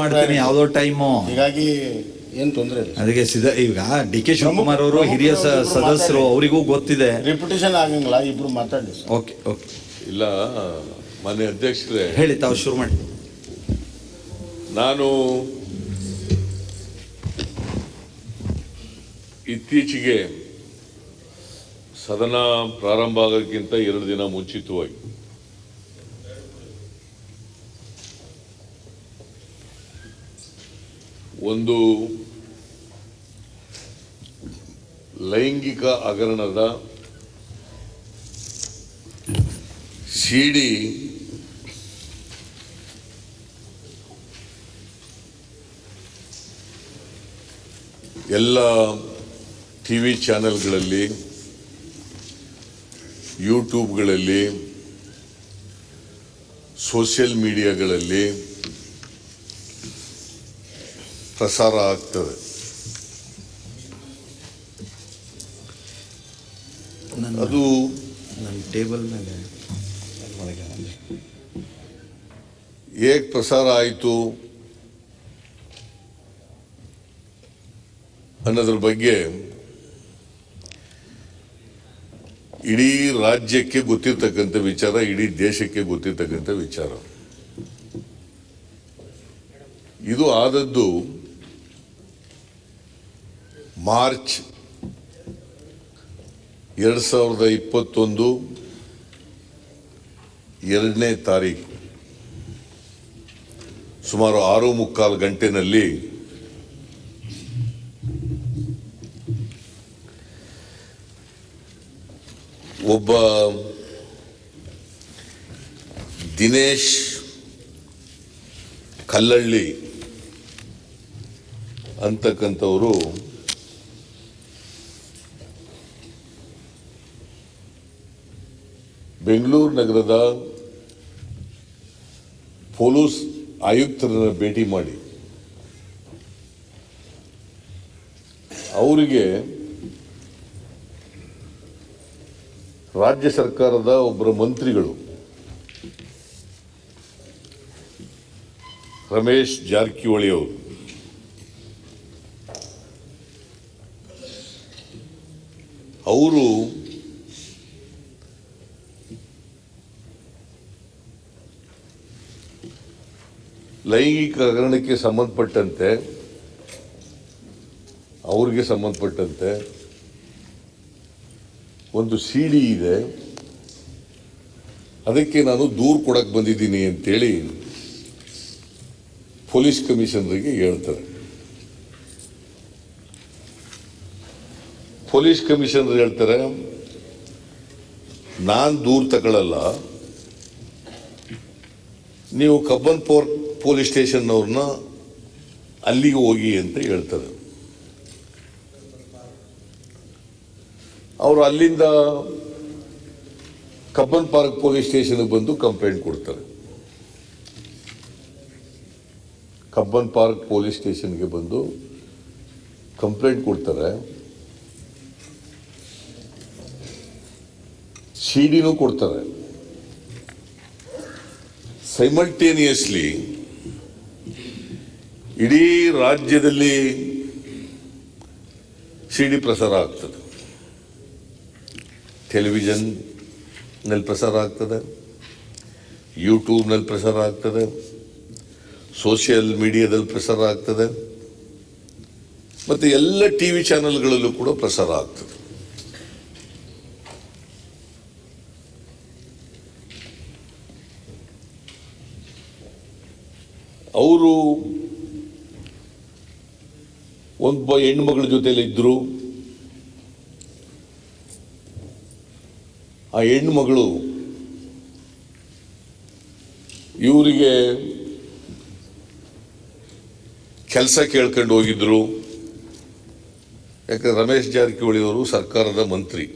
ಮಾಡ್ತೀನಿ ಯಾವುದೋ ಟೈಮು, ಹೀಗಾಗಿ ಏನು ತೊಂದರೆ ಇಲ್ಲ. ಅದಕ್ಕೆ ಈಗ ಡಿ ಕೆ ಶಿವಕುಮಾರ್ ಅವರು ಹಿರಿಯ ಸದಸ್ಯರು, ಅವರಿಗೂ ಗೊತ್ತಿದೆ. ರಿಪಿಟೇಷನ್ ಆಗಂಗಿಲ್ಲ, ಇಬ್ರು ಮಾತಾಡಿ. Okay okay. ಇಲ್ಲ, ಮಾನ್ಯ ಅಧ್ಯಕ್ಷರೇ ಹೇಳಿ, ತಾವು ಶುರು ಮಾಡಿ. ನಾನು ಇತ್ತೀಚೆಗೆ ಸದನ ಪ್ರಾರಂಭ ಆಗೋದಕ್ಕಿಂತ 2 ದಿನ ಮುಂಚಿತವಾಗಿ ಒಂದು ಲೈಂಗಿಕ ಹಗರಣದ ಸಿಡಿ ಎಲ್ಲ ಟಿವಿ ಚಾನೆಲ್ಗಳಲ್ಲಿ, ಯೂಟ್ಯೂಬ್ಗಳಲ್ಲಿ, ಸೋಷಿಯಲ್ ಮೀಡಿಯಾಗಳಲ್ಲಿ ಪ್ರಸಾರ ಆಗ್ತದೆ. ಅದು ನನ್ನ ಟೇಬಲ್ ಮೇಲೆ ಹೇಗೆ ಪ್ರಸಾರ ಆಯಿತು ಅನ್ನೋದ್ರ ಬಗ್ಗೆ ಇಡೀ ರಾಜ್ಯಕ್ಕೆ ಗೊತ್ತಿರ್ತಕ್ಕಂಥ ವಿಚಾರ, ಇಡೀ ದೇಶಕ್ಕೆ ಗೊತ್ತಿರ್ತಕ್ಕಂಥ ವಿಚಾರ. ಇದು ಆದದ್ದು ಮಾರ್ಚ್ 2021 2ನೇ ತಾರೀಕು ಸುಮಾರು 6:45 ಗಂಟೆನಲ್ಲಿ ಒಬ್ಬ ದಿನೇಶ್ ಕಲ್ಲಳ್ಳಿ ಅಂತಕ್ಕಂಥವರು ಬೆಂಗಳೂರು ನಗರದ ಪೊಲೀಸ್ ಆಯುಕ್ತರನ್ನು ಭೇಟಿ ಮಾಡಿ ಅವರಿಗೆ ರಾಜ್ಯ ಸರ್ಕಾರದ ಒಬ್ಬರ ಮಂತ್ರಿಗಳು ರಮೇಶ್ ಜಾರಕಿಹೊಳಿ ಅವರು ಲೈಂಗಿಕ ಹಗರಣಕ್ಕೆ ಸಂಬಂಧಪಟ್ಟಂತೆ ಅವ್ರಿಗೆ ಸಂಬಂಧಪಟ್ಟಂತೆ ಒಂದು ಸಿಡಿ ಇದೆ, ಅದಕ್ಕೆ ನಾನು ದೂರು ಕೊಡಕ್ಕೆ ಬಂದಿದ್ದೀನಿ ಅಂತೇಳಿ ಪೊಲೀಸ್ ಕಮಿಷನರಿಗೆ ಹೇಳ್ತಾರೆ. ಪೊಲೀಸ್ ಕಮಿಷನರ್ ಹೇಳ್ತಾರೆ, ನಾನು ದೂರು ತಗೊಳ್ಳಲ್ಲ, ನೀವು ಕಬ್ಬನ್ ಪೊಲೀಸ್ ಸ್ಟೇಷನ್ನವ್ರನ್ನ ಅಲ್ಲಿಗೆ ಹೋಗಿ ಅಂತ ಹೇಳ್ತಾರೆ. ಅವರು ಅಲ್ಲಿಂದ ಕಬ್ಬನ್ ಪಾರ್ಕ್ ಪೊಲೀಸ್ ಸ್ಟೇಷನ್ಗೆ ಬಂದು ಕಂಪ್ಲೇಂಟ್ ಕೊಡ್ತಾರೆ. ಕಬ್ಬನ್ ಪಾರ್ಕ್ ಪೊಲೀಸ್ ಸ್ಟೇಷನ್ಗೆ ಬಂದು ಕಂಪ್ಲೇಂಟ್ ಕೊಡ್ತಾರೆ. ಸಿಡಿನೂ ಕೊಡ್ತಾರೆ. ಸೈಮಲ್ಟೇನಿಯಸ್ಲಿ ಇಡೀ ರಾಜ್ಯದಲ್ಲಿ ಸಿಡಿ ಪ್ರಸಾರ ಆಗ್ತದೆ. ಟೆಲಿವಿಷನ್ನಲ್ಲಿ ಪ್ರಸಾರ ಆಗ್ತದೆ, ಯೂಟ್ಯೂಬ್ನಲ್ಲಿ ಪ್ರಸಾರ ಆಗ್ತದೆ, ಸೋಷಿಯಲ್ ಮೀಡಿಯಾದಲ್ಲಿ ಪ್ರಸಾರ ಆಗ್ತದೆ, ಮತ್ತು ಎಲ್ಲ ಟಿವಿ ಚಾನೆಲ್ಗಳಲ್ಲೂ ಕೂಡ ಪ್ರಸಾರ ಆಗ್ತದೆ. ಅವರು ಒಬ್ಬ ಹೆಣ್ಮಗಳ ಜೊತೆಲಿ ಇದ್ರು. ಆ ಹೆಣ್ಮಗಳು ಇವರಿಗೆ ಕೆಲಸ ಕೇಳ್ಕೊಂಡು ಹೋಗಿದ್ರು. ಯಾಕಂದ್ರೆ ರಮೇಶ್ ಜಾರಕಿಹೊಳಿ ಅವರು ಸರ್ಕಾರದ ಮಂತ್ರಿ,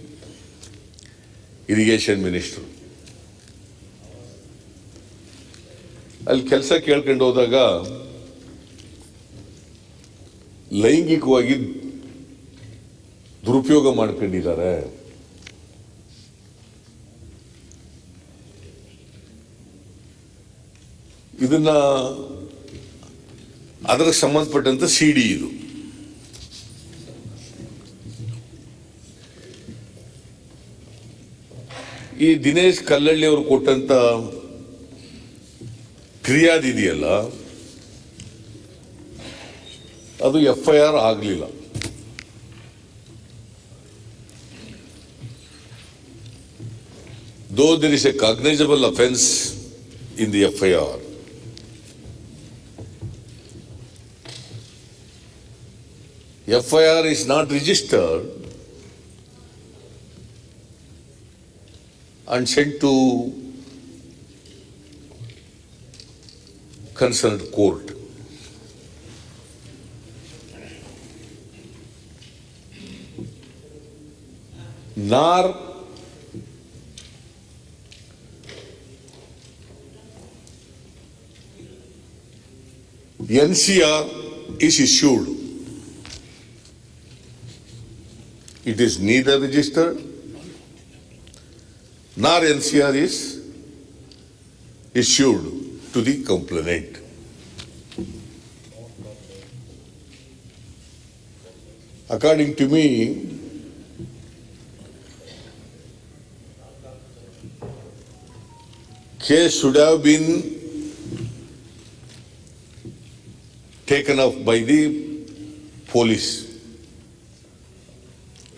ಇರಿಗೇಷನ್ ಮಿನಿಸ್ಟರ್. ಅಲ್ಲಿ ಕೆಲಸ ಕೇಳ್ಕೊಂಡು ಹೋದಾಗ ಲೈಂಗಿಕವಾಗಿ ದುರುಪಯೋಗ ಮಾಡ್ಕೊಂಡಿದ್ದಾರೆ. ಇದನ್ನ ಅದಕ್ಕೆ ಸಂಬಂಧಪಟ್ಟಂತ ಸಿಡಿ ಇದು. ಈ ದಿನೇಶ್ ಕಲ್ಲಳ್ಳಿ ಅವರು ಕೊಟ್ಟಂತ ಫಿರ್ಯಾದ್ ಇದೆಯಲ್ಲ, ಅದು FIR ಆಗಲಿಲ್ಲ. Though there is a cognizable offense in the FIR, FIR is not registered and sent to concerned court. Nor NCR is issued. It is neither registered nor NCR is issued to the complainant. According to me, case should have been taken up by the police.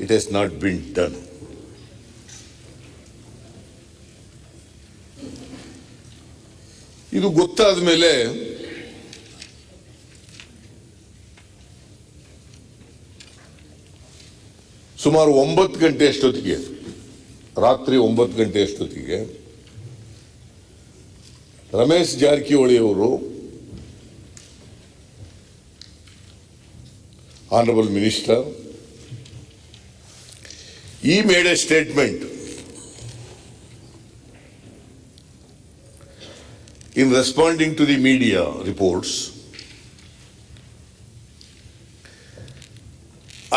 It has not been done. ಇದು ಗೊತ್ತಾದ ಮೇಲೆ ಸುಮಾರು 9 ಗಂಟೆ ಅಷ್ಟೊತ್ತಿಗೆ, ರಾತ್ರಿ 9 ಗಂಟೆ ಅಷ್ಟೊತ್ತಿಗೆ ರಮೇಶ್ ಜಾರಕಿಹೊಳಿ ಅವರು Honorable Minister, he made a statement in responding to the media reports,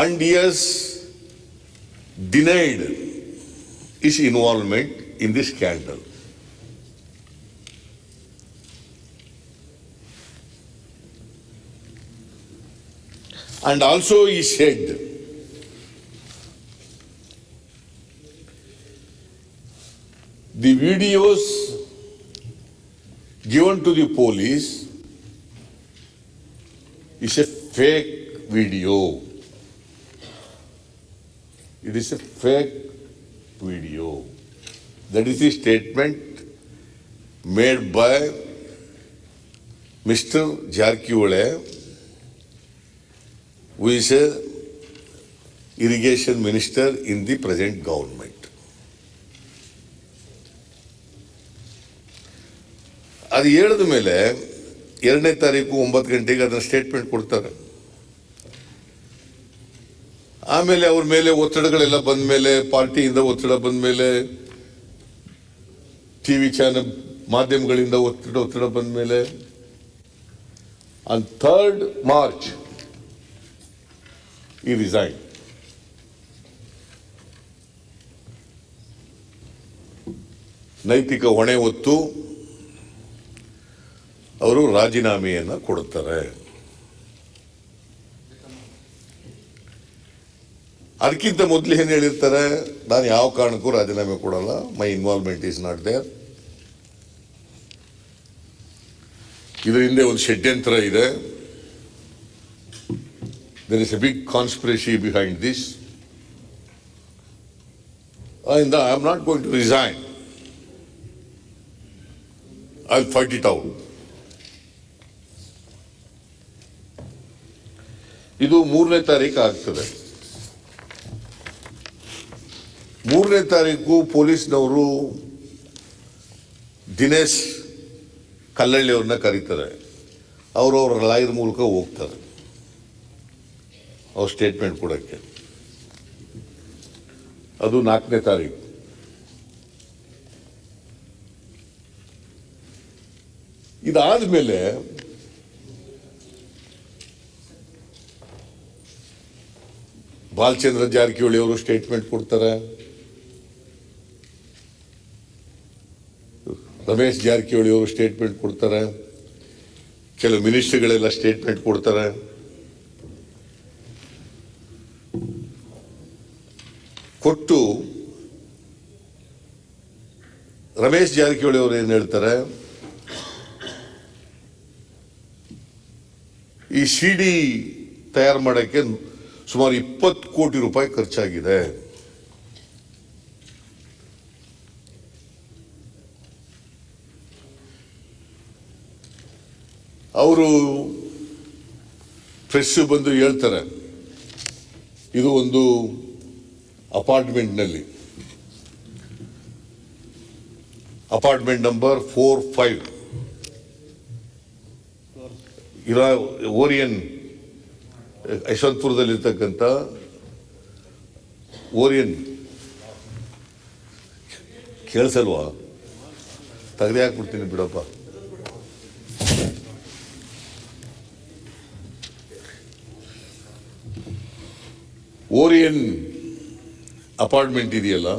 and he has denied his involvement in this scandal. And also he said the videos given to the police is a fake video. It is a fake video. That is the statement made by Mr. Jarkiwale, who is a irrigation minister in the present government. ಅದು ಹೇಳಿದ ಮೇಲೆ 2ನೇ ತಾರೀಕು 9 ಗಂಟೆಗೆ ಅದನ್ನ statement ಕೊಡ್ತಾರೆ. ಆಮೇಲೆ ಅವ್ರ ಮೇಲೆ ಒತ್ತಡಗಳೆಲ್ಲ ಬಂದ ಮೇಲೆ, ಪಾರ್ಟಿಯಿಂದ ಒತ್ತಡ ಬಂದ ಮೇಲೆ, ಟಿವಿ ಚಾನೆಲ್ ಮಾಧ್ಯಮಗಳಿಂದ ಒತ್ತಡ ಬಂದ ಮೇಲೆ, on 3rd March he resigned. ನೈತಿಕ ಹೊಣೆ ಹೊತ್ತು ಅವರು ರಾಜೀನಾಮೆಯನ್ನ ಕೊಡುತ್ತಾರೆ. ಅದಕ್ಕಿಂತ ಮೊದಲು ಏನ್ ಹೇಳಿರ್ತಾರೆ, ನಾನು ಯಾವ ಕಾರಣಕ್ಕೂ ರಾಜೀನಾಮೆ ಕೊಡಲ್ಲ, ಮೈ ಇನ್ವಾಲ್ವ್ಮೆಂಟ್ ಈಸ್ ನಾಟ್ ದೇರ್. ಇದರ ಹಿಂದೆ ಒಂದು ಷಡ್ಯಂತ್ರ ಇದೆ. There is a big conspiracy behind this. And I am not going to resign. I'll fight it out. ಇದು 3ನೇ ತಾರೀಕು ಆಗ್ತದೆ. 3ನೇ ತಾರೀಕು ಪೊಲೀಸ್ನವರು ದಿನೇಶ್ ಕಲ್ಲಳ್ಳಿ ಅವ್ರನ್ನ ಕರೀತಾರೆ. ಅವರು ಅವರ ಲಾಯರ್ ಮೂಲಕ ಹೋಗ್ತಾರೆ ಅವ್ರ ಸ್ಟೇಟ್ಮೆಂಟ್ ಕೊಡಕ್ಕೆ. ಅದು 4ನೇ ತಾರೀಕು. ಇದಾದ್ಮೇಲೆ ಬಾಲಚಂದ್ರ ಜಾರಕಿಹೊಳಿ ಅವರು ಸ್ಟೇಟ್ಮೆಂಟ್ ಕೊಡ್ತಾರೆ, ರಮೇಶ್ ಜಾರಕಿಹೊಳಿ ಅವರು ಸ್ಟೇಟ್ಮೆಂಟ್ ಕೊಡ್ತಾರೆ, ಕೆಲವು ಮಿನಿಸ್ಟ್ರಿಗಳೆಲ್ಲ ಸ್ಟೇಟ್ಮೆಂಟ್ ಕೊಡ್ತಾರೆ. ಕೊಟ್ಟು ರಮೇಶ್ ಜಾರಕಿಹೊಳಿ ಅವರು ಏನು ಹೇಳ್ತಾರೆ, ಈ ಸಿಡಿ ತಯಾರು ಮಾಡೋಕ್ಕೆ ಸುಮಾರು 20 ಕೋಟಿ ರೂಪಾಯಿ ಖರ್ಚಾಗಿದೆ. ಅವರು ಫ್ರೆಶ್ ಬಂದು ಹೇಳ್ತಾರೆ, ಇದು ಒಂದು ಅಪಾರ್ಟ್ಮೆಂಟ್ನಲ್ಲಿ, ಅಪಾರ್ಟ್ಮೆಂಟ್ ನಂಬರ್ 4-5 ಇರೋ ಓರಿಯನ್ ಯಶವಂತಪುರದಲ್ಲಿರ್ತಕ್ಕಂಥ ಓರಿಯನ್ ಕೇಳಿಸಲ್ವಾ? ತೆಗೆದೇ ಹಾಕ್ಬಿಡ್ತೀನಿ ಬಿಡಪ್ಪ. ಓರಿಯನ್ ಅಪಾರ್ಟ್ಮೆಂಟ್ ಇದೆಯಲ್ಲ,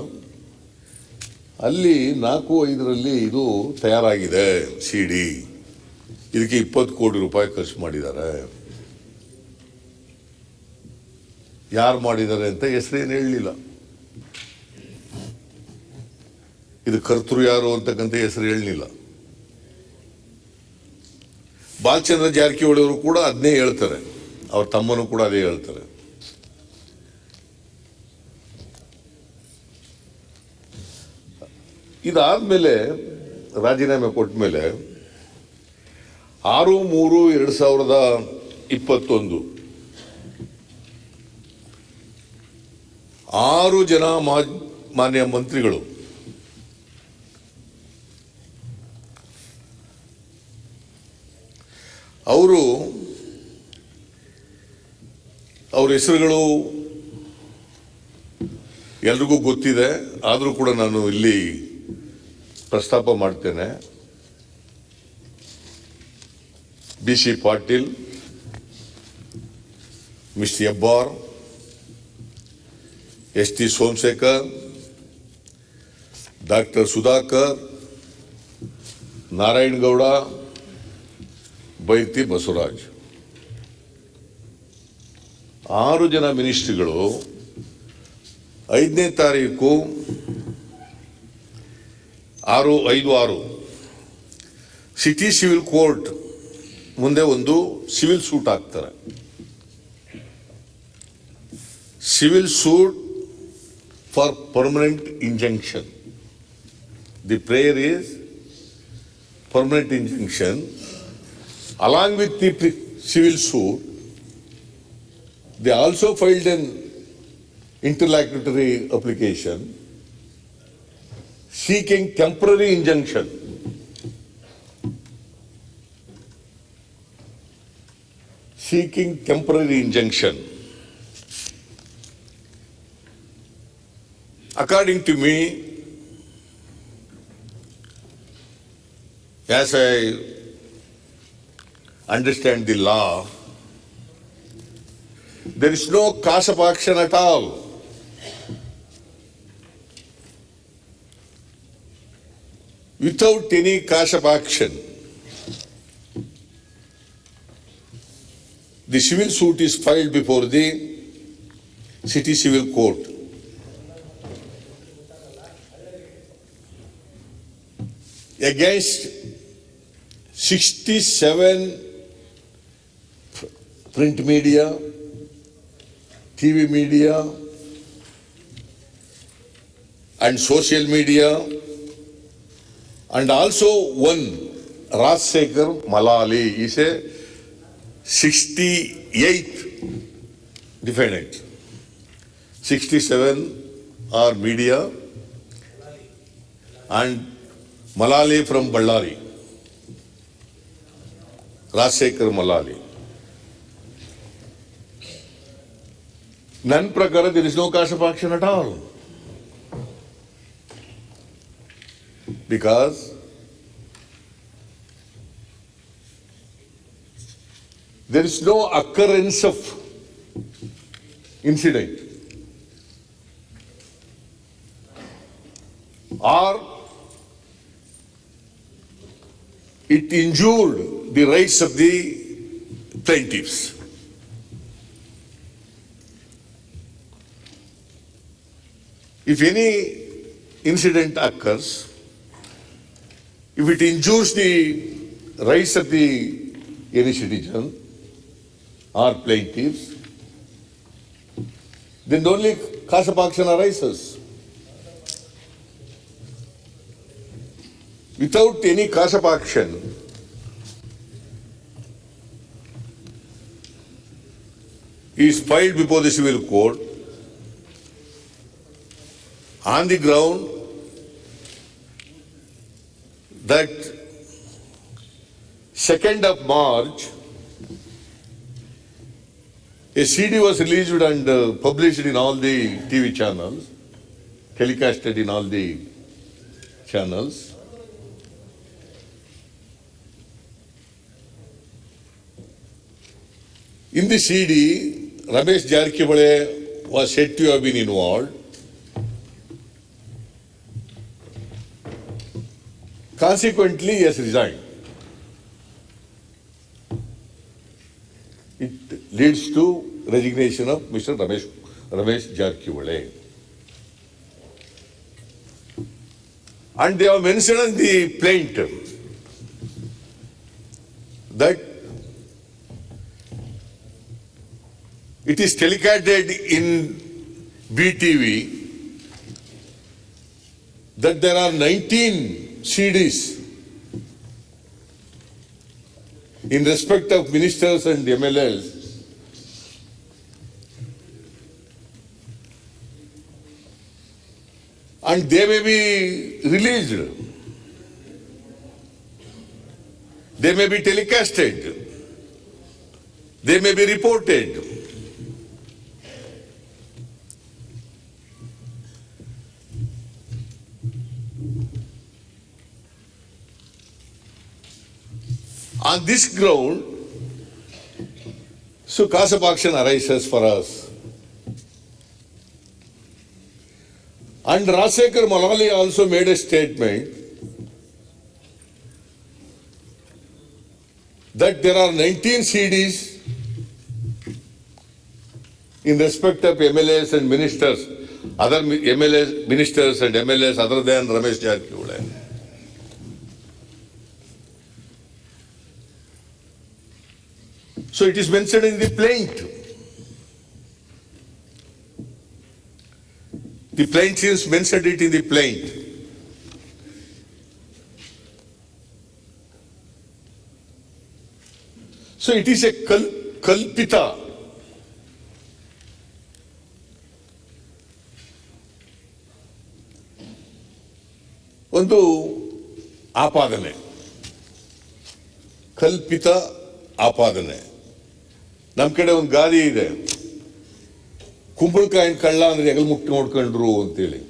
ಅಲ್ಲಿ 4-5ರಲ್ಲಿ ಇದು ತಯಾರಾಗಿದೆ ಸಿಡಿ. ಇದಕ್ಕೆ 20 ಕೋಟಿ ರೂಪಾಯಿ ಖರ್ಚು ಮಾಡಿದ್ದಾರೆ. ಯಾರು ಮಾಡಿದ್ದಾರೆ ಅಂತ ಹೆಸರೇನು ಹೇಳಲಿಲ್ಲ. ಇದು ಕರ್ತೃ ಯಾರು ಅಂತಕ್ಕಂಥ ಹೆಸರು ಹೇಳಲಿಲ್ಲ. ಬಾಲಚಂದ್ರ ಜಾರಕಿಹೊಳಿ ಅವರು ಕೂಡ ಅದನ್ನೇ ಹೇಳ್ತಾರೆ, ಅವ್ರ ತಮ್ಮನೂ ಕೂಡ ಅದೇ ಹೇಳ್ತಾರೆ. ಇದಾದ್ಮೇಲೆ ರಾಜೀನಾಮೆ ಕೊಟ್ಟ ಮೇಲೆ 6/3/2021 6 ಜನ ಮಾನ್ಯ ಮಂತ್ರಿಗಳು ಅವ್ರ ಹೆಸರುಗಳು ಎಲ್ರಿಗೂ ಗೊತ್ತಿದೆ, ಆದರೂ ಕೂಡ ನಾನು ಇಲ್ಲಿ ಪ್ರಸ್ತಾಪ ಮಾಡ್ತೇನೆ. BC Patil, mister Hebbar, ST Somashekar, doctor Sudhakar, Narayanagowda, Byrathi Basavaraj. 6 ಜನ ಮಿನಿಸ್ಟ್ರಿಗಳು 5ನೇ ತಾರೀಕು 6/5/6 ಸಿಟಿ ಸಿವಿಲ್ ಕೋರ್ಟ್ ಮುಂದೆ ಒಂದು ಸಿವಿಲ್ ಸೂಟ್ ಹಾಕ್ತಾರೆ. Civil suit for permanent injunction. The prayer is permanent injunction. Along with the civil suit, they also filed an interlocutory application seeking temporary injunction. Seeking temporary injunction. According to me, as I understand the law, there is no cause of action at all. Without any cause of action, the civil suit is filed before the city civil court. Against 67 print media, TV media, and social media, and also one Rajsekhar Malali is a 68th defendant. 67 are media and Malali from Ballari. Rajsekhar Malali. None prakara there is no cause of action at all. Because there is no occurrence of incident or it injured the rights of the plaintiffs. If any incident occurs, if it injures the rights of any citizen or plaintiffs, then only cause of action arises. Without any cause of action, he is filed before the civil court on the ground that 2nd of March, a CD was released and published in all the TV channels, telecasted in all the channels. In the CD, Ramesh Jarkivale was said to have been involved. Consequently, he has resigned. It leads to resignation of Mr. Ramesh Jarkivale. And they have mentioned in the plaintiff that it is telecasted in BTV that there are 19 CDs in respect of ministers and MLAs and they may be released, they may be telecasted, they may be reported. On this ground, so cause of action arises for us. And Rajshekhar Malali also made a statement that there are 19 CDs in respect of MLAs and ministers, other MLAs, ministers and MLAs other than Ramesh Jarkivale. So it is mentioned in the plaint. The plaintiffs mentioned it in the plaint. So it is a kalpita. ಒಂದು ಆಪಾದನೆ, ಕಲ್ಪಿತ ಆಪಾದನೆ. ನಮ್ಮ ಕಡೆ ಒಂದು ಗಾದೆ ಇದೆ, ಕುಂಬಳಕಾಯಿನ ಕಳ್ಳ ಅಂದ್ರೆ ಎಗಲ್ ಮುಟ್ಟು ನೋಡ್ಕೊಂಡ್ರು ಅಂತೇಳಿ,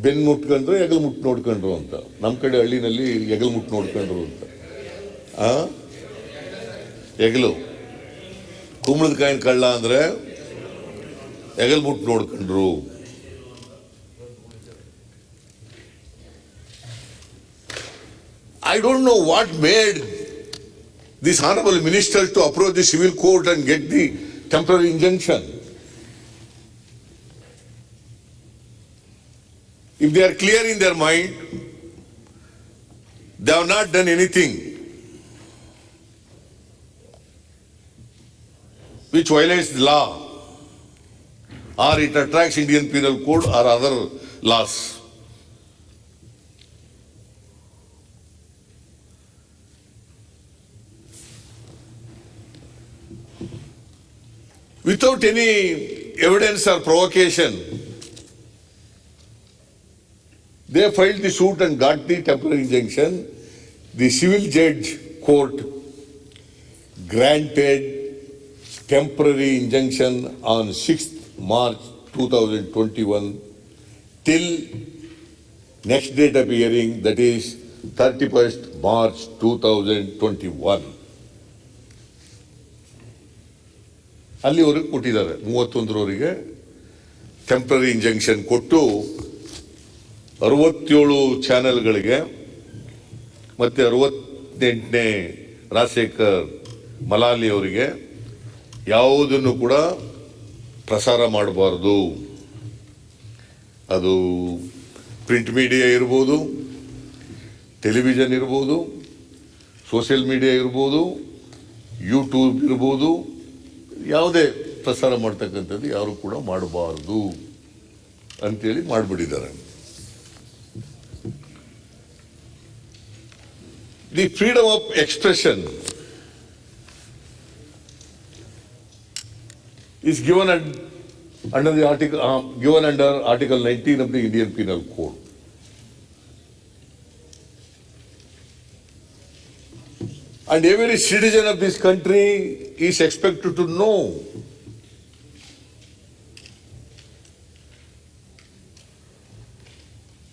ಬೆನ್ ಮುಟ್ಕೊಂಡ್ರು ಎಗಲ್ ಮುಟ್ಟು ನೋಡ್ಕೊಂಡ್ರು ಅಂತ. ನಮ್ಮ ಕಡೆ ಹಳ್ಳಿನಲ್ಲಿ ಎಗಲ್ ಮುಟ್ಟು ನೋಡ್ಕೊಂಡ್ರು ಅಂತ. ಎಗಲು ಕುಂಬಳಕಾಯಿನ ಕಳ್ಳ ಅಂದ್ರೆ ಎಗಲ್ ಮುಟ್ಟು ನೋಡ್ಕೊಂಡ್ರು. I don't know what made this honorable minister to approach the civil court and get the temporary injunction. If they are clear in their mind, they have not done anything which violates the law or it attracts Indian Penal Code or other laws. Without any evidence or provocation, they filed the suit and got the temporary injunction. The civil judge court granted temporary injunction on 6th March 2021 till next date of hearing, that is 31st March 2021. ಅಲ್ಲಿವರೆಗೆ ಕೊಟ್ಟಿದ್ದಾರೆ, 31ರವರೆಗೆ temporary injunction ಕೊಟ್ಟು 67 ಚಾನೆಲ್ಗಳಿಗೆ ಮತ್ತೆ 78ನೇ ರಾಜಶೇಖರ್ ಮಲಾಲಿ ಅವರಿಗೆ ಯಾವುದನ್ನು ಕೂಡ ಪ್ರಸಾರ ಮಾಡಬಾರ್ದು. ಅದು ಪ್ರಿಂಟ್ ಮೀಡಿಯಾ ಇರ್ಬೋದು, ಟೆಲಿವಿಷನ್ ಇರ್ಬೋದು, ಸೋಷಿಯಲ್ ಮೀಡಿಯಾ ಇರ್ಬೋದು, ಯೂಟ್ಯೂಬ್ ಇರ್ಬೋದು, ಯಾವುದೇ ಪ್ರಸಾರ ಮಾಡ್ತಕ್ಕಂಥದ್ದು ಯಾರು ಕೂಡ ಮಾಡಬಾರ್ದು ಅಂತೇಳಿ ಮಾಡಿಬಿಟ್ಟಿದ್ದಾರೆ. The freedom of expression is given under Article 19 of the Indian Penal Code. And every citizen of this country is expected to know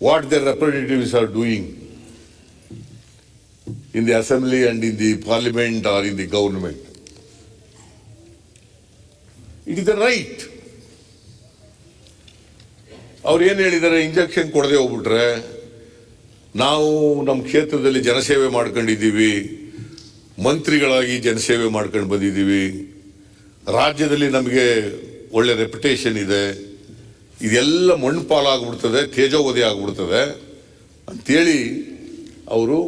what their representatives are doing in the assembly and in the parliament or in the government. It is the right. ಅವ್ರು ಏನು ಹೇಳಿದ್ದಾರೆ, injection ಕೊಡದೆ ಹೋಗ್ಬಿಟ್ರೆ ನಾವು ನಮ್ಮ ಕ್ಷೇತ್ರದಲ್ಲಿ ಜನಸೇವೆ ಮಾಡ್ಕೊಂಡಿದ್ದೀವಿ, ಮಂತ್ರಿಗಳಾಗಿ ಜನಸೇವೆ ಮಾಡ್ಕೊಂಡು ಬಂದಿದ್ದೀವಿ, ರಾಜ್ಯದಲ್ಲಿ ನಮಗೆ ಒಳ್ಳೆ ರೆಪ್ಯುಟೇಷನ್ ಇದೆ, ಇದೆಲ್ಲ ಮಣ್ಣು ಪಾಲಾಗ್ಬಿಡ್ತದೆ, ತೇಜೋವಧಿ ಆಗ್ಬಿಡ್ತದೆ ಅಂತೇಳಿ ಅವರು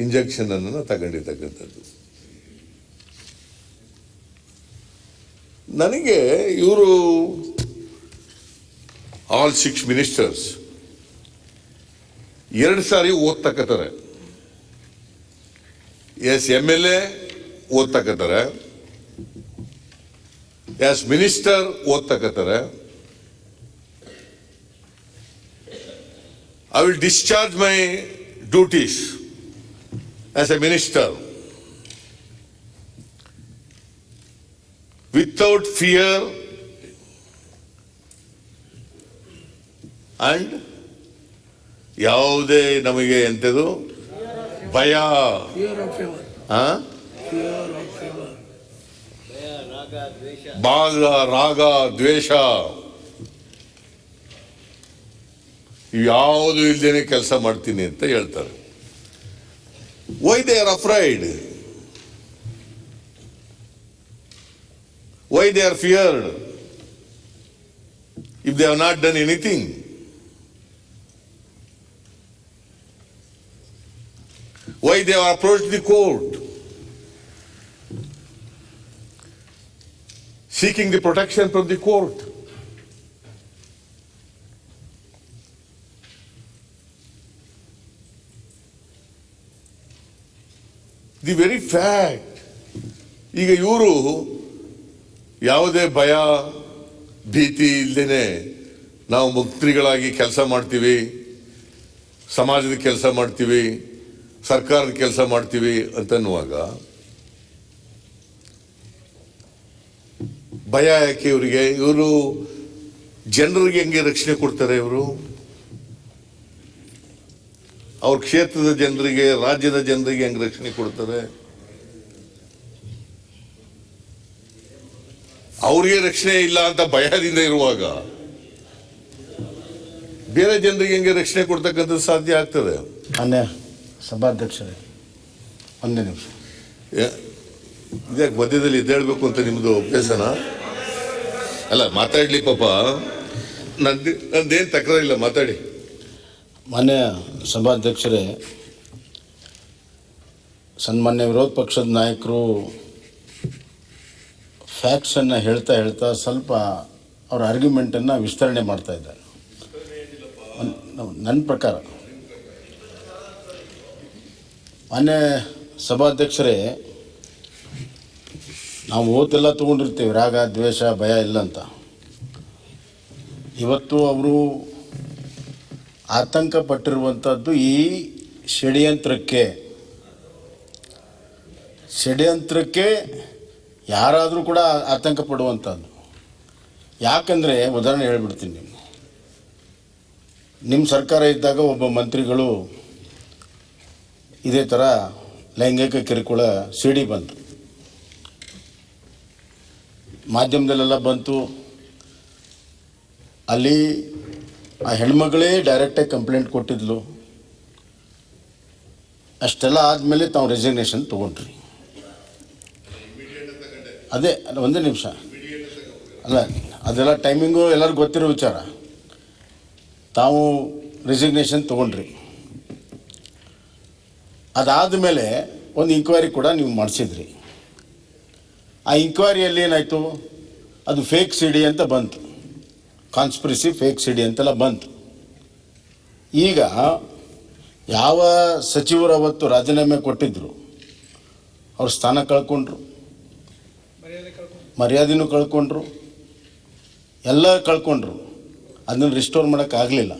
ಇಂಜೆಕ್ಷನ್ ಅನ್ನು ತಗೊಂಡಿರ್ತಕ್ಕಂಥದ್ದು. ನನಗೆ ಇವರು ಆಲ್ 6 ಮಿನಿಸ್ಟರ್ಸ್ 2 ಸಾರಿ ಓದ್ತಕ್ಕಂತಾರೆ. ಎಸ್ MLA ಓದ್ತಕ್ಕಂತಾರೆ, ಎಸ್ ಮಿನಿಸ್ಟರ್ ಓದ್ತಕ್ಕಂತಾರೆ. I will discharge my duties as a minister without fear and ಯಾವುದೇ ನಮಗೆ ಎಂಥದ್ದು ಭಯ, ಭಾಗ ರಾಗ ದ್ವೇಷ ಯಾವುದು ಇಲ್ದೇನೆ ಕೆಲಸ ಮಾಡ್ತೀನಿ ಅಂತ ಹೇಳ್ತಾರೆ. Why they are afraid? Why they are feared if they have not done anything? Why they have approached the court seeking the protection from the court? The very fact, ಈಗ ಇವರು ಯಾವುದೇ ಭಯ ಭೀತಿ ಇಲ್ಲದೇನೆ ನಾವು ಮುಕ್ತರಿಗಳಾಗಿ ಕೆಲಸ ಮಾಡ್ತೀವಿ, ಸಮಾಜದ ಕೆಲಸ ಮಾಡ್ತೀವಿ, ಸರ್ಕಾರದ ಕೆಲಸ ಮಾಡ್ತೀವಿ ಅಂತನ್ನುವಾಗ ಭಯ ಯಾಕೆ ಇವರಿಗೆ? ಇವರು ಜನರಿಗೆ ಹೆಂಗೆ ರಕ್ಷಣೆ ಕೊಡ್ತಾರೆ? ಇವರು ಅವ್ರ ಕ್ಷೇತ್ರದ ಜನರಿಗೆ, ರಾಜ್ಯದ ಜನರಿಗೆ ಹೆಂಗೆ ರಕ್ಷಣೆ ಕೊಡ್ತಾರೆ? ಅವ್ರಿಗೆ ರಕ್ಷಣೆ ಇಲ್ಲ ಅಂತ ಭಯದಿಂದ ಇರುವಾಗ ಬೇರೆ ಜನರಿಗೆ ಹೆಂಗೆ ರಕ್ಷಣೆ ಕೊಡ್ತಕ್ಕಂಥದ್ದು ಸಾಧ್ಯ ಆಗ್ತದೆ? ಮಾನ್ಯ ಸಭಾಧ್ಯಕ್ಷರೇ, ಒಂದೇ ನಿಮಿಷ. ಇದ್ಯಾಕೆ ಮಧ್ಯದಲ್ಲಿ ಎದ್ದೇಳ್ಬೇಕು ಅಂತ ನಿಮ್ದು ಅಭ್ಯಾಸನ? ಅಲ್ಲ, ಮಾತಾಡ್ಲಿ ಪಾಪ, ನಂದೇನು ತಕರಾರಿಲ್ಲ, ಮಾತಾಡಿ. ಮಾನ್ಯ ಸಭಾಧ್ಯಕ್ಷರೇ, ಸನ್ಮಾನ್ಯ ವಿರೋಧ ಪಕ್ಷದ ನಾಯಕರು ಫ್ಯಾಕ್ಟ್ಸನ್ನು ಹೇಳ್ತಾ ಸ್ವಲ್ಪ ಅವ್ರ ಆರ್ಗ್ಯುಮೆಂಟನ್ನು ವಿಸ್ತರಣೆ ಮಾಡ್ತಾ ಇದ್ದಾರೆ. ನನ್ನ ಪ್ರಕಾರ ಮಾನ್ಯ ಸಭಾಧ್ಯಕ್ಷರೇ, ನಾವು ಓತೆಲ್ಲ ತೊಗೊಂಡಿರ್ತೀವಿ, ರಾಗ ದ್ವೇಷ ಭಯ ಇಲ್ಲ ಅಂತ. ಇವತ್ತು ಅವರು ಆತಂಕ ಪಟ್ಟಿರುವಂಥದ್ದು ಈ ಷಡ್ಯಂತ್ರಕ್ಕೆ ಯಾರಾದರೂ ಕೂಡ ಆತಂಕ ಪಡುವಂಥದ್ದು. ಯಾಕಂದರೆ ಉದಾಹರಣೆ ಹೇಳ್ಬಿಡ್ತೀನಿ. ನಿಮ್ಮ ಸರ್ಕಾರ ಇದ್ದಾಗ ಒಬ್ಬ ಮಂತ್ರಿಗಳು ಇದೇ ಥರ ಲೈಂಗಿಕ ಕಿರುಕುಳ ಸಿಡಿ ಬಂತು, ಮಾಧ್ಯಮದಲ್ಲೆಲ್ಲ ಬಂತು. ಅಲ್ಲಿ ಆ ಹೆಣ್ಮಗಳೇ ಡೈರೆಕ್ಟಾಗಿ ಕಂಪ್ಲೇಂಟ್ ಕೊಟ್ಟಿದ್ಲು. ಅಷ್ಟೆಲ್ಲ ಆದಮೇಲೆ ತಾವು ರೆಸಿಗ್ನೇಷನ್ ತೊಗೊಂಡ್ರಿ. ಅದೇ ಒಂದೇ ನಿಮಿಷ ಅಲ್ಲ, ಅದೆಲ್ಲ ಟೈಮಿಂಗು ಎಲ್ಲರಿಗೂ ಗೊತ್ತಿರೋ ವಿಚಾರ. ತಾವು ರೆಸಿಗ್ನೇಷನ್ ತೊಗೊಂಡ್ರಿ, ಅದಾದಮೇಲೆ ಒಂದು ಇಂಕ್ವೈರಿ ಕೂಡ ನೀವು ಮಾಡಿಸಿದ್ರಿ. ಆ ಇಂಕ್ವೈರಿಯಲ್ಲಿ ಏನಾಯಿತು, ಅದು ಫೇಕ್ ಸಿ ಡಿ ಅಂತ ಬಂತು, ಕಾನ್ಸ್ಪಿರಸಿ ಫೇಕ್ ಸಿ ಡಿ ಅಂತೆಲ್ಲ ಬಂತು. ಈಗ ಯಾವ ಸಚಿವರು ಅವತ್ತು ರಾಜೀನಾಮೆ ಕೊಟ್ಟಿದ್ದರು ಅವ್ರ ಸ್ಥಾನ ಕಳ್ಕೊಂಡ್ರು, ಮರ್ಯಾದೆನೂ ಕಳ್ಕೊಂಡ್ರು, ಎಲ್ಲ ಕಳ್ಕೊಂಡ್ರು. ಅದನ್ನು ರಿಸ್ಟೋರ್ ಮಾಡೋಕ್ಕಾಗಲಿಲ್ಲ.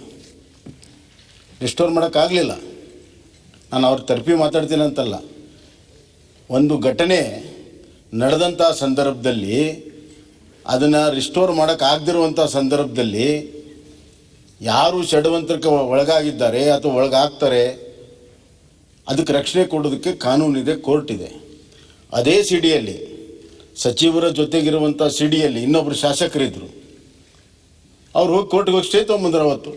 ನಾನು ಅವ್ರ ತರಪಿ ಮಾತಾಡ್ತೀನಿ ಅಂತಲ್ಲ, ಒಂದು ಘಟನೆ ನಡೆದಂಥ ಸಂದರ್ಭದಲ್ಲಿ ಅದನ್ನು ರಿಸ್ಟೋರ್ ಮಾಡೋಕ್ಕಾಗದಿರುವಂಥ ಸಂದರ್ಭದಲ್ಲಿ ಯಾರು ಷಡ್ಯಂತ್ರಕ್ಕೆ ಒಳಗಾಗಿದ್ದಾರೆ ಅಥವಾ ಒಳಗಾಗ್ತಾರೆ ಅದಕ್ಕೆ ರಕ್ಷಣೆ ಕೊಡೋದಕ್ಕೆ ಕಾನೂನಿದೆ, ಕೋರ್ಟ್ ಇದೆ. ಅದೇ ಸಿ ಡಿಯಲ್ಲಿ ಸಚಿವರ ಜೊತೆಗಿರುವಂಥ ಸಿ ಡಿಯಲ್ಲಿ ಇನ್ನೊಬ್ಬರು ಶಾಸಕರಿದ್ದರು, ಅವ್ರು ಹೋಗಿ ಕೋರ್ಟ್ಗೆ ಹೋಗಿ ಸ್ಟೇ ತೊಗೊಂಬಂದ್ರು. ಅವತ್ತು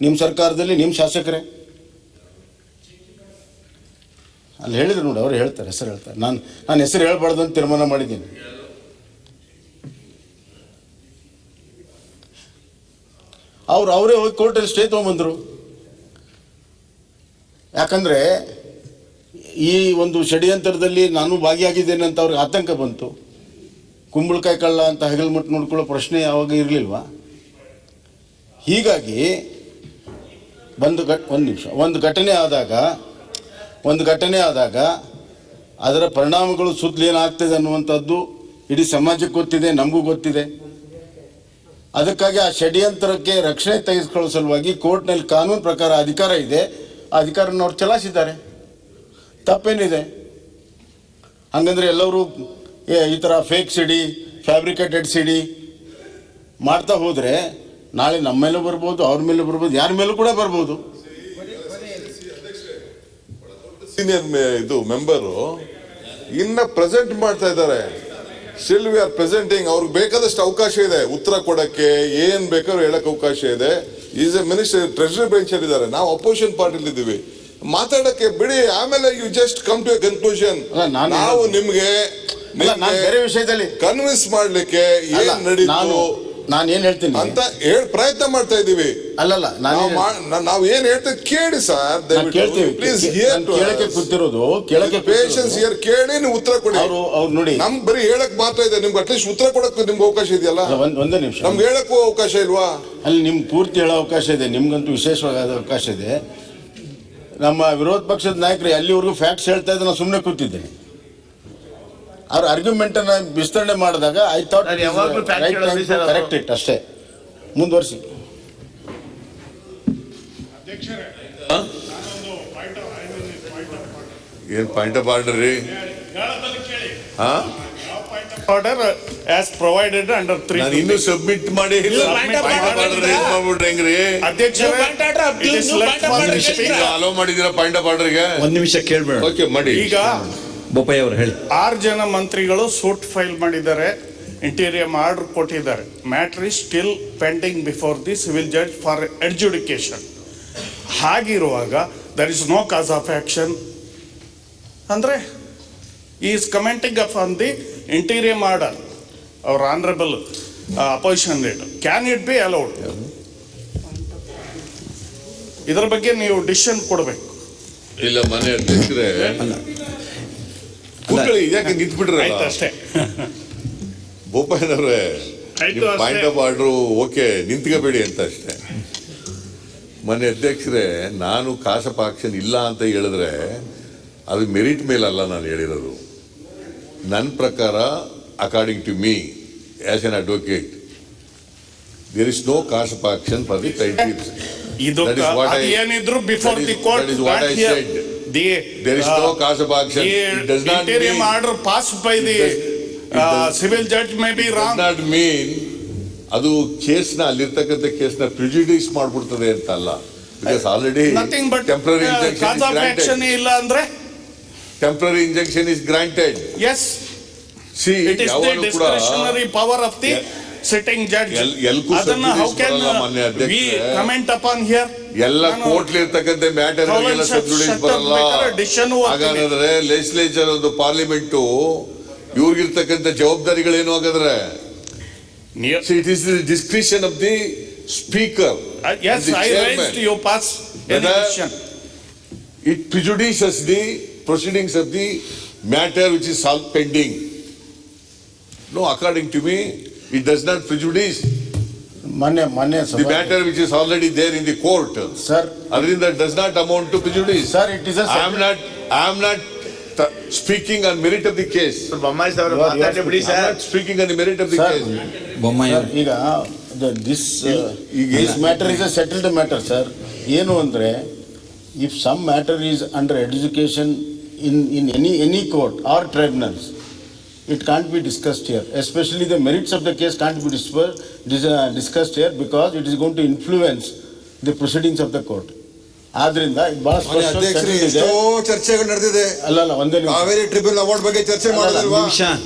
ನಿಮ್ಮ ಸರ್ಕಾರದಲ್ಲಿ ನಿಮ್ಮ ಶಾಸಕರೇ ಅಲ್ಲಿ ಹೇಳಿದ್ರು ನೋಡಿ, ಅವ್ರು ಹೇಳ್ತಾರೆ, ಹೆಸರು ಹೇಳ್ತಾರೆ. ನಾನು ಹೆಸರು ಹೇಳ್ಬಾರ್ದು ಅಂತ ತೀರ್ಮಾನ ಮಾಡಿದ್ದೀನಿ. ಅವರೇ ಹೋಗಿ ಕೋರ್ಟಲ್ಲಿ ಸ್ಟೇ ತೊಗೊಂಬಂದರು. ಯಾಕಂದರೆ ಈ ಒಂದು ಷಡ್ಯಂತ್ರದಲ್ಲಿ ನಾನು ಭಾಗಿಯಾಗಿದ್ದೇನೆ ಅಂತ ಅವ್ರಿಗೆ ಆತಂಕ ಬಂತು. ಕುಂಬಳಕಾಯಿ ಕಳ್ಳ ಅಂತ ಹೆಗಲ್ಮುಟ್ಟು ನೋಡ್ಕೊಳ್ಳೋ ಪ್ರಶ್ನೆ ಯಾವಾಗ ಇರಲಿಲ್ವಾ? ಹೀಗಾಗಿ ಒಂದು ಘಟನೆ ಆದಾಗ ಅದರ ಪರಿಣಾಮಗಳು ಸುತ್ತಲೇನಾಗ್ತದೆ ಅನ್ನುವಂಥದ್ದು ಇಡೀ ಸಮಾಜಕ್ಕೆ ಗೊತ್ತಿದೆ, ನಮಗೂ ಗೊತ್ತಿದೆ. ಅದಕ್ಕಾಗಿ ಆ ಷಡ್ಯಂತ್ರಕ್ಕೆ ರಕ್ಷಣೆ ತೆಗೆದುಕೊಳ್ಳೋ ಸಲುವಾಗಿ ಕೋರ್ಟ್ನಲ್ಲಿ ಕಾನೂನು ಪ್ರಕಾರ ಅಧಿಕಾರ ಇದೆ, ಆ ಅಧಿಕಾರನ ಅವ್ರು ಚಲಾಯಿಸಿದ್ದಾರೆ. ತಪ್ಪೇನಿದೆ? ಹಂಗಂದ್ರೆ ಎಲ್ಲರೂ ಈ ಥರ fake C D, fabricated C D ಮಾಡ್ತಾ ಹೋದರೆ ನಾಳೆ ನಮ್ಮ ಮೇಲೂ ಬರ್ಬೋದು, ಅವ್ರ ಮೇಲೂ ಬರ್ಬೋದು, ಯಾರ ಮೇಲೂ ಕೂಡ ಬರ್ಬೋದು. ಸೀನಿಯರ್ ಇದು ಮೆಂಬರು ಇನ್ನ ಪ್ರೆಸೆಂಟ್ ಮಾಡ್ತಾ ಇದ್ದಾರೆ. Still we are presenting. ಅವ್ರಿಗೆ ಬೇಕಾದಷ್ಟು ಅವಕಾಶ ಇದೆ ಉತ್ತರ ಕೊಡಕ್ಕೆ, ಏನ್ ಬೇಕಾದ್ರೂ ಹೇಳಕ್ ಅವಕಾಶ ಇದೆ. Is a minister, treasury bench ಅಲ್ಲಿ ಇದ್ದಾರೆ, ನಾವು ಅಪೋಸಿಷನ್ ಪಾರ್ಟಿಲಿ ಇದ್ದೀವಿ. ಮಾತಾಡಕ್ಕೆ ಬಿಡಿ, ಆಮೇಲೆ you just come to a conclusion. ನಾವು ನಿಮ್ಗೆ ಬೇರೆ ವಿಷಯದಲ್ಲಿ ಕನ್ವಿನ್ಸ್ ಮಾಡ್ಲಿಕ್ಕೆ ಏನ್ ನಡೀತು ನಾನು ಏನ್ ಹೇಳ್ತೀನಿ ಅಂತ ಪ್ರಯತ್ನ ಮಾಡ್ತಾ ಇದೀವಿ. ಅಲ್ಲಲ್ಲ, ನಾವು ಏನ್ ಹೇಳ್ತೇವೆ ಕೇಳಿ ಸರ್, ಪ್ಲೀಸ್ ಕೂತಿರೋದು ಪೇಷನ್ಸ್ ಹಿಯರ್ ಕೇಳಿ ನೀವು ಉತ್ತರ ಕೊಡಿ. ಅವ್ರು ನೋಡಿ, ನಮ್ ಬರೀ ಹೇಳಕ್ ಮಾತ್ರ ಇದೆ, ನಿಮ್ಗೆ ಅಟ್ಲೀಸ್ಟ್ ಉತ್ತರ ಕೊಡಕ್ ನಿಮ್ಗೆ ಅವಕಾಶ ಇದೆಯಲ್ಲ. ಒಂದೇ ನಿಮಿಷ, ನಮ್ಗೆ ಹೇಳಕ್ಕೂ ಅವಕಾಶ ಇಲ್ವಾ? ಅಲ್ಲಿ ನಿಮ್ಗೆ ಪೂರ್ತಿ ಹೇಳೋ ಅವಕಾಶ ಇದೆ, ನಿಮ್ಗಂತೂ ವಿಶೇಷವಾದ ಅವಕಾಶ ಇದೆ. ನಮ್ಮ ವಿರೋಧ ಪಕ್ಷದ ನಾಯಕರು ಅಲ್ಲಿವರೆಗೂ ಫ್ಯಾಕ್ಟ್ಸ್ ಹೇಳ್ತಾ ಇದ್ರೆ ನಾನು ಸುಮ್ಮನೆ ಕೂತಿದ್ದೇನೆ. ಅವ್ರ ಆರ್ಗ್ಯುಮೆಂಟ್ ಅನ್ನ ವಿಸ್ತರಣೆ ಮಾಡಿದಾಗ ಐ ಥಾಟ್ ಕರೆಕ್ಟ್ ಇಟ್, ಅಷ್ಟೇ. ಮುಂದುವರಿಸಿ. ಏನ್ ಪಾಯಿಂಟ್ ಆಫ್ ಆರ್ಡರ್ ರೀ? Order as provided under 3. ನಾನು ಇನ್ನೂ ಸಬ್ಮಿಟ್ ಮಾಡಿ ಹೆಂಗ್ರಿ ಅಲೋ ಮಾಡಿದಿರ ಪಾಯಿಂಟ್ ಆಫ್ ಆರ್ಡರ್ಗೆ? ಒಂದ್ ನಿಮಿಷ ಕೇಳ್ಬೇಡ. ಓಕೆ ಮಾಡಿ. ಈಗ ಬೋಪಯ್ಯ ಅವರು ಹೇಳಿ. 6 ಜನ ಮಂತ್ರಿಗಳು ಸೂಟ್ ಫೈಲ್ ಮಾಡಿದ್ದಾರೆ, ಇಂಟೀರಿಯರ್ ಆರ್ಡರ್ ಕೊಟ್ಟಿದ್ದಾರೆ. Matter is still pending before the civil judge for adjudication. ಹಾಗಿರುವಾಗ there is no cause of action ಅಂದ್ರೆ is commenting upon the interim order our honourable opposition leader. Can it be allowed? ಇದರ ಬಗ್ಗೆ ನೀವು decision ಕೊಡಬೇಕು. ಇಲ್ಲ, ಮನೆ ಅಧ್ಯಕ್ಷರೇ ಯಾಕೆ ನಿಂತ್ಬಿಟ್ರೆ ಅಷ್ಟೇ. ಬೋಪಯ್ಯನವ್ರೆ, ಆಯ್ತು, ಪಾಯಿಂಟ್ ಆಫ್ ಆರ್ಡರ್ ಓಕೆ, ನಿಂತ್ಕೋಬೇಡಿ ಅಂತ ಅಷ್ಟೇ. ಮನೆ ಅಧ್ಯಕ್ಷರೇ, ನಾನು ಕಾಸಪ್ ಆಕ್ಷನ್ ಇಲ್ಲ ಅಂತ ಹೇಳಿದ್ರೆ ಅದು ಮೆರಿಟ್ ಮೇಲಲ್ಲ ನಾನು ಹೇಳಿರೋದು. ನನ್ನ ಪ್ರಕಾರ, according to me as an advocate, there is no cause of action for the plaintiffs. ಇದು ಏನಿದ್ರು before the court. That is what I said. There is no cause of action. It does not mean interim order passed by the civil judge may be wrong. Does not mean ಅದು ಕೇಸ್ನ, ಅಲ್ಲಿರ್ತಕ್ಕಂಥ ಕೇಸ್ನ prejudice ಮಾಡ್ಬಿಡ್ತದೆ ಅಂತ ಅಲ್ಲ. Because already nothing but temporary cause of action ಇಲ್ಲ ಅಂದ್ರೆ temporary injunction is granted. Yes, see it is the discretionary power of the sitting judge. ಎಲ್ಗೂ ಅದನ್ನ ಹೌ subjudice ಕ್ಯಾನ್ ಬರಲ್ಲ ಮಾನ್ಯ ವಿ ಅಧ್ಯಕ್ಷರೇ. Comment upon here? ಎಲ್ಲ ಕೋರ್ಟ್ ಇರ್ತಕ್ಕಂಥ ಮ್ಯಾಟರ್ ಸಬ್ಜುಡಿಸ್ ಬರಲ್ಲ. ಹಾಗಾದ್ರೆ ಲೆಜಿಸ್ಲೇಚರ್ ಒಂದು ಪಾರ್ಲಿಮೆಂಟ್ ಇವ್ರಿಗಿರ್ತಕ್ಕಂಥ ಜವಾಬ್ದಾರಿಗಳೇನು ಹಾಗಾದ್ರೆ? It is the discretion of the speaker. Yes, I raised you pass any question. It prejudices the proceedings of the matter which is pending. No, according to me, it does not prejudice ಮಾನ್ಯ the matter which is already there in the court. Sir Adrinda does not amount to prejudice. Sir it is I am not speaking on merit of the case. Bommai ಸಾಹೇಬ್ರು You are- ಮಾತಾಡಿ ಬಿಡಿ I am sir. not speaking on the merit of the Sir. case. Bommai ಈಗ this matter is a settled matter sir. ಏನು ಅಂದರೆ if some matter is under adjudication in any court or tribunals, it can't be discussed here, especially the merits of the case can't be discussed here because it is going to influence the proceedings of the court. ಆದ್ರಿಂದ ಬಹಳ ಅಧ್ಯಕ್ಷರೇ ಎಷ್ಟೋ ಚರ್ಚೆಗಳು ನಡೆದಿದೆ. ಅಲ್ಲ ಒಂದೇ ನಿಮಿಷ. Kaveri tribunal award ಬಗ್ಗೆ ಚರ್ಚೆ ಮಾಡಿಲ್ವಾ?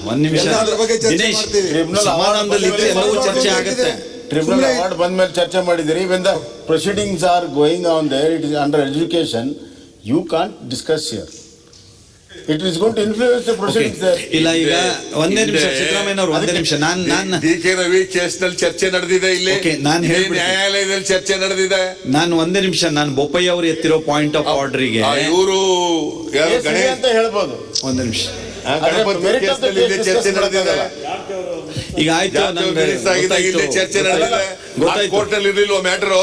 ಒಂದ್ ನಿಮಿಷ ಅದ್ರ ಬಗ್ಗೆ ಚರ್ಚೆ ದಿನೇಶ್, ಮಾಡ್ತೀವಿ. ಟ್ರಿಬ್ಯುನಲ್ ಸಮಾಧಾನದಲ್ಲಿ ಇದ್ರೆ ಎಲ್ಲವೂ ಚರ್ಚೆ ಆಗುತ್ತೆ. ಟ್ರಿಬ್ಯುನಲ್ ಅವಾರ್ಡ್ ಬಂದ ಮೇಲೆ ಚರ್ಚೆ ಮಾಡಿದಿರಿ. when the proceedings are going on there, it is under education, you can't discuss here. It is going to influence the proceedings there. ಇಲ್ಲ ಈಗ ಒಂದೇ ನಿಮಿಷ ಸಿದ್ದರಾಮಯ್ಯನವರು ಒಂದೇ ನಿಮಿಷ ನಾನು ಡಿ ಕೆ ರವಿ ಕೇಸ್ ನಲ್ಲಿ ಚರ್ಚೆ ನಡೆದಿದೆ ಇಲ್ಲಿ. Okay, ನಾನ್ ಹೇಳ್ಬಿಡ್ತೀನಿ. ನ್ಯಾಯಾಲಯದಲ್ಲಿ ಚರ್ಚೆ ನಡೆದಿದೆ. ನಾನು ಒಂದೇ ನಿಮಿಷ ನಾನು ಬೋಪಯ್ಯ ಅವರು ಎತ್ತಿರೋ ಪಾಯಿಂಟ್ ಆಫ್ ಆರ್ಡರ್ಗೆ ಇವರು Yes, ಇದೆ ಅಂತ ಹೇಳ್ಬೋದು. ಒಂದ್ ನಿಮಿಷ. Ganapati merit of case the ನಲ್ಲಿ ಇಲ್ಲಿ case ಚರ್ಚೆ discuss ನಡೆದಿದೆ. ಈಗ ಆಯ್ತು ಇಲ್ಲಿ ಚರ್ಚೆ ನಡೆದಿದೆ. ಗೊತ್ತಾಯ್ತು. ಕೋರ್ಟ್ ನಲ್ಲಿ ಇರಲಿಲ್ವ ಮ್ಯಾಟರ್?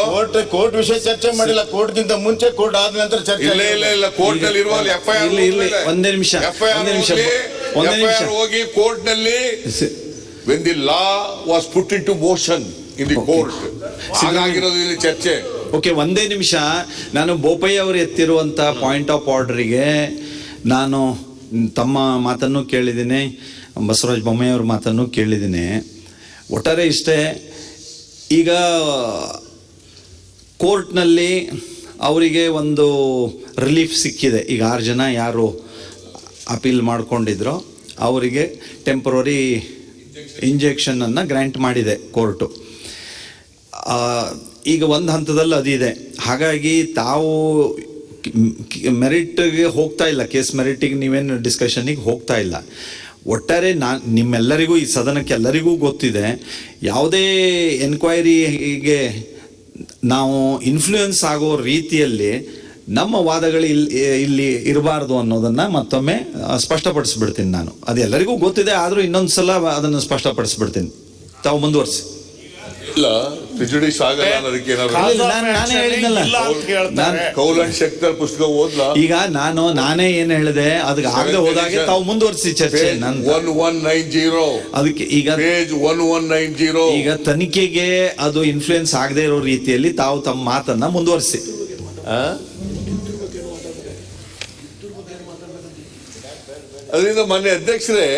ಕೋರ್ಟ್ ವಿಷಯ ಚರ್ಚೆ ಮಾಡಿಲ್ಲ. ಕೋರ್ಟ್ ಗಿಂತ ಮುಂಚೆ, ಕೋರ್ಟ್ ಆದ ನಂತರ ಚರ್ಚೆ. ಇಲ್ಲ ಕೋರ್ಟ್ ನಲ್ಲಿ ಇರುವ ಎಫ್ಐಆರ್ ಒಂದೇ ನಿಮಿಷ ಹೋಗಿ ಕೋರ್ಟ್ ನಲ್ಲಿ when the law was put into motion in the court, ಹಾಗಾಗಿರೋದು ಇಲ್ಲಿ ಚರ್ಚೆ. ಓಕೆ, ಒಂದೇ ನಿಮಿಷ. ನಾನು ಬೋಪಯ್ಯ ಅವರು ಎತ್ತಿರುವಂತ ಪಾಯಿಂಟ್ ಆಫ್ ಆರ್ಡರ್ಗೆ ನಾನು ತಮ್ಮ ಮಾತನ್ನು ಕೇಳಿದ್ದೀನಿ, ಬಸವರಾಜ ಬೊಮ್ಮಾಯಿ ಅವ್ರ ಮಾತನ್ನು ಕೇಳಿದ್ದೀನಿ. ಒಟ್ಟಾರೆ ಇಷ್ಟೇ, ಈಗ ಕೋರ್ಟ್ನಲ್ಲಿ ಅವರಿಗೆ ಒಂದು ರಿಲೀಫ್ ಸಿಕ್ಕಿದೆ. ಈಗ 6 ಜನ ಯಾರು ಅಪೀಲ್ ಮಾಡ್ಕೊಂಡಿದ್ರು ಅವರಿಗೆ ಟೆಂಪರರಿ ಇಂಜೆಕ್ಷನನ್ನು ಗ್ರ್ಯಾಂಟ್ ಮಾಡಿದೆ ಕೋರ್ಟು. ಈಗ ಒಂದು ಹಂತದಲ್ಲಿ ಅದಿದೆ. ಹಾಗಾಗಿ ತಾವು ಮೆರಿಟ್ಗೆ ಹೋಗ್ತಾ ಇಲ್ಲ, ಕೇಸ್ ಮೆರಿಟಿಗೆ ನೀವೇನು ಡಿಸ್ಕಷನ್ನಿಗೆ ಹೋಗ್ತಾ ಇಲ್ಲ. ಒಟ್ಟಾರೆ ನಿಮ್ಮೆಲ್ಲರಿಗೂ, ಈ ಸದನಕ್ಕೆ ಎಲ್ಲರಿಗೂ ಗೊತ್ತಿದೆ, ಯಾವುದೇ ಎನ್ಕ್ವೈರಿಗೆ ನಾವು ಇನ್ಫ್ಲೂಯೆನ್ಸ್ ಆಗೋ ರೀತಿಯಲ್ಲಿ ನಮ್ಮ ವಾದಗಳು ಇಲ್ಲಿ ಇರಬಾರ್ದು ಅನ್ನೋದನ್ನು ಮತ್ತೊಮ್ಮೆ ಸ್ಪಷ್ಟಪಡಿಸ್ಬಿಡ್ತೀನಿ ನಾನು. ಅದು ಎಲ್ಲರಿಗೂ ಗೊತ್ತಿದೆ, ಆದರೂ ಇನ್ನೊಂದು ಸಲ ಅದನ್ನು ಸ್ಪಷ್ಟಪಡಿಸ್ಬಿಡ್ತೀನಿ. ತಾವು ಮುಂದುವರಿಸಿ. ಇಲ್ಲ ಪ್ರಿಜುಡಿಸ್ ಆಗಲ್ಲ ಅನ್ನೋದಕ್ಕೆ ನಾನೇ ಹೇಳಿದ್ನಲ್ಲ, ಕೌಲ್ ಅಂಡ್ ಶಕ್ತರ್ ಪುಸ್ತಕ ಓದ್ಲಾ? ಈಗ ನಾನೇ ಏನು ಹೇಳಿದೆ, ಅದಕ್ಕೆ ಆಗದೆ ಹೋದಾಗೆ ತಾವು ಮುಂದುವರಿಸಿ ಚರ್ಚೆ. 1190 ಅದಕ್ಕೆ ಈಗ ಪೇಜ್ 1190 ಈಗ ತನಿಖೆಗೆ ಅದು ಇನ್ಫ್ಲೂಯೆನ್ಸ್ ಆಗದೆ ಇರೋ ರೀತಿಯಲ್ಲಿ ತಾವು ತಮ್ಮ ಮಾತನ್ನ ಮುಂದುವರಿಸಿ. ಅದರಿಂದ ಮಾನ್ಯ ಅಧ್ಯಕ್ಷರೇ,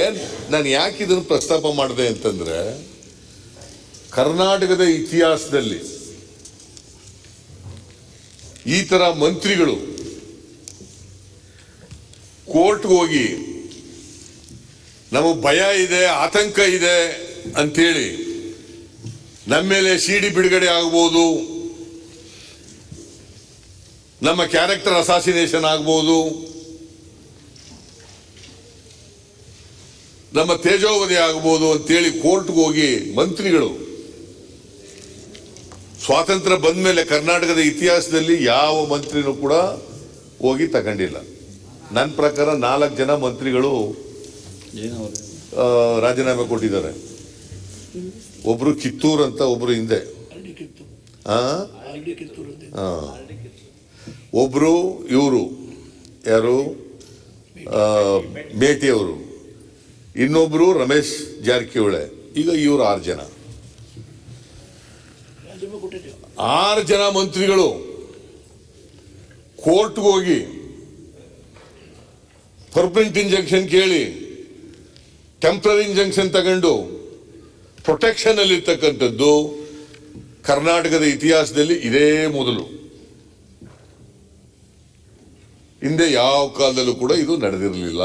ನಾನು ಯಾಕೆ ಇದನ್ನು ಪ್ರಸ್ತಾಪ ಮಾಡಿದೆ ಅಂತಂದ್ರೆ, ಕರ್ನಾಟಕದ ಇತಿಹಾಸದಲ್ಲಿ ಈ ತರ ಮಂತ್ರಿಗಳು ಕೋರ್ಟ್ಗೆ ಹೋಗಿ ನಮಗೆ ಭಯ ಇದೆ, ಆತಂಕ ಇದೆ ಅಂತೇಳಿ ನಮ್ಮ ಮೇಲೆ ಸಿಡಿ ಬಿಡುಗಡೆ ಆಗ್ಬೋದು, ನಮ್ಮ ಕ್ಯಾರೆಕ್ಟರ್ ಅಸಾಸಿನೇಷನ್ ಆಗ್ಬೋದು, ನಮ್ಮ ತೇಜೋವಧಿ ಆಗ್ಬೋದು ಅಂತೇಳಿ ಕೋರ್ಟ್ಗೆ ಹೋಗಿ ಮಂತ್ರಿಗಳು ಸ್ವಾತಂತ್ರ್ಯ ಬಂದ ಮೇಲೆ ಕರ್ನಾಟಕದ ಇತಿಹಾಸದಲ್ಲಿ ಯಾವ ಮಂತ್ರಿನೂ ಕೂಡ ಹೋಗಿ ತಗೊಂಡಿಲ್ಲ. ನನ್ನ ಪ್ರಕಾರ 4 ಜನ ಮಂತ್ರಿಗಳು ರಾಜೀನಾಮೆ ಕೊಟ್ಟಿದ್ದಾರೆ. ಒಬ್ರು ಕಿತ್ತೂರ್ ಅಂತ, ಒಬ್ರು ಹಿಂದೆ ಒಬ್ರು ಇವರು ಯಾರು ಮೇಟಿಯವರು, ಇನ್ನೊಬ್ರು ರಮೇಶ್ ಜಾರಕಿಹೊಳಿ. ಈಗ ಇವರು 6 ಜನ, 6 ಜನ ಮಂತ್ರಿಗಳು ಕೋರ್ಟ್ಗೆ ಹೋಗಿ ಪರ್ಮನೆಂಟ್ ಇಂಜೆಕ್ಷನ್ ಕೇಳಿ ಟೆಂಪರರಿ ಇಂಜೆಕ್ಷನ್ ತಗೊಂಡು ಪ್ರೊಟೆಕ್ಷನ್ ಅಲ್ಲಿ ಇರ್ತಕ್ಕಂಥದ್ದು ಕರ್ನಾಟಕದ ಇತಿಹಾಸದಲ್ಲಿ ಇದೇ ಮೊದಲು. ಹಿಂದೆ ಯಾವ ಕಾಲದಲ್ಲೂ ಕೂಡ ಇದು ನಡೆದಿರಲಿಲ್ಲ.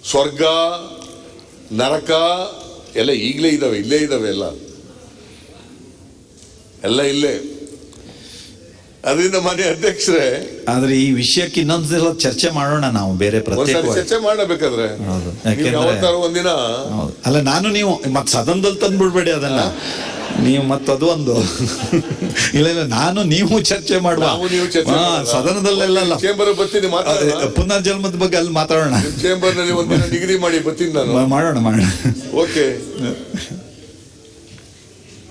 ಸ್ವರ್ಗ ನರಕ ಎಲ್ಲ ಈಗಲೇ ಇದ್ದಾವೆ, ಇಲ್ಲೇ ಇದ್ದಾವೆ ಎಲ್ಲ ಇಲ್ಲೇ. ಅದರಿಂದ ಮಾನ್ಯ ಅಧ್ಯಕ್ಷರೇ, ಆದ್ರೆ ಈ ವಿಷಯಕ್ಕೆ ಇನ್ನೊಂದ್ಸಲ ಚರ್ಚೆ ಮಾಡೋಣ ನಾವು ಬೇರೆ ಒಂದ್ಸರಿ ಪ್ರತ್ಯೇಕವಾಗಿ. ಚರ್ಚೆ ಮಾಡಬೇಕಾದ್ರೆ ಹೌದು. ನೀವು ಯಾವತ್ತಾರು ಒಂದಿನ ಹೌದು. ಅಲ್ಲ ನಾನು ನೀವು ಮತ್ ಸದನದಲ್ಲಿ ತಂದ್ಬಿಡ್ಬೇಡಿ ಅದನ್ನ, ನೀವು ಮತ್ತದು ಒಂದು ಇಲ್ಲ ನಾನು ನೀವು ಚರ್ಚೆ ಮಾಡುವ. ನಾವು ನೀವು ಚರ್ಚೆ ಮಾಡೋಣ. ಸದನದಲ್ಲೆಲ್ಲ ಚೇಂಬರ್ ಬರ್ತೀನಿ ಮಾತಾಡೋಣ. ಪುನರ್ಜನ್ಮದ ಬಗ್ಗೆ ಅಲ್ಲಿ ಮಾತಾಡೋಣ. ಚೇಂಬರ್ ನಲ್ಲಿ ಒಂದಿನ ಡಿಗ್ರಿ ಮಾಡಿ ಬರ್ತೀನಿ ನಾನು. ಮಾಡೋಣ. ಓಕೆ.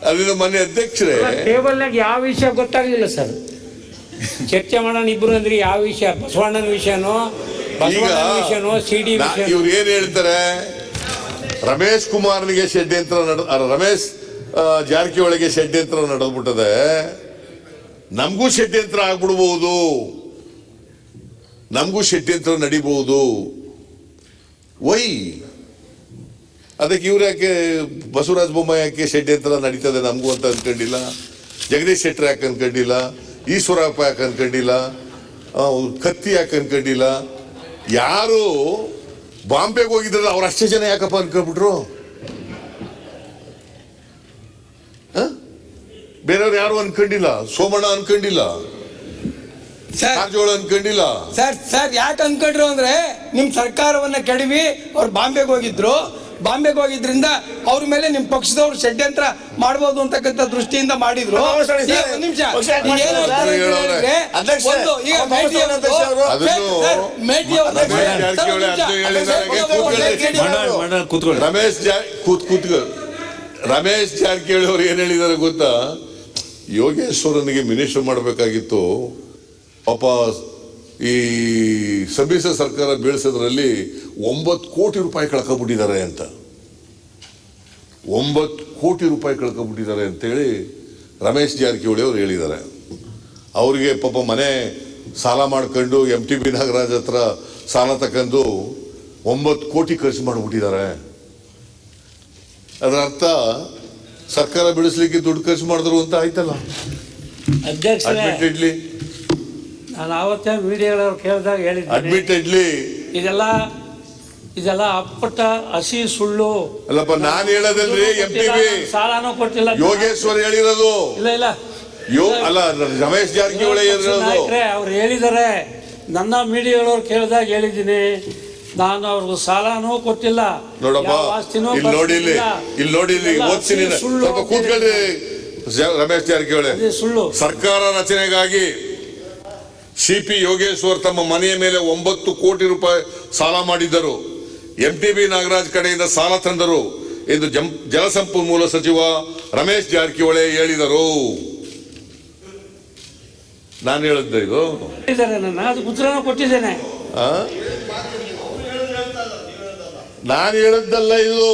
ಅದರಿಂದ ಮಾನ್ಯ ಅಧ್ಯಕ್ಷರೇ, ಟೇಬಲ್ನಾಗ ಯಾವ ವಿಷಯ ಗೊತ್ತಾಗಲಿಲ್ಲ ಸರ್. ಚರ್ಚೆ ಮಾಡೋಣ ಇಬ್ರು ಅಂದ್ರೆ ಯಾವ ವಿಷಯ? ಬಸವಣ್ಣನ ವಿಷಯನೋ, ಬಸವಣ್ಣನ ವಿಷಯನೋ, ಸಿಡಿ ವಿಷಯ? ಇವ್ರು ಏನ್ ಹೇಳ್ತಾರೆ, ರಮೇಶ್ ಕುಮಾರ್ನಿಗೆ ಷಡ್ಯಂತ್ರ ರಮೇಶ್ ಜಾರಕಿಹೊಳಿಗೆ ಷಡ್ಯಂತ್ರ ನಡೆದ್ಬಿಟ್ಟದೆ, ನಮಗೂ ಷಡ್ಯಂತ್ರ ಆಗ್ಬಿಡ್ಬಹುದು, ನಮಗೂ ಷಡ್ಯಂತ್ರ ನಡಿಬಹುದು. ವೈ ಅದಕ್ಕೆ ಇವ್ರು ಯಾಕೆ ಬಸವರಾಜ ಬೊಮ್ಮಾಯಿ ಯಾಕೆ ಷಡ್ಯಂತ್ರ ನಡೀತದೆ ನಮಗೂ ಅಂತ ಅನ್ಕೊಂಡಿಲ್ಲ, ಜಗದೀಶ್ ಶೆಟ್ಟರ್ ಯಾಕೆ ಅನ್ಕೊಂಡಿಲ್ಲ, ಈಶ್ವರಪ್ಪ ಯಾಕೆ ಅನ್ಕೊಂಡಿಲ್ಲ, ಕತ್ತಿ ಯಾಕೆ ಅನ್ಕೊಂಡಿಲ್ಲ? ಯಾರು ಬಾಂಬೆಗೆ ಹೋಗಿದ್ರಲ್ಲ ಅವ್ರು ಅಷ್ಟೇ ಜನ ಯಾಕಪ್ಪ ಅನ್ಕೊಂಡ್ಬಿಟ್ರು? ಬೇರೆಯವ್ರು ಯಾರು ಅನ್ಕೊಂಡಿಲ್ಲ, ಸೋಮಣ್ಣ ಅನ್ಕೊಂಡಿಲ್ಲ, ಕಾರಜೋಳ ಅನ್ಕೊಂಡಿಲ್ಲ. ಸರ್ ಯಾಕೆ ಅನ್ಕೊಂಡ್ರು ಅಂದ್ರೆ ನಿಮ್ ಸರ್ಕಾರವನ್ನ ಕೆಡವಿ ಅವ್ರು ಬಾಂಬೆಗೆ ಹೋಗಿದ್ರು. ಬಾಂಬೆಗೆ ಹೋಗಿದ್ರಿಂದ ಅವ್ರ ಮೇಲೆ ನಿಮ್ ಪಕ್ಷದವ್ರು ಷಡ್ಯಂತ್ರ ಮಾಡ್ಬೋದು ಅಂತಕ್ಕಂಥ ದೃಷ್ಟಿಯಿಂದ ಮಾಡಿದ್ರು. ಈಗ ಒಂದ್ ನಿಮಿಷ, ಈಗ ಏನ್ ಹೇಳ್ತಾರೆ ಅಂದ್ರೆ, ಒಂದು ಈಗ ಮೇಟಿ ಅವ್ರದ್ದು ರಮೇಶ್ ಜಾರಕಿಹೊಳಿ ಅವರು ಏನ್ ಹೇಳಿದ್ದಾರೆ ಗೊತ್ತಾ? ಯೋಗೇಶ್ವರನಿಗೆ ಮಿನಿಸ್ಟರ್ ಮಾಡಬೇಕಾಗಿತ್ತು, ಪಾಪ ಈ ಸಮ್ಮಿಶ್ರ ಸರ್ಕಾರ ಬೀಳಿಸೋದ್ರಲ್ಲಿ 9 ಕೋಟಿ ರೂಪಾಯಿ ಕಳ್ಕೊಂಡ್ಬಿಟ್ಟಿದ್ದಾರೆ ಅಂತ. 9 ಕೋಟಿ ರೂಪಾಯಿ ಕಳ್ಕೊಂಡ್ಬಿಟ್ಟಿದ್ದಾರೆ ಅಂತೇಳಿ ರಮೇಶ್ ಜಾರಕಿಹೊಳಿ ಅವರು ಹೇಳಿದ್ದಾರೆ. ಅವ್ರಿಗೆ ಪಾಪ ಮನೆ ಸಾಲ ಮಾಡ್ಕೊಂಡು MTB ನಾಗರಾಜ್ ಹತ್ರ ಸಾಲ ತಕೊಂಡು 9 ಕೋಟಿ ಖರ್ಚು ಮಾಡಿಬಿಟ್ಟಿದ್ದಾರೆ. ಅದರ ಅರ್ಥ ಸರ್ಕಾರ ಬೆಳೆಸಲಿಕ್ಕೆ ದುಡ್ಡು ಖರ್ಚು ಮಾಡಿದ್ರು ಅಂತ ಆಯ್ತಲ್ಲ. ಅಧ್ಯಕ್ಷರೇ, ಅಡ್ಮಿಟೆಡ್ಲಿ ನಾನು ಆವತ್ತೇ ಮೀಡಿಯಾಗಳವ್ರು ಕೇಳಿದಾಗ ಹೇಳಿದ್ದೆ, ಅಡ್ಮಿಟೆಡ್ಲಿ ಇದೆಲ್ಲ ಅಪ್ಪಟ ಹಸಿ ಸುಳ್ಳು. ಅಲ್ಲಪ್ಪ ನಾನು ಹೇಳೋದಲ್ರಿ, MTB ಸಾಲನೂ ಕೊಟ್ಟಿಲ್ಲ. ಯೋಗೇಶ್ವರ್ ಹೇಳಿರೋದು ಇಲ್ಲ ಅಲ್ಲ, ರಮೇಶ್ ಜಾರಕಿಹೊಳಿ ಹೇಳಿರೋದು. ಅವ್ರು ಹೇಳಿದ್ದಾರೆ, ನನ್ನ ಮೀಡಿಯಾಗಳವ್ರು ಕೇಳಿದಾಗ ಹೇಳಿದ್ದೀನಿ, ನಾನು ಅವ್ರಿಗೂ ಸಾಲನೂ ಕೊಟ್ಟಿಲ್ಲ. ನೋಡಪ್ಪ, ಇಲ್ಲಿ ನೋಡಿ ಓದ್ತೀನಿ, ಸ್ವಲ್ಪ ಕೂತ್ಕೊಳ್ಳಿ. ರಮೇಶ್ ಜಾರಕಿಹೊಳಿ, ಸುಳ್ಳು. ಸರ್ಕಾರ ರಚನೆಗಾಗಿ CP ಯೋಗೇಶ್ವರ್ ತಮ್ಮ ಮನೆಯ ಮೇಲೆ 9 ಕೋಟಿ ರೂಪಾಯಿ ಸಾಲ ಮಾಡಿದ್ದರು. MTB ನಾಗರಾಜ್ ಕಡೆಯಿಂದ ಸಾಲ ತಂದರು ಎಂದು ಜಲಸಂಪನ್ಮೂಲ ಸಚಿವ ರಮೇಶ್ ಜಾರಕಿಹೊಳಿ ಹೇಳಿದರು. ನಾನು ಹೇಳಿದ್ದೆ ಇದು, ಅದಕ್ಕೆ ಉತ್ತರನೂ ಕೊಟ್ಟಿದ್ದೇನೆ. ನಾನು ಹೇಳಿದ್ದಲ್ಲ ಇದು,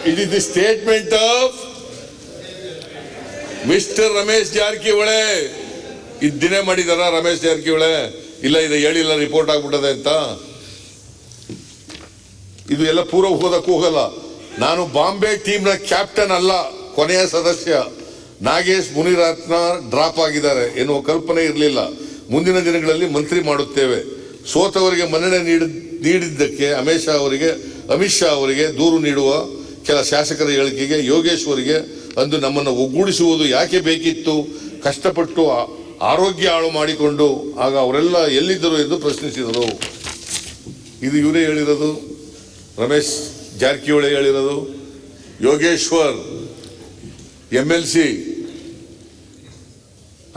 it is the statement of mister Ramesh Jarkiholi. ದಿನೇ ಮಾಡಿದಾರ ರಮೇಶ್ ಜಾರಕಿಹೊಳಿ? ಇಲ್ಲ, ಇದು ಹೇಳಿಲ್ಲ, ರಿಪೋರ್ಟ್ ಆಗ್ಬಿಟ್ಟದೆ ಅಂತ. ಇದು ಎಲ್ಲ ಪೂರ್ವ ಹೋದಕ್ಕೆ ಹೋಗಲ್ಲ. ನಾನು ಬಾಂಬೆ ಟೀಮ್ನ ಕ್ಯಾಪ್ಟನ್ ಅಲ್ಲ, ಕೊನೆಯ ಸದಸ್ಯ. ನಾಗೇಶ್ ಮುನಿರತ್ನ ಡ್ರಾಪ್ ಆಗಿದ್ದಾರೆ ಎನ್ನುವ ಕಲ್ಪನೆ ಇರಲಿಲ್ಲ. ಮುಂದಿನ ದಿನಗಳಲ್ಲಿ ಮಂತ್ರಿ ಮಾಡುತ್ತೇವೆ. ಸೋತವರಿಗೆ ಮನ್ನಣೆ ನೀಡಿದ್ದಕ್ಕೆ ಅಮಿತ್ ಶಾ ಅವರಿಗೆ ದೂರು ನೀಡುವ ಕೆಲ ಶಾಸಕರ ಹೇಳಿಕೆಗೆ ಯೋಗೇಶ್ವರಿಗೆ ಅಂದು ನಮ್ಮನ್ನು ಒಗ್ಗೂಡಿಸುವುದು ಯಾಕೆ ಬೇಕಿತ್ತು? ಕಷ್ಟಪಟ್ಟು ಆರೋಗ್ಯ ಹಾಳು ಮಾಡಿಕೊಂಡು ಆಗ ಅವರೆಲ್ಲ ಎಲ್ಲಿದ್ದರು ಎಂದು ಪ್ರಶ್ನಿಸಿದರು. ಇದು ಇವರೇ ಹೇಳಿರೋದು, ರಮೇಶ್ ಜಾರಕಿಹೊಳಿ ಹೇಳಿರೋದು. Yogeshwar MLC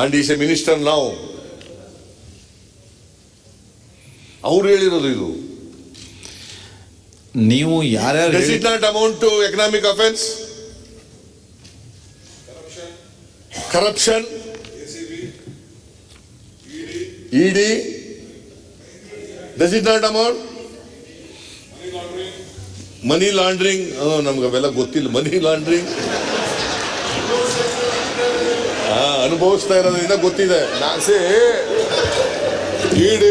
and is a minister ನಾವು, ಅವ್ರು ಹೇಳಿರೋದು ಇದು. ನೀವು ಯಾರ್ಯಾರು Does it not amount to economic offense? Corruption? ED? Does it not amount? Money laundering? ನಮ್ಗೆ ಅವೆಲ್ಲ ಗೊತ್ತಿಲ್ಲ. ಮನಿ ಲಾಂಡ್ರಿಂಗ್ ಅನುಭವಿಸ್ತಾ ಇರೋದ್ರಿಂದ ಗೊತ್ತಿದೆ. ED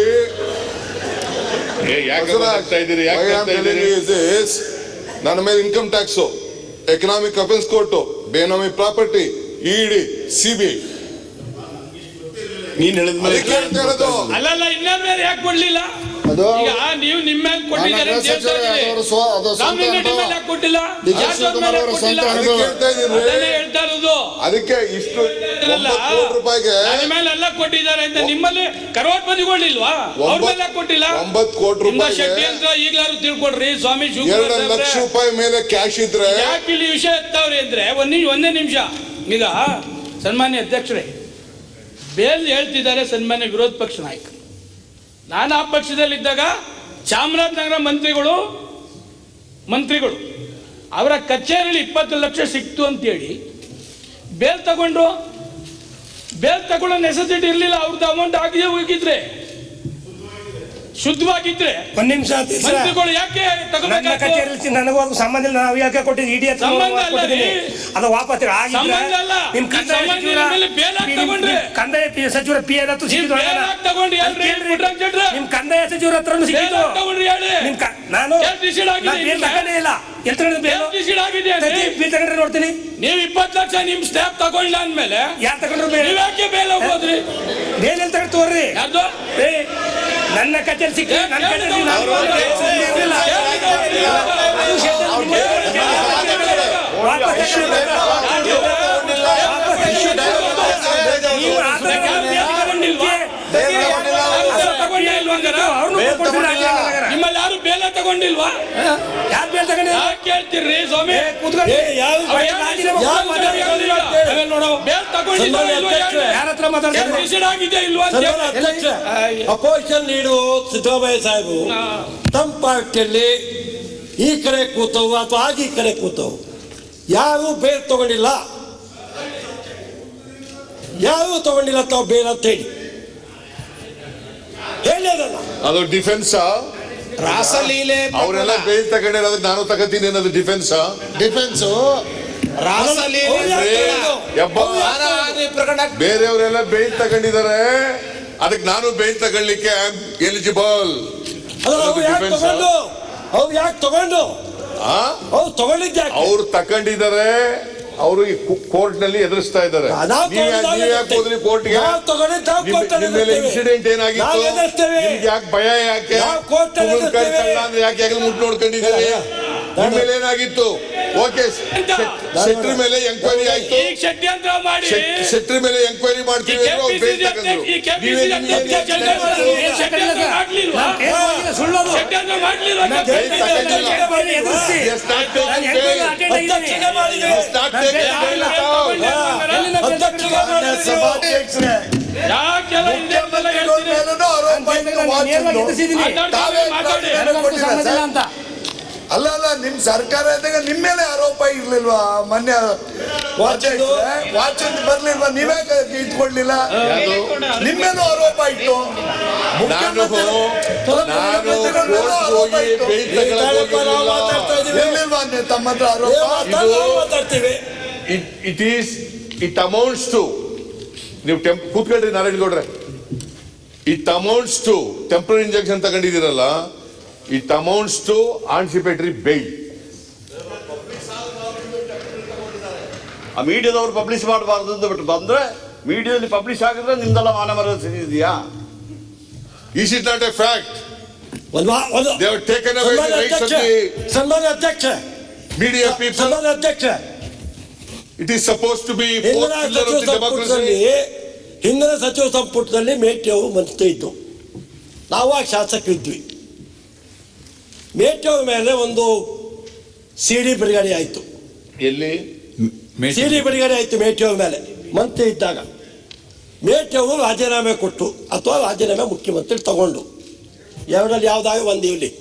ನನ್ನ ಮೇಲೆ income tax, economic offence court, benami property, ED, CBI. ನೀನ್ ಹೇಳಿದ್ಮೇಲೆ ಅಲ್ಲಲ್ಲ, ಇನ್ನೊಮ್ಮೆ ಯಾಕೆ ಕೊಡ್ಲಿಲ್ಲ? ಅದು ಈಗ ನೀವು ನಿಮ್ಮ ಮೇಲೆ ಕೊಟ್ಟಿದ್ದಾರೆ ಅಂತ ಹೇಳ್ತಾ ಇದ್ದೀರಿ. ರಾಮಲಿಂಗ ನಿಮ್ಮ ಮೇಲೆ ಯಾಕೆ ಕೊಟ್ಟಿಲ್ಲ? ಯಾಕೆ ಅವ್ರ ಮೇಲೆ ಯಾಕೆ ಕೊಟ್ಟಿಲ್ಲ? ಕೇಳ್ತಾ ಇದೀನಿ. ಅದನ್ನೇ ಹೇಳ್ತಾ ಇರೋದು. ಅದಕ್ಕೆ ಇಷ್ಟು 9 ಕೋಟಿ ರೂಪಾಯಿಗೆ ನನ್ನ ಮೇಲೆ ಎಲ್ಲ ಕೊಟ್ಟಿದ್ದಾರೆ ಅಂತ ನಿಮ್ಮಲ್ಲಿ ಕರೋಡ್ಪತಿಗಳಿಲ್ವಾ? ಅವ್ರ ಮೇಲೆ ಯಾಕೆ ಕೊಟ್ಟಿಲ್ಲ? 9 ಕೋಟಿ ನಿಮ್ಮ ರೂಪಾಯಿಗೆ ಶೆಟ್ಟಿ ಅಂತ ಈಗಲಾರು ತಿಳ್ಕೊಡ್ರಿ ಸ್ವಾಮಿ 2 ಲಕ್ಷ ರೂಪಾಯಿ ಮೇಲೆ ಕ್ಯಾಶ್ ಇದ್ರೆ ಯಾಕೆ ಇಲ್ಲಿ ವಿಷಯ ಎತ್ತವ್ರಿ ಅಂದ್ರೆ ಒಂದೇ ನಿಮಿಷ. ಈಗ ಸನ್ಮಾನ್ಯ ಅಧ್ಯಕ್ಷರೇ, ಬೇಲ್ ಹೇಳ್ತಿದ್ದಾರೆ ಸನ್ಮಾನ್ಯ ವಿರೋಧ ಪಕ್ಷ ನಾಯಕರು. ನಾನು ಆ ಪಕ್ಷದಲ್ಲಿದ್ದಾಗ ಚಾಮರಾಜನಗರ ಮಂತ್ರಿಗಳು ಅವರ ಕಚೇರಿಯಲ್ಲಿ 20 ಲಕ್ಷ ಸಿಕ್ತು ಅಂತೇಳಿ ಬೇಲ್ ತಗೊಳ್ಳೋ ನೆಸೆಸಿಟಿ ಇರಲಿಲ್ಲ. ಅವ್ರದ್ದು ಅಮೌಂಟ್ ಆಗಿದೆ ಹೋಗಿದ್ರೆ ಶುದ್ಧವಾಗಿದ್ರೆ ಒಂದ್ ನಿಮಿಷ ಮಂತ್ರಿಗಳು ಯಾಕೆ ತಗೋಬೇಕಾಯ್ತು? ನನಗೂ ಸಂಬಂಧ ಇಲ್ಲ. ನಾವು ಯಾಕೆ ಕೊಟ್ಟಿದ್ದು ಇಡಿ ಸಂಬಂಧ ಅಲ್ಲ ರೀ. ಅದು ವಾಪಸ್ ಸಂಬಂಧ ಅಲ್ಲ. ನಿಮ್ ಸಂಬಂಧ ಇಲ್ಲ ಮೇಲೆ ಬೇಲ್ ಹಾಕಿ ತಗೊಂಡ್ರೆ ಕಂದಾಯ ಸಚಿವರ ಪಿ ಎನ್ ಹತ್ರ ಸಿಕ್ಕಿದ್ದು ಬೇಲ್ ಹಾಕಿ ತಗೊಂಡ್ರಿ ಅಲ್ರಿ ಪುಟ್ಟರಾಜ್ ಶೆಟ್ರೆ? ನಿಮ್ ಕಂದಾಯ ಸಚಿವರ ಹತ್ರ ಬೇಲ್ ಸಿಕ್ಕಿದ್ದು ಹಾಕಿ ತಗೊಂಡ್ರಿ ಹೇಳಿ. ನಾನು ಡಿಸೈಡ್ ಆಗಿದೆ ಬೇಲ್ ತಗೊಂಡೇ ಇಲ್ಲ. ಎಲ್ಲಿ ಬೇಲ್ ಡಿಸೈಡ್ ಆಗಿದೆ ಅಂದ್ರೆ ಬೇಲ್ ತಗೊಂಡ್ರೆ ನೋಡ್ತೀನಿ. ನೀವು 20 ಲಕ್ಷ ನಿಮ್ ಸ್ಟಾಫ್ ತಗೊಳ್ಳ ಅಂದ್ಮೇಲೆ ಯಾರು ತಗೊಂಡ್ರು ಬೇಲ್? ನೀವ್ ಯಾಕೆ ಬೇಲ್ ಹೋಗೋದ್ರಿ? ಬೇಲ್ ಎಲ್ಲಿ ತಗೊಂಡು ತೋರ್ರಿ. ಯಾರ್ದು? ನನ್ನ ಕಚೇರಿ ಸಿಕ್ಕಿ ನನ್ನ ಕಚೇರಿ ನಿಮ್ಮಲ್ಲಿ ಯಾರು ಬೇಲ ತಗೊಂಡಿಲ್ವಾ? ಯಾರು ಬೇಲ್ ತಗೊಂಡಿಲ್ಲ? ಯಾಕೆ ಕೇಳ್ತೀರಿ ಸ್ವಾಮಿ? ಬೇಲ್ ತಗೊಂಡಿಲ್ವಾ ಯಾರ ಹತ್ರ ಮಾತಾಡ್ತಾರೆ? ಡಿಸೈಡ್ ಆಗಿದೆ ಇಲ್ವಾ ಅಂತ ಹೇಳಿ. ಅಪೋಸಿಷನ್ ಲೀಡರು ಸಿದ್ದರಾಮಯ್ಯ ಸಾಹೇಬರು ತಮ್ಮ ಪಾರ್ಟಿಯಲ್ಲಿ ಈ ಕಡೆ ಕೂತವು ಅಥವಾ ಈ ಕಡೆ ಕೂತವು ಯಾರು ಬೇಲ್ ತಗೊಂಡಿಲ್ಲ, ಯಾರು ತಗೊಂಡಿಲ್ಲ ತಾವು ಬೇಲ್ ಅಂತ ಹೇಳಿ ಅದನ್ನ. ಅದು ಡಿಫೆನ್ಸ್ ರಾಸಲೀಲೆ ಅವರೆಲ್ಲ ಬೇಲ್ ತಗೊಂಡಿರೋದಕ್ಕೆ ನಾನು ತಗೋತೀನಿ ಅನ್ನೋದು ಡಿಫೆನ್ಸ್ ಬೇರೆಯವರೆಲ್ಲ ಬೇಲ್ ತಗೊಂಡಿದ್ದಾರೆ, ಅದಕ್ಕೆ ನಾನು ಬೇಲ್ ತಗೊಳ್ಳಿಕ್ಕೆ ಎಲಿಜಿಬಲ್. ಅವ್ರು ಯಾಕೆ ತಗೊಂಡು ಅವ್ರು ತಗೊಂಡಿದ್ದೆ ಅವ್ರು ತಗೊಂಡಿದ್ದಾರೆ, ಅವರು ಕೋರ್ಟ್ ನಲ್ಲಿ ಎದುರಿಸ್ತಾ ಇದ್ದಾರೆ. ನೀವ್ ಯಾಕೆ ಹೋದ್ರಿ ಕೋರ್ಟ್ಗೆ? ನಿಮ್ಮ ಮೇಲೆ ಇನ್ಸಿಡೆಂಟ್ ಏನಾಗಿತ್ತು? ನಿಮ್ಗೆ ಯಾಕೆ ಭಯ? ಯಾಕೆ ಅಂದ್ರೆ ಯಾಕೆ ಮುಟ್ ನೋಡ್ಕೊಂಡಿದ್ದೀರಿ? ನಿಮ್ಮ ಮೇಲೆ ಏನಾಗಿತ್ತು? ಓಕೆ, ಶೆಟ್ರಿ ಮೇಲೆ ಎಂಕ್ವೈರಿ ಆಯ್ತು. ಶೆಟ್ರಿ ಮೇಲೆ ಎಂಕ್ವೈರಿ ಮಾಡ್ತೀವಿ. ಅಲ್ಲ ನಿಮ್ ಸರ್ಕಾರ ಇದ್ದಾಗ ನಿಮ್ ಮೇಲೆ ಆರೋಪ ಇರ್ಲಿಲ್ವಾ? ಮೊನ್ನೆ ವಾಚ್ ಬರ್ಲಿಲ್ವಾ? ನೀವೇ ಇಟ್ಕೊಡ್ಲಿಲ್ಲ, ನಿಮ್ಮೇಲೂ ಆರೋಪ ಇತ್ತು. ಇರ್ಲಿಲ್ವಾ ತಮ್ಮ ಹತ್ರ ಆರೋಪ? ಇಟ್ ಅಮೌಂಟ್ಸ್ ಟು, ನೀವು ಕೂತ್ಕೊಳ್ರಿ ನಾರಾಯಣ ಗೌಡ್ರೆ, it amounts to temporary injunction ತಗೊಂಡಿದ್ದೀರಲ್ಲ, it amounts to anticipatory bail. ಆ ಮೀಡಿಯಾದವ್ರು ಪಬ್ಲಿಷ್ ಮಾಡಬಾರ್ದು ಅಂತ ಬಿಟ್ಟು ಬಂದ್ರೆ ಮೀಡಿಯಾದಲ್ಲಿ ಪಬ್ಲಿಷ್ ಆಗಿದ್ರೆ ನಿಮ್ದೆಲ್ಲ ಮಾನ ಮರ್ಯಾದೆ ಇದೆಯಾ? Is it not a fact? They have taken away the rights of the ಸನ್ಮಾನ್ಯ ಅಧ್ಯಕ್ಷ, media people. ಸನ್ಮಾನ್ಯ ಅಧ್ಯಕ್ಷ, It is supposed to be fourth pillar of the democracy. ಹಿಂದಿನ ಸಚಿವ ಸಂಪುಟದಲ್ಲಿ ಮೇಟಿ ಅವರು ಮಂತ್ರಿ ಇದ್ದು, ನಾವು ಆ ಶಾಸಕರಿದ್ವಿ. ಮೇಟಿ ಅವ್ರ ಮೇಲೆ ಒಂದು ಸಿಡಿ ಬಿಡುಗಡೆ ಆಯಿತು. ಎಲ್ಲಿ ಸಿಡಿ ಬಿಡುಗಡೆ ಆಯಿತು ಮೇಟಿ ಅವ್ರ ಮೇಲೆ ಮಂತ್ರಿ ಇದ್ದಾಗ. ಮೇಟಿ ಅವರು ರಾಜೀನಾಮೆ ಕೊಟ್ಟು ಅಥವಾ ರಾಜೀನಾಮೆ ಮುಖ್ಯಮಂತ್ರಿ ತಗೊಂಡು ಎರಡರಲ್ಲಿ ಯಾವುದಾದ್ರು ಒಂದು ಇರಲಿ.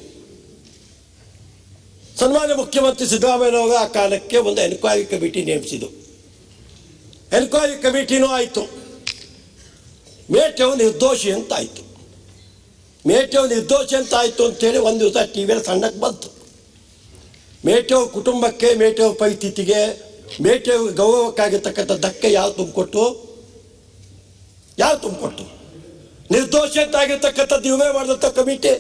ಸನ್ಮಾನ್ಯ ಮುಖ್ಯಮಂತ್ರಿ ಸಿದ್ದರಾಮಯ್ಯನವರು ಆ ಕಾಲಕ್ಕೆ ಒಂದು ಎನ್ಕ್ವೈರಿ ಕಮಿಟಿ ನೇಮಿಸಿದ್ದು. ಎನ್ಕ್ವೈರಿ ಕಮಿಟಿನೂ ಆಯಿತು. ಮೇಟಿ ಅವರು ನಿರ್ದೋಷಿ ಅಂತ ಆಯಿತು. ಮೇಟಿ ಅವರು ನಿರ್ದೋಷಿ ಅಂತ ಆಯಿತು ಅಂತೇಳಿ ಒಂದು ದಿವಸ ಟಿ ವಿಯಲ್ಲಿ ಸಣ್ಣಕ್ಕೆ ಬಂತು. ಮೇಟಿ ಅವ್ರ ಕುಟುಂಬಕ್ಕೆ, ಮೇಟಿ ಅವ್ರ ಪರಿಸ್ಥಿತಿಗೆ, ಮೇಟಿ ಅವ್ರ ಗೌರವಕ್ಕಾಗಿರ್ತಕ್ಕಂಥ ಧಕ್ಕೆ ಯಾರು ತುಂಬಿಕೊಟ್ಟು? ನಿರ್ದೋಷಿ ಅಂತ ಆಗಿರ್ತಕ್ಕಂಥದ್ದು ಇವೇ ಮಾಡಿದಂಥ ಕಮಿಟಿ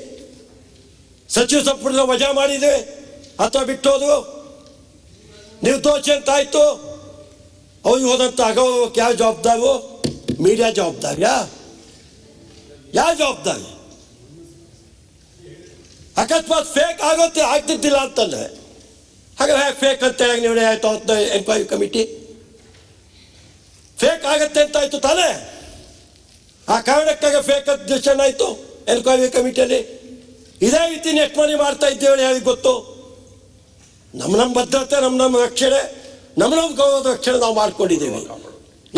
ಸಚಿವ ಸಂಪುಟದ ವಜಾ ಮಾಡಿದೆ ಅಥವಾ ಬಿಟ್ಟೋದು? ನಿರ್ದೋಷಿ ಅಂತ ಆಯಿತು. ಅವ್ರಿಗೆ ಹೋದಂಥ ಅಗೌರವಕ್ಕೆ ಯಾವ ಜವಾಬ್ದಾರು? ಮೀಡಿಯಾ ಜವಾಬ್ದಾರಿಯಾ? ಯಾವ ಜವಾಬ್ದಾರಿ? ಅಕಸ್ಮಾತ್ ಫೇಕ್ ಆಗ್ತಿದ್ದಿಲ್ಲ ಅಂತಂದ್ರೆ ಹಾಗಾದ್ರೆ ಫೇಕ್ ಅಂತ ಹೇಳಿ ನಿರ್ಣಯ ಆಯ್ತು ಅವತ್ತು ಎನ್ಕ್ವೈರಿ ಕಮಿಟಿ ಫೇಕ್ ಆಗತ್ತೆ ಅಂತ ಆಯ್ತು ತಾನೇ. ಆ ಕಾರಣಕ್ಕಾಗಿ ಫೇಕ್ ಅಂತ ಡಿಸಿಷನ್ ಆಯ್ತು ಎನ್ಕ್ವೈರಿ ಕಮಿಟಿಯಲ್ಲಿ. ಇದೇ ರೀತಿ ನೆಟ್ ಮನಿ ಮಾಡ್ತಾ ಇದ್ದೇವೆ ಯಾರಿಗೆ ಗೊತ್ತು. ನಮ್ಮ ಭದ್ರತೆ, ನಮ್ಮ ರಕ್ಷಣೆ, ನಮ್ಮ ಗೌರವದ ರಕ್ಷಣೆ ನಾವು ಮಾಡ್ಕೊಂಡಿದ್ದೀವಿ.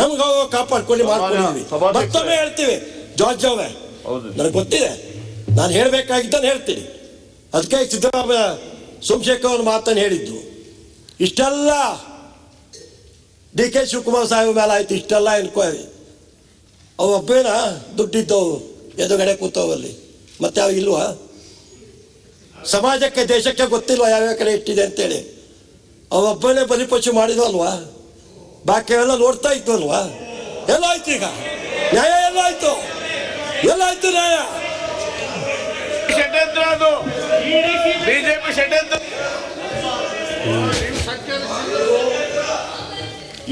ನಮ್ಮ ಗೌರವ ಕಾಪಾಡ್ಕೊಂಡು ಮಾಡ್ಕೊಂಡಿದ್ದೀವಿ. ಮತ್ತೊಮ್ಮೆ ಹೇಳ್ತೀವಿ ಜಾರ್ಜ್ ಅವರೇ, ನನಗೆ ಗೊತ್ತಿದೆ, ನಾನು ಹೇಳಬೇಕಾಗಿದ್ದನ್ನು ಹೇಳ್ತೀನಿ. ಅದಕ್ಕೆ ಸಿದ್ದರಾಮಯ್ಯ ಸೋಮಶೇಖರ್ ಅವ್ರ ಮಾತನ್ನು ಹೇಳಿದ್ದು. ಇಷ್ಟೆಲ್ಲ ಡಿ ಕೆ ಶಿವಕುಮಾರ್ ಸಾಹೇಬ್ ಮೇಲೆ ಆಯ್ತು, ಇಷ್ಟೆಲ್ಲ ಎನ್ಕ್ವೈರಿ. ಅವೊಬ್ಬೇನ ದುಡ್ಡಿದ್ದವು ಎದುರುಗಡೆ ಕೂತವಲ್ಲಿ, ಮತ್ತೆ ಯಾವ ಇಲ್ವಾ? ಸಮಾಜಕ್ಕೆ, ದೇಶಕ್ಕೆ ಗೊತ್ತಿಲ್ವಾ ಯಾವ್ಯಾವ ಕಡೆ ಇಟ್ಟಿದೆ ಅಂತೇಳಿ? ಅವೊಬ್ಬನೇ ಬಲಿಪಶು ಮಾಡಿದ್ವಲ್ವಾ? ಬಾಕಿ ಎಲ್ಲ ನೋಡ್ತಾ ಇದ್ವಲ್ವಾ? ಎಲ್ಲಾಯ್ತು ಈಗ ನ್ಯಾಯ? ಎಲ್ಲಾಯ್ತು? ಎಲ್ಲಾಯ್ತು ನ್ಯಾಯ? ಷಡ್ಯಂತ್ರ ಅದು, ಬಿಜೆಪಿ ಷಡ್ಯಂತ್ರ.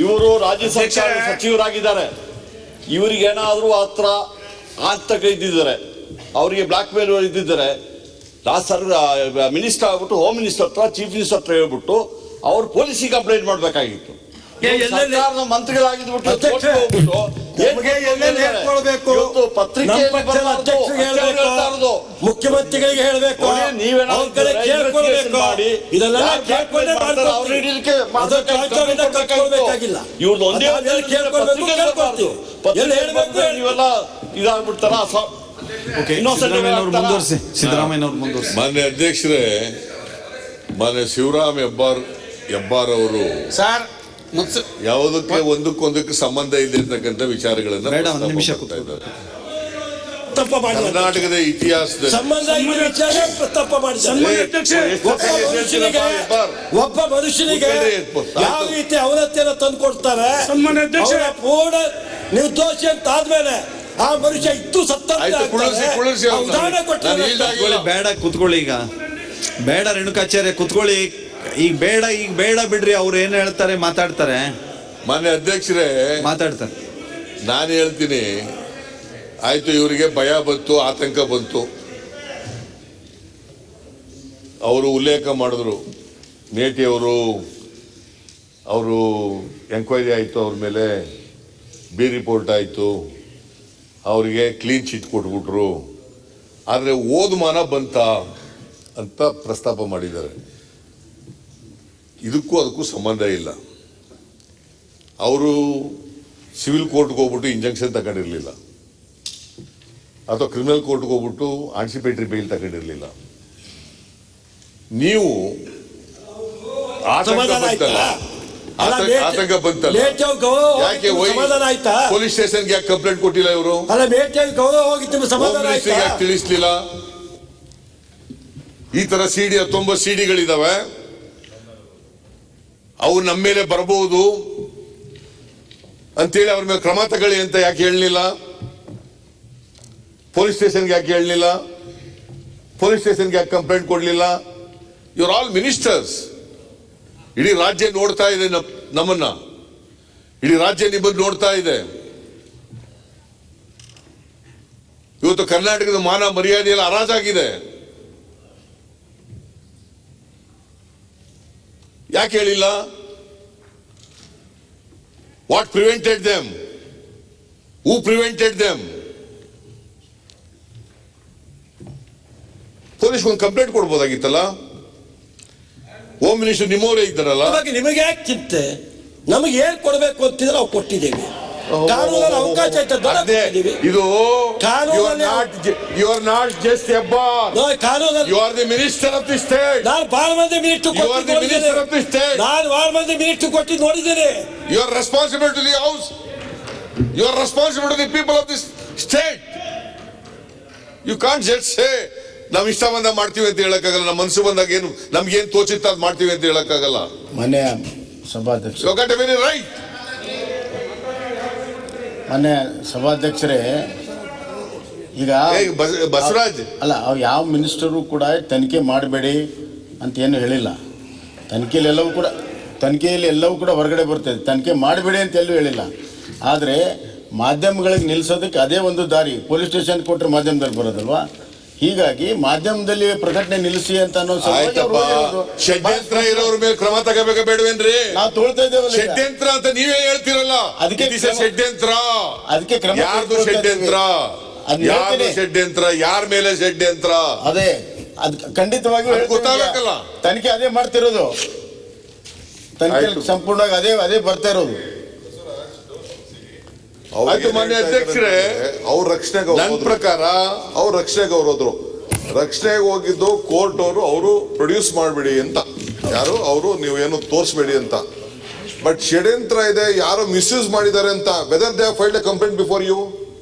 ಇವರು ರಾಜ್ಯ ಸರ್ಕಾರ ಸಚಿವರಾಗಿದ್ದಾರೆ. ಇವರಿಗೆ ಏನಾದರೂ ಹತ್ರ ಆತಂಕ ಇದ್ದಿದ್ದಾರೆ, ಅವರಿಗೆ ಬ್ಲಾಕ್ ಮೇಲ್ ಇದ್ದಿದ್ದಾರೆ, ಮಿನಿಸ್ಟರ್ ಆಗ್ಬಿಟ್ಟು ಹೋಮ್ ಮಿನಿಸ್ಟರ್ ಹತ್ರ, ಚೀಫ್ ಮಿನಿಸ್ಟರ್ ಹತ್ರ ಹೇಳ್ಬಿಟ್ಟು ಅವ್ರು ಪೊಲೀಸಿಗೆ ಕಂಪ್ಲೇಂಟ್ ಮಾಡಬೇಕಾಗಿತ್ತು. ಸರ್ಕಾರದ ಮಂತ್ರಿಗಳಾಗಿದ್ಬಿಟ್ಟು ಮುಖ್ಯಮಂತ್ರಿಗಳಿಗೆ ಹೇಳಬೇಕು, ಇವ್ರದ್ದು ಒಂದೇ ನೀವೆಲ್ಲ ಇದಾಗ್ಬಿಡ್ತಾರ. ಮಾನ್ಯ ಅಧ್ಯಕ್ಷರೇ, ಮಾನ್ಯ ಶಿವರಾಮ್ ಹೆಬ್ಬಾರ್ ಅವರು ಸರ್ ಯಾವುದಕ್ಕೆ ಒಂದಕ್ಕೊಂದಕ್ಕೆ ಸಂಬಂಧ ಇದೆ ಅಂತಕ್ಕಂಥ ವಿಚಾರಗಳನ್ನ ತಪ್ಪ ಮಾಡಿ ಕರ್ನಾಟಕದ ಇತಿಹಾಸದಲ್ಲಿ ಒಬ್ಬ ಮನುಷ್ಯನಿಗೆ ಯಾವ ರೀತಿ ಅವನತಿಯನ್ನು ತಂದುಕೊಡ್ತಾರೆ, ಪೂರ್ಣ ನಿರ್ದೋಷಿ ಅಂತ ಆದ್ಮೇಲೆ ಆ ಮನುಷ್ಯ ಇತ್ತು ಸತ್ತ ಬೇಡ ಕುತ್ಕೊಳ್ಳಿ, ಈಗ ಬೇಡ ರೇಣುಕಾಚಾರ್ಯ ಕುತ್ಕೊಳ್ಳಿ. ಈಗ ಬೇಡ ಬಿಡ್ರಿ, ಅವ್ರು ಏನ್ ಹೇಳ್ತಾರೆ ಮಾತಾಡ್ತಾರೆ. ಮಾನ್ಯ ಅಧ್ಯಕ್ಷರೇ ಮಾತಾಡ್ತಾರೆ. ನಾನು ಹೇಳ್ತೀನಿ, ಆಯ್ತು, ಇವರಿಗೆ ಭಯ ಬಂತು, ಆತಂಕ ಬಂತು, ಅವರು ಉಲ್ಲೇಖ ಮಾಡಿದ್ರು. ಮೇಟಿ ಅವರು ಎಂಕ್ವೈರಿ ಆಯಿತು, ಅವ್ರ ಮೇಲೆ ಬಿ ರಿಪೋರ್ಟ್ ಆಯಿತು, ಅವರಿಗೆ ಕ್ಲೀನ್ ಚಿಟ್ ಕೊಟ್ಬಿಟ್ರು. ಆದರೆ ಓದ್ಮಾನ ಬಂತ ಅಂತ ಪ್ರಸ್ತಾಪ ಮಾಡಿದ್ದಾರೆ. ಇದಕ್ಕೂ ಅದಕ್ಕೂ ಸಂಬಂಧ ಇಲ್ಲ. ಅವರು ಸಿವಿಲ್ ಕೋರ್ಟ್ಗೆ ಹೋಗ್ಬಿಟ್ಟು ಇಂಜಂಕ್ಷನ್ ತಗೊಂಡಿರಲಿಲ್ಲ, ಅಥವಾ ಕ್ರಿಮಿನಲ್ ಕೋರ್ಟ್ಗೆ ಹೋಗ್ಬಿಟ್ಟು ಆನ್ಸಿಪೇಟರಿ ಬೇಲ್ ತಗೊಂಡಿರಲಿಲ್ಲ. ನೀವು ಆತಂಕ ಬಂತಲ್ಲ, ಯಾಕೆ ಪೊಲೀಸ್ ಸ್ಟೇಷನ್ಗೆ ಯಾಕೆ ಕಂಪ್ಲೇಂಟ್ ಕೊಟ್ಟಿಲ್ಲ ಇವರು? ಯಾಕೆ ತಿಳಿಸ್ಲಿಲ್ಲ? ಈ ತರ ಸಿಡಿ 19 ಸಿಡಿಗಳಿದಾವೆ, ಅವು ನಮ್ಮ ಮೇಲೆ ಬರಬಹುದು ಅಂತೇಳಿ ಅವ್ರ ಮೇಲೆ ಕ್ರಮ ತಗೊಳ್ಳಿ ಅಂತ ಯಾಕೆ ಹೇಳಲಿಲ್ಲ? ಪೊಲೀಸ್ ಸ್ಟೇಷನ್ಗೆ ಯಾಕೆ ಹೇಳಲಿಲ್ಲ? ಪೊಲೀಸ್ ಸ್ಟೇಷನ್ಗೆ ಯಾಕೆ ಕಂಪ್ಲೇಂಟ್ ಕೊಡಲಿಲ್ಲ? You are all ministers. ಇಡೀ ರಾಜ್ಯ ನೋಡ್ತಾ ಇದೆ ನಮ್ಮನ್ನ, ಇಡೀ ರಾಜ್ಯ ನಿಮ್ಮನ್ನು ನೋಡ್ತಾ ಇದೆ. ಇವತ್ತು ಕರ್ನಾಟಕದ ಮಾನ ಮರ್ಯಾದೆ ಎಲ್ಲ ಹರಾಜಾಗಿದೆ. ಯಾಕೆ ಹೇಳಿಲ್ಲ? What prevented them? Who prevented them? Police ಒಂದು ಕಂಪ್ಲೇಂಟ್ ಕೊಡ್ಬೋದಾಗಿತ್ತಲ್ಲ. ಹೋಮ್ ಮಿನಿಸ್ಟರ್ ನಿಮ್ಮವರೇ ಇದ್ದಾರಲ್ಲ. ನಿಮಗೆ ಯಾಕೆ ಚಿಂತೆ? ನಮಗೆ ಏನ್ ಕೊಡಬೇಕು ಅಂತಿದ್ರೆ ನಾವು ಕೊಟ್ಟಿದ್ದೇವೆ. ಕಾನೂನಲ್ಲಿ ಅವಕಾಶ ಇದು you are not just Hebbar, you are the minister of the state. ನಾನು ಬಹಳ ಮಂದಿ ಮಿನಿಸ್ಟರ್ ನಾನು ಬಹಳ ಮಂದಿ ಮಿನಿಸ್ಟರ್ ಕೊಟ್ಟು ನೋಡಿದ್ದೇನೆ. You are responsible to the house, you are responsible to the people of this state. You can't just say ನಾವು ಇಷ್ಟ ಬಂದಾಗ ಮಾಡ್ತೀವಿ ಅಂತ ಹೇಳಕ್ಕಾಗಲ್ಲ. ನಮ್ಮ ಮನಸ್ಸು ಬಂದಾಗ ಏನು ನಮ್ಗೇನು ತೋಚಿತ್ತ ಅದು ಮಾಡ್ತೀವಿ ಅಂತ ಹೇಳಕ್ಕಾಗಲ್ಲ. ಮಾನ್ಯ ಸಭಾಧ್ಯಕ್ಷ, you got a very right. ಮಾನ್ಯ ಸಭಾಧ್ಯಕ್ಷರೇ, ಈಗ ಬಸವರಾಜ್ ಅಲ್ಲ, ಅವ್ ಯಾವ ಮಿನಿಸ್ಟರು ಕೂಡ ತನಿಖೆ ಮಾಡಬೇಡಿ ಅಂತ ಏನು ಹೇಳಿಲ್ಲ. ತನಿಖೆಯಲ್ಲಿ ಎಲ್ಲವೂ ಕೂಡ ಹೊರಗಡೆ ಬರ್ತದೆ, ತನಿಖೆ ಮಾಡಬೇಡಿ ಅಂತ ಎಲ್ಲೂ ಹೇಳಿಲ್ಲ. ಆದರೆ ಮಾಧ್ಯಮಗಳಿಗೆ ನಿಲ್ಲಿಸೋದಕ್ಕೆ ಅದೇ ಒಂದು ದಾರಿ. ಪೊಲೀಸ್ ಸ್ಟೇಷನ್ ಕೊಟ್ಟರೆ ಮಾಧ್ಯಮದಲ್ಲಿ ಬರೋದಲ್ವಾ? ಹೀಗಾಗಿ ಮಾಧ್ಯಮದಲ್ಲಿ ಪ್ರಕಟಣೆ ನಿಲ್ಲಿಸಿ ಅಂತ ಅನ್ನೋ ಸಲುವಾಗಿ ಅವ್ರು ಆಯ್ತಪ್ಪ, ಹೋಗಿರೋದು. ಷಡ್ಯಂತ್ರ ಇರೋರ ಮೇಲೆ ಕ್ರಮ ತಗೋಬೇಕ ಬೇಡವೇನ್ರಿ? ನಾವು ತೊಳ್ತಾ ಇದ್ದೇವಲ್ಲ ಈಗ. ಷಡ್ಯಂತ್ರ ಅಂತ ನೀವೇ ಹೇಳ್ತಿರಲ್ಲ. ಅದಕ್ಕೆ It is a ಷಡ್ಯಂತ್ರ. ಅದಕ್ಕೆ ಕ್ರಮ ಯಾರ್ದು ತೆಗೆದುಕೊಳ್ತಾ ಷಡ್ಯಂತ್ರ? ಅದ್ನ ಯಾರ್ದು ಹೇಳ್ತೀನಿ. ಷಡ್ಯಂತ್ರ? ಯಾರ ಮೇಲೆ ಷಡ್ಯಂತ್ರ? ಅದೇ ಅದ್ ಖಂಡಿತವಾಗಿಯೂ ಅದು ಹೇಳ್ತೀನಿ. ಗೊತ್ತಾಗಬೇಕಲ್ಲ. ತನಿಖೆ ಅದೇ ಮಾಡ್ತಿರೋದು, ತನಿಖೆ ಆಯ್ತು. ಸಂಪೂರ್ಣವಾಗಿ ಅದೇ ಬರ್ತಾ ಇರೋದು. ಆಯ್ತು ಮಾನ್ಯ ಅಧ್ಯಕ್ಷರೇ, ಅವ್ರ ರಕ್ಷಣೆಗೆ ನನ್ನ ಪ್ರಕಾರ ಅವ್ರ ರಕ್ಷಣೆಗೆ ಅವ್ರು ಹೋದ್ರು. ರಕ್ಷಣೆಗೆ ಹೋಗಿದ್ದು ಕೋರ್ಟ್ ಅವರು ಪ್ರೊಡ್ಯೂಸ್ ಮಾಡಬೇಡಿ ಅಂತ, ಯಾರು ಅವರು ನೀವೇನು ತೋರಿಸ್ಬೇಡಿ ಅಂತ. ಬಟ್ ಷಡ್ಯಂತ್ರ ಇದೆ, ಯಾರೋ ಮಿಸ್ಯೂಸ್ ಮಾಡಿದ್ದಾರೆ ಅಂತ. Whether they have filed a complaint before you,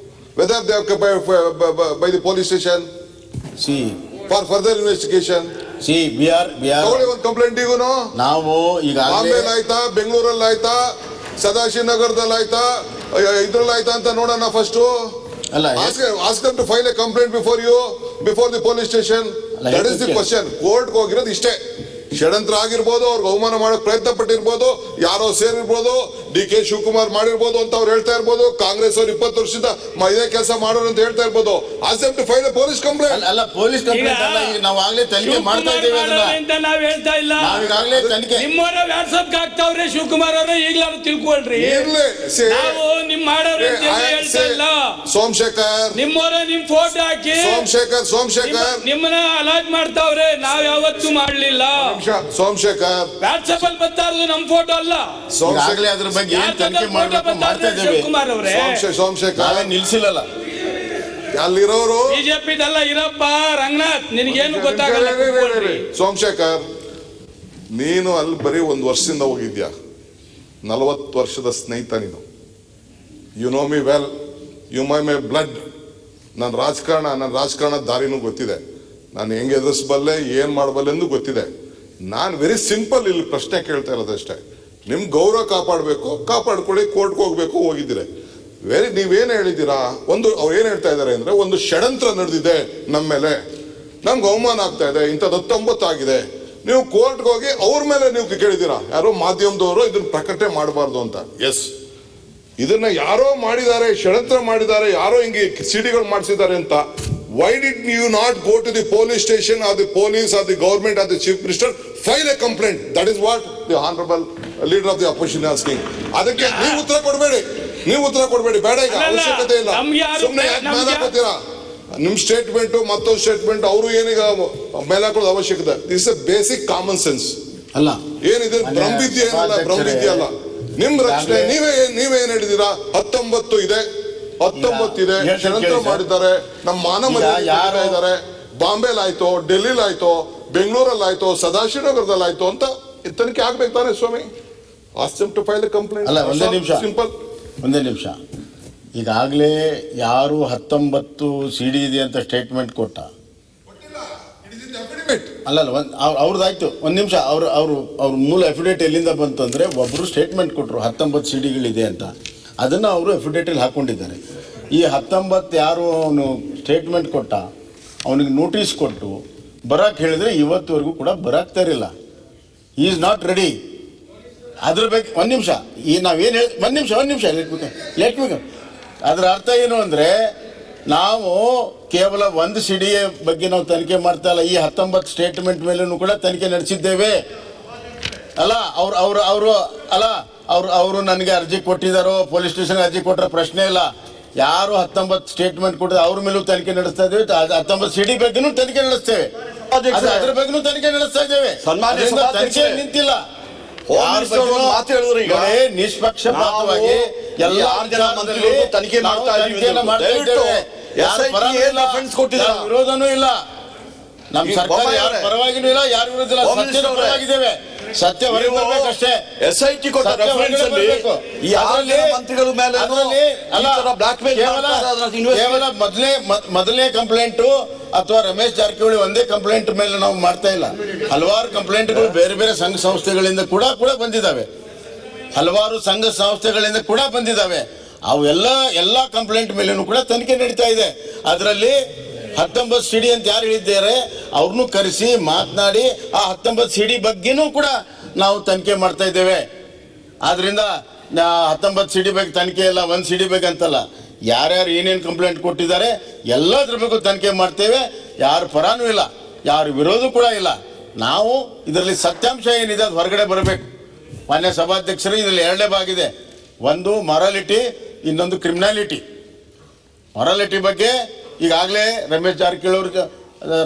whether they have by the police station for further investigation. ತಗೊಳ್ಳಿ ಒಂದು ಕಂಪ್ಲೇಂಟ್. ಈಗೂನು ನಾವು ಈಗಾಗಲೇ ಬಾಂಬೆಲ್ ಆಯ್ತಾ, ಬೆಂಗಳೂರಲ್ಲಿ ಆಯ್ತಾ, ಸದಾಶಿವನಗರದಲ್ಲಿ ಆಯ್ತಾ, ಇದ್ರಲ್ಲಿ ಆಯ್ತಾ ಅಂತ ನೋಡೋಣ ಫಸ್ಟ್. ಅಲ್ಲ, ask them to file a complaint before the police station. ಅಲ್ಲ, That is the question. ಕೋರ್ಟ್ಗೆ ಹೋಗಿರೋದು ಇಷ್ಟೇ. ಷಡ್ಯಂತ್ರ ಆಗಿರ್ಬೋದು, ಅವ್ರಿಗೆ ಅವಮಾನ ಮಾಡಕ್ ಪ್ರಯತ್ನ ಪಟ್ಟಿರ್ಬೋದು, ಯಾರೋ ಸೇರಿರ್ಬೋದು, DK ಶಿವಕುಮಾರ್ ಮಾಡಿರ್ಬೋದು ಅಂತ ಅವ್ರು ಹೇಳ್ತಾ ಇರ್ಬೋದು, ಕಾಂಗ್ರೆಸ್ ಅವ್ರು 20 ವರ್ಷದಿಂದ ಇದೇ ಕೆಲಸ ಮಾಡೋರು ಅಂತ ಹೇಳ್ತಾ ಇರ್ಬೋದು. Ask them to file a police complaint. ಅಲ್ಲ ಪೊಲೀಸ್ ಕಂಪ್ಲೇಂಟ್ ಅಲ್ಲ, ಈಗ ನಾವು ಆಗ್ಲೇ ತನಿಖೆ ಮಾಡ್ತಾ ಇದ್ದೇವೆ ಅದನ್ನ. ಅಂತ ನಾವ್ ಹೇಳ್ತಾ ಇಲ್ಲ. ನಾವೀಗಾಗಲೇ ತನಿಖೆ ನಿಮ್ಮವರ ವಾಟ್ಸಪ್ ಹಾಕ್ತಾವ್ರೆ ಶಿವಕುಮಾರ್ ಅವ್ರೆ, ಈಗ್ಲಾರು ತಿಳ್ಕೊಳ್ರಿ. ಇರ್ಲಿ, ನಾವು ನಿಮ್ ಮಾಡೋರು ಅಂತ ಹೇಳ್ತಾ ಇಲ್ಲ. ಸೋಮಶೇಖರ್, ನಿಮ್ಮವರ ನಿಮ್ ಫೋಟೋ ಹಾಕಿ ಸೋಮಶೇಖರ್ ನಿಮ್ಮನ್ನ ಅಲಾಟ್ ಮಾಡ್ತಾವ್ರೆ, ನಾವ್ ಯಾವತ್ತೂ ಮಾಡ್ಲಿಲ್ಲ. ಸೋಮಶೇಖರ್, ವಾಟ್ಸಪ್ ಅಲ್ಲಿ ಬರ್ತಾ ಇರೋದು ನಮ್ ಫೋಟೋ ಅಲ್ಲ. ಈಗಾಗಲೇ ಅದ್ರ ಬಗ್ಗೆ ಏನ್ ತನಿಖೆ ಮಾಡ್ಬೇಕು ಮಾಡ್ತಾ ಇದ್ದೇವೆ. ಶಿವಕುಮಾರ್ ಅವರೇ, ಸೋಮಶೇಖರ್ ನಾವೇ ನಿಲ್ಸಿಲ್ಲಲ್ಲ. ಅಲ್ಲಿರೋರು ಬಿಜೆಪಿದಲ್ಲ ಇರಪ್ಪ. ರಂಗನಾಥ್, ನಿನಗೇನು ಗೊತ್ತಾಗಲ್ಲ. ಸೋಮಶೇಖರ್, ನೀನು ಅಲ್ಲಿ ಬರೀ 1 ವರ್ಷದಿಂದ ಹೋಗಿದ್ಯಾ. 40 ವರ್ಷದ ಸ್ನೇಹಿತ ನೀನು. You know me well, you my my blood. ನನ್ನ ರಾಜಕಾರಣ ದಾರಿನೂ ಗೊತ್ತಿದೆ. ನಾನು ಹೆಂಗೆ ಎದುರಿಸಬಲ್ಲೆ, ಏನ್ ಮಾಡಬಲ್ಲೆ ಎಂದು ಗೊತ್ತಿದೆ. ನಾನು ವೆರಿ ಸಿಂಪಲ್ ಇಲ್ಲಿ ಪ್ರಶ್ನೆ ಕೇಳ್ತಾ ಇರೋದಷ್ಟೇ. ನಿಮ್ ಗೌರವ ಕಾಪಾಡ್ಕೊಳ್ಳಿ, ಕೋರ್ಟ್ಗೆ ಹೋಗ್ಬೇಕು, ಹೋಗಿದ್ದೀರಿ. ನೀವೇನ್ ಹೇಳಿದ್ದೀರಾ? ಅವ್ರು ಏನ್ ಹೇಳ್ತಾ ಇದಾರೆ ಅಂದ್ರೆ, ಒಂದು ಷಡ್ಯಂತ್ರ ನಡೆದಿದೆ ನಮ್ಮ ಮೇಲೆ, ನಮ್ಗೆ ಅವಮಾನ ಆಗ್ತಾ ಇದೆ, ಇಂಥದ್ದು 19 ಆಗಿದೆ. ನೀವು ಕೋರ್ಟ್ಗೆ ಹೋಗಿ ಅವ್ರ ಮೇಲೆ ನೀವು ಕೇಳಿದ್ದೀರಾ, ಯಾರೋ ಮಾಧ್ಯಮದವರು ಇದನ್ನ ಪ್ರಕಟಣೆ ಮಾಡಬಾರ್ದು ಅಂತ. ಎಸ್, ಇದನ್ನ ಯಾರೋ ಮಾಡಿದ್ದಾರೆ, ಷಡ್ಯಂತ್ರ ಮಾಡಿದ್ದಾರೆ, ಯಾರೋ ಹಿಂಗೆ ಸಿಡಿಗಳು ಮಾಡಿಸಿದ್ದಾರೆ ಅಂತ. Why did you not go to the police station or the police or the government or the chief minister, file a complaint? That is what the honorable leader of the opposition is asking. ಅದಕ್ಕೆ ನೀವು ಉತ್ತರ ಕೊಡಬೇಡಿ, ಬೇಡ, ಈಗ ಅವಶ್ಯಕತೆ ಇಲ್ಲ. ಸುಮ್ಮನೆ ಮೇಲೆ ಹಾಕೋತೀರಾ? ನಿಮ್ ಸ್ಟೇಟ್ಮೆಂಟ್ ಮತ್ತೊಂದು ಸ್ಟೇಟ್ಮೆಂಟ್ ಅವರು ಏನೀಗ ಮೇಲೆ ಹಾಕೋದು ಅವಶ್ಯಕತೆ. This is basic common sense. ಅಲ್ಲ, ಏನಿದೆ ಭ್ರಮವಿದ್ಯೆ ಅಲ್ಲ. ನಿಮ್ ರಕ್ಷಣೆ ನೀವೇನ್ ಹೇಳಿದೀರಾ? 19 ಇದೆ, 19 ಇದೆ, ಷಡ್ಯಂತ್ರ ಮಾಡಿದ್ದಾರೆ, ನಮ್ಮ ಮಾನ ಮರ್ಯಾದೆ ಇದ್ದಾರೆ. ಬಾಂಬೆಲ್ ಆಯ್ತು, ಡೆಲ್ಲಿಲಿ ಆಯ್ತು, ಬೆಂಗಳೂರಲ್ಲಿ ಆಯ್ತು, ಸದಾಶಿವನಗರದಲ್ಲಿ ಆಯ್ತು ಅಂತ ತನಿಖೆ ಆಗ್ಬೇಕು ತಾನೆ ಸ್ವಾಮಿ? Ask them to file a complaint. ಅಲ್ಲ, ಒಂದೇ ನಿಮಿಷ. ಈಗಾಗಲೇ ಯಾರು 19 CD ಇದೆ ಅಂತ ಸ್ಟೇಟ್ಮೆಂಟ್ ಕೊಟ್ಟ ಅಲ್ಲ ಅವ್ರದ್ದಾಯ್ತು. ಒಂದು ನಿಮಿಷ. ಅವ್ರ ಮೂಲ ಅಫಿಡೇಟ್ ಎಲ್ಲಿಂದ ಬಂತು ಅಂದರೆ, ಒಬ್ಬರು ಸ್ಟೇಟ್ಮೆಂಟ್ ಕೊಟ್ಟರು 19 CDಗಳಿದೆ ಅಂತ. ಅದನ್ನು ಅವರು ಅಫಿಡೇಟಲ್ಲಿ ಹಾಕ್ಕೊಂಡಿದ್ದಾರೆ. ಈ 19 ಯಾರು ಅವನು ಸ್ಟೇಟ್ಮೆಂಟ್ ಕೊಟ್ಟ, ಅವನಿಗೆ ನೋಟಿಸ್ ಕೊಟ್ಟು ಬರೋಕ್ಕೆ ಹೇಳಿದ್ರೆ ಇವತ್ತುವರೆಗೂ ಕೂಡ ಬರಾಕ್ತಾ ಇರಲಿಲ್ಲ. ಈ ಈಸ್ ನಾಟ್ ರೆಡಿ. ಅದ್ರ ಬಗ್ಗೆ ಒಂದು ನಿಮಿಷ. ಈ ನಾವೇನು ಹೇಳಿ ಒಂದು ನಿಮಿಷ ಲೆಟ್ ಮಿ ಅದರ ಅರ್ಥ ಏನು ಅಂದರೆ, ನಾವು ಕೇವಲ 1 CD ಬಗ್ಗೆ ನಾವು ತನಿಖೆ ಮಾಡ್ತಾ ಇಲ್ಲ, ಈ 19 ಸ್ಟೇಟ್ಮೆಂಟ್ ಮೇಲೂ ಕೂಡ ತನಿಖೆ ನಡೆಸಿದ್ದೇವೆ. ಅಲ್ಲ, ಅವರು ನನಗೆ ಅರ್ಜಿ ಕೊಟ್ಟಿದ್ದಾರೋ, ಪೊಲೀಸ್ ಸ್ಟೇಷನ್ಗೆ ಅರ್ಜಿ ಕೊಟ್ಟರೆ ಪ್ರಶ್ನೆ ಇಲ್ಲ. ಯಾರು 19 ಸ್ಟೇಟ್ಮೆಂಟ್ ಕೊಟ್ಟಿದ್ದಾರೆ ಅವ್ರ ಮೇಲೂ ತನಿಖೆ ನಡೆಸ್ತಾ ಇದ್ದೇವೆ. 19 CD ಬಗ್ಗೆನೂ ತನಿಖೆ ನಡೆಸ್ತೇವೆ, ಅದ್ರ ಬಗ್ಗೆನೂ ತನಿಖೆ ನಡೆಸ್ತಾ ಇದ್ದೇವೆ. ತನಿಖೆ ನಿಂತಿಲ್ಲ. ನಿಷ್ಪಕ್ಷಪಾತವಾಗಿ ಎಲ್ಲ ತನಿಖೆ ಮಾಡ್ತಾ ವಿರೋಧನೂ ಇಲ್ಲ. ನಮ್ಮ ಸರ್ಕಾರ ಯಾರ ಪರವಾಗಿನೂ ಇಲ್ಲ, ಯಾರ ವಿರುದ್ಧ ಇಲ್ಲ, ಸತ್ಯದ ಪರವಾಗಿದ್ದೇವೆ. ಸತ್ಯ ಹೊರಗೆ ಬರ್ಬೇಕಷ್ಟೇ. SIT ಕೊಟ್ಟ ರೆಫರೆನ್ಸ್ ಅಲ್ಲಿ ಈ ಮಂತ್ರಿಗಳ ಮೇಲೆ ಕೇವಲ ಮೊದಲನೇ ಕಂಪ್ಲೇಂಟು ಅಥವಾ ರಮೇಶ್ ಜಾರಕಿಹೊಳಿ ಒಂದೇ ಕಂಪ್ಲೇಂಟ್ ಮೇಲೆ ನಾವು ಮಾಡ್ತಾ ಇಲ್ಲ. ಹಲವಾರು ಕಂಪ್ಲೇಂಟ್ಗಳು ಬೇರೆ ಬೇರೆ ಸಂಘ ಸಂಸ್ಥೆಗಳಿಂದ ಕೂಡ ಬಂದಿದ್ದಾವೆ. ಅವು ಎಲ್ಲ ಕಂಪ್ಲೇಂಟ್ ಮೇಲೇನು ಕೂಡ ತನಿಖೆ ನಡೀತಾ ಇದೆ. ಅದರಲ್ಲಿ 19 CD ಅಂತ ಯಾರು ಹೇಳಿದ್ದಾರೆ ಅವ್ರನ್ನೂ ಕರೆಸಿ ಮಾತನಾಡಿ ಆ 19 CD ಬಗ್ಗೆನೂ ಕೂಡ ನಾವು ತನಿಖೆ ಮಾಡ್ತಾ ಇದ್ದೇವೆ. ಆದ್ರಿಂದ 19 CD ಬಗ್ಗೆ ತನಿಖೆ ಇಲ್ಲ, 1 CD ಬಗ್ಗೆ ಅಂತಲ್ಲ. ಯಾರ್ಯಾರು ಏನೇನು ಕಂಪ್ಲೇಂಟ್ ಕೊಟ್ಟಿದ್ದಾರೆ ಎಲ್ಲದ್ರ ಬಗ್ಗೆ ತನಿಖೆ ಮಾಡ್ತೇವೆ. ಯಾರು ಪರಾನೂ ಇಲ್ಲ, ಯಾರು ವಿರೋಧ ಕೂಡ ಇಲ್ಲ. ನಾವು ಇದರಲ್ಲಿ ಸತ್ಯಾಂಶ ಏನಿದೆ ಅದು ಹೊರಗಡೆ ಬರಬೇಕು. ಮಾನ್ಯ ಸಭಾಧ್ಯಕ್ಷರು, ಇದರಲ್ಲಿ ಎರಡೇ ಭಾಗಿದೆ. ಒಂದು ಮೊರಾಲಿಟಿ, ಇನ್ನೊಂದು ಕ್ರಿಮಿನಾಲಿಟಿ. ಮೊರಾಲಿಟಿ ಬಗ್ಗೆ ಈಗಾಗಲೇ ರಮೇಶ್ ಜಾರಕಿಹೊಳಿ ಅವರು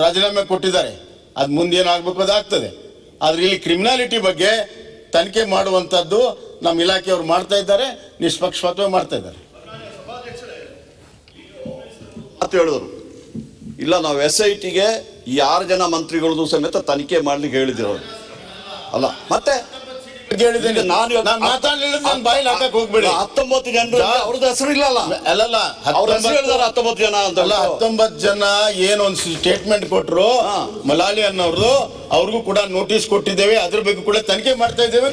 ರಾಜೀನಾಮೆ ಕೊಟ್ಟಿದ್ದಾರೆ. ಅದು ಮುಂದೇನಾಗಬೇಕು ಅದಾಗ್ತದೆ. ಆದರೆ ಇಲ್ಲಿ ಕ್ರಿಮಿನಾಲಿಟಿ ಬಗ್ಗೆ ತನಿಖೆ ಮಾಡುವಂಥದ್ದು ನಮ್ಮ ಇಲಾಖೆಯವರು ಮಾಡ್ತಾ ಇದ್ದಾರೆ, ನಿಷ್ಪಕ್ಷಪಾತವಾಗಿ ಮಾಡ್ತಾ ಇದ್ದಾರೆ. ಅಂತ ಹೇಳಿದ್ರು, ಇಲ್ಲ ನಾವು SITಗೆ 6 ಜನ ಮಂತ್ರಿಗಳದ್ದು ಸಮೇತ ತನಿಖೆ ಮಾಡ್ಲಿಕ್ಕೆ ಹೇಳಿದ್ರು. ಅಲ್ಲ ಮತ್ತೆ ಹೇಳಿದ್ದೇನೆ ನಾನು ಮಾತಾಡಲಿಲ್ಲ, ನಾನು ಬಾಯಲ್ಲಿ ಹಾಕಕ್ಕೆ ಹೋಗ್ಬೇಡಿ. 19 ಜನರು ಅವ್ರದ್ದು ಹೆಸರು ಇಲ್ಲ ಅಲ್ಲ, ಅಲ್ಲಲ್ಲ, ಅವ್ರ ಹೆಸರು ಹೇಳಿದಾರೆ 19 ಜನ ಅಂತ. 19 ಜನ ಏನು ಒಂದು ಸ್ಟೇಟ್ಮೆಂಟ್ ಕೊಟ್ಟರು ಮಲಾಲಿ ಅನ್ನೋರ್ದು, ಅವ್ರಿಗೂ ಕೂಡ ನೋಟಿಸ್ ಕೊಟ್ಟಿದ್ದೇವೆ, ಅದ್ರ ಬಗ್ಗೆ ಕೂಡ ತನಿಖೆ ಮಾಡ್ತಾ ಇದ್ದೇವೆ.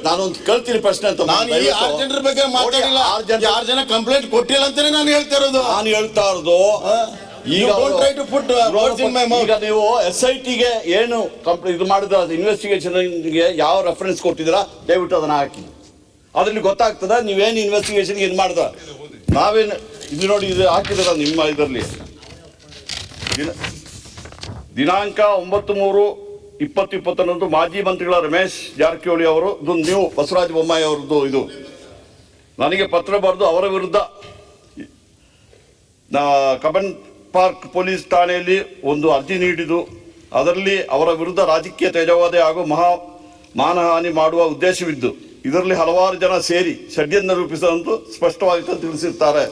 ನಾನೊಂದು ಕೇಳ್ತೀನಿ ಪ್ರಶ್ನೆ ಅಂತ. ನಾನು ಈ 6 ಜನರ ಬಗ್ಗೆ ಮಾತಾಡಿಲ್ಲ. 6 ಜನ ಕಂಪ್ಲೇಂಟ್ ಕೊಟ್ಟಿಲ್ಲ ಅಂತಾನೆ ನಾನು ಹೇಳ್ತಾ ಇರೋದು. ನಾನು ಹೇಳ್ತಾ ಇರೋದು ಈಗ ನೀವು SITಗೆ ಏನು ಇದು ಮಾಡಿದ್ರ ಇನ್ವೆಸ್ಟಿಗೇಷನ್ಗೆ ಯಾವ ರೆಫರೆನ್ಸ್ ಕೊಟ್ಟಿದ್ದೀರಾ ದಯವಿಟ್ಟು ಅದನ್ನ ಹಾಕಿ. ಅದ್ರಲ್ಲಿ ಗೊತ್ತಾಗ್ತದೆ ನೀವೇನು ಇನ್ವೆಸ್ಟಿಗೇಷನ್ ಏನು ಮಾಡಿದ್ರ. ನಾವೇನು ಇದು ನೋಡಿ, ಇದು ಹಾಕಿದ್ರ ನಿಮ್ಮ ಇದರಲ್ಲಿ ದಿನಾಂಕ 9/3/2021 ಮಾಜಿ ಮಂತ್ರಿಗಳ ರಮೇಶ್ ಜಾರಕಿಹೊಳಿ ಅವರು, ನೀವು ಬಸವರಾಜ ಬೊಮ್ಮಾಯಿ ಅವರದ್ದು ಇದು ನನಗೆ ಪತ್ರ ಬರೆದು ಅವರ ವಿರುದ್ಧ ಕಬ್ಬನ್ ಪಾರ್ಕ್ ಪೊಲೀಸ್ ಠಾಣೆಯಲ್ಲಿ ಒಂದು ಅರ್ಜಿ ನೀಡಿದ್ದು, ಅದರಲ್ಲಿ ಅವರ ವಿರುದ್ಧ ರಾಜಕೀಯ ತೇಜೋವಧೆ ಹಾಗೂ ಮಾನಹಾನಿ ಮಾಡುವ ಉದ್ದೇಶವಿದ್ದು, ಇದರಲ್ಲಿ ಹಲವಾರು ಜನ ಸೇರಿ ಷಡ್ಯಂತ್ರ ರೂಪಿಸುವಂತೆ ಸ್ಪಷ್ಟವಾಗಿ ತಿಳಿಸಿರ್ತಾರೆ.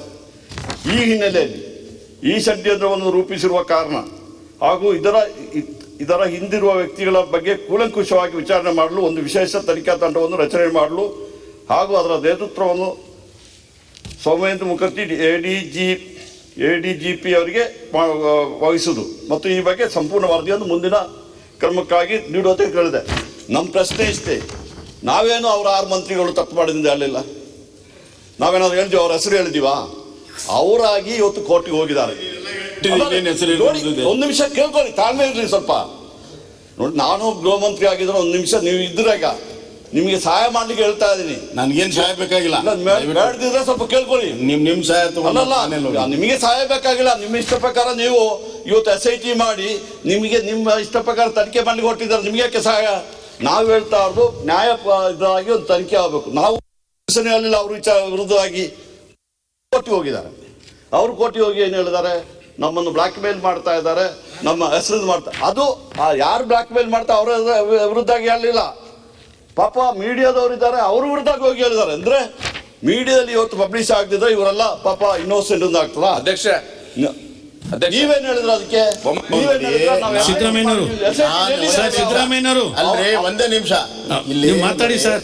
ಈ ಹಿನ್ನೆಲೆಯಲ್ಲಿ ಈ ಷಡ್ಯಂತ್ರವನ್ನು ರೂಪಿಸಿರುವ ಕಾರಣ ಹಾಗೂ ಇದರ ಹಿಂದಿರುವ ವ್ಯಕ್ತಿಗಳ ಬಗ್ಗೆ ಕೂಲಂಕುಷವಾಗಿ ವಿಚಾರಣೆ ಮಾಡಲು ಒಂದು ವಿಶೇಷ ತನಿಖಾ ತಂಡವನ್ನು ರಚನೆ ಮಾಡಲು ಹಾಗೂ ಅದರ ನೇತೃತ್ವವನ್ನು ಸೌಮೇಂದ್ರ ಮುಖರ್ಜಿ ADGP ಅವರಿಗೆ ವಹಿಸುವುದು ಮತ್ತು ಈ ಬಗ್ಗೆ ಸಂಪೂರ್ಣ ವರದಿಯನ್ನು ಮುಂದಿನ ಕ್ರಮಕ್ಕಾಗಿ ನೀಡುವಂತೆ ಕೇಳಿದೆ. ನಮ್ಮ ಪ್ರಶ್ನೆ ಇಷ್ಟೇ, ನಾವೇನು ಅವರ 6 ಮಂತ್ರಿಗಳು ತಪ್ಪು ಮಾಡಿದಿಂದ ಹೇಳಲಿಲ್ಲ, ನಾವೇನಾದ್ರು ಹೇಳಿದ್ವಿ, ಅವ್ರ ಹೆಸರು ಹೇಳಿದೀವಾ? ಅವರಾಗಿ ಇವತ್ತು ಕೋರ್ಟಿಗೆ ಹೋಗಿದ್ದಾರೆ. ಒಂದು ನಿಮಿಷ ಕೇಳ್ಕೊಳ್ಳಿ, ತಾಳ್ಮೆ ಇರ್ರಿ ಸ್ವಲ್ಪ. ನೋಡಿ, ನಾನು ಗೃಹ ಮಂತ್ರಿ ಆಗಿದ್ರೆ 1 ನಿಮಿಷ ನೀವು ಇದ್ರಾಗ ನಿಮಗೆ ಸಹಾಯ ಮಾಡ್ಲಿಕ್ಕೆ ಹೇಳ್ತಾ ಇದ್ದೀನಿ. ನನ್ಗೇನು ಸಹಾಯ ಬೇಕಾಗಿಲ್ಲ, ಬೇಡದಿದ್ರೆ ಸ್ವಲ್ಪ ಕೇಳ್ಕೊಳ್ಳಿ. ನಿಮ್ ಸಹಾಯ ನಿಮಗೆ ಸಹಾಯ ಬೇಕಾಗಿಲ್ಲ. ನಿಮ್ಮ ಇಷ್ಟ ಪ್ರಕಾರ ನೀವು ಇವತ್ತು SIT ಮಾಡಿ ನಿಮ್ಮ ಇಷ್ಟ ಪ್ರಕಾರ ತನಿಖೆ ಮಾಡ್ಲಿಕ್ಕೆ ಹೊರಟಿದ್ದಾರೆ. ನಿಮ್ಗೆ ಯಾಕೆ ಸಹಾಯ? ನಾವು ಹೇಳ್ತಾ ಇರೋದು ನ್ಯಾಯ ಇದಾಗಿ ಒಂದು ತನಿಖೆ ಆಗಬೇಕು. ನಾವು ಹೇಳಿಲ್ಲ, ಅವ್ರ ವಿರುದ್ಧವಾಗಿ ಕೋರ್ಟಿಗೆ ಹೋಗಿದ್ದಾರೆ. ಅವರು ಕೋರ್ಟಿಗೆ ಹೋಗಿ ಏನು ಹೇಳಿದ್ದಾರೆ, ನಮ್ಮನ್ನು ಬ್ಲಾಕ್ ಮೇಲ್ ಮಾಡ್ತಾ ಇದ್ದಾರೆ, ನಮ್ಮ ಹೆಸರು ಮಾಡ್ತಾರೆ. ಅದು ಯಾರು ಬ್ಲಾಕ್ ಮೇಲ್ ಮಾಡ್ತಾ ಅವರ ವಿರುದ್ಧಾಗಿ ಹೇಳಲಿಲ್ಲ. ಪಾಪ ಮೀಡಿಯಾದವ್ರು ಇದ್ದಾರೆ, ಅವ್ರ ವಿರುದ್ಧಾಗಿ ಹೋಗಿ ಹೇಳಿದ್ದಾರೆ. ಅಂದ್ರೆ ಮೀಡಿಯಾದಲ್ಲಿ ಇವತ್ತು ಪಬ್ಲಿಷ್ ಆಗ್ತಿದ್ರೆ ಇವರೆಲ್ಲ ಪಾಪ ಇನ್ನೋಸೆಂಟ್ ಒಂದು ಆಗ್ತದ. ಅಧ್ಯಕ್ಷ, ನೀವೇನ್ ಹೇಳಿದ್ರ ಅದಕ್ಕೆ? ಸಿದ್ದರಾಮಯ್ಯನವರು ಅಲ್ರಿ, ಒಂದೇ ನಿಮಿಷ ಇಲ್ಲಿ ಮಾತಾಡಿ ಸರ್.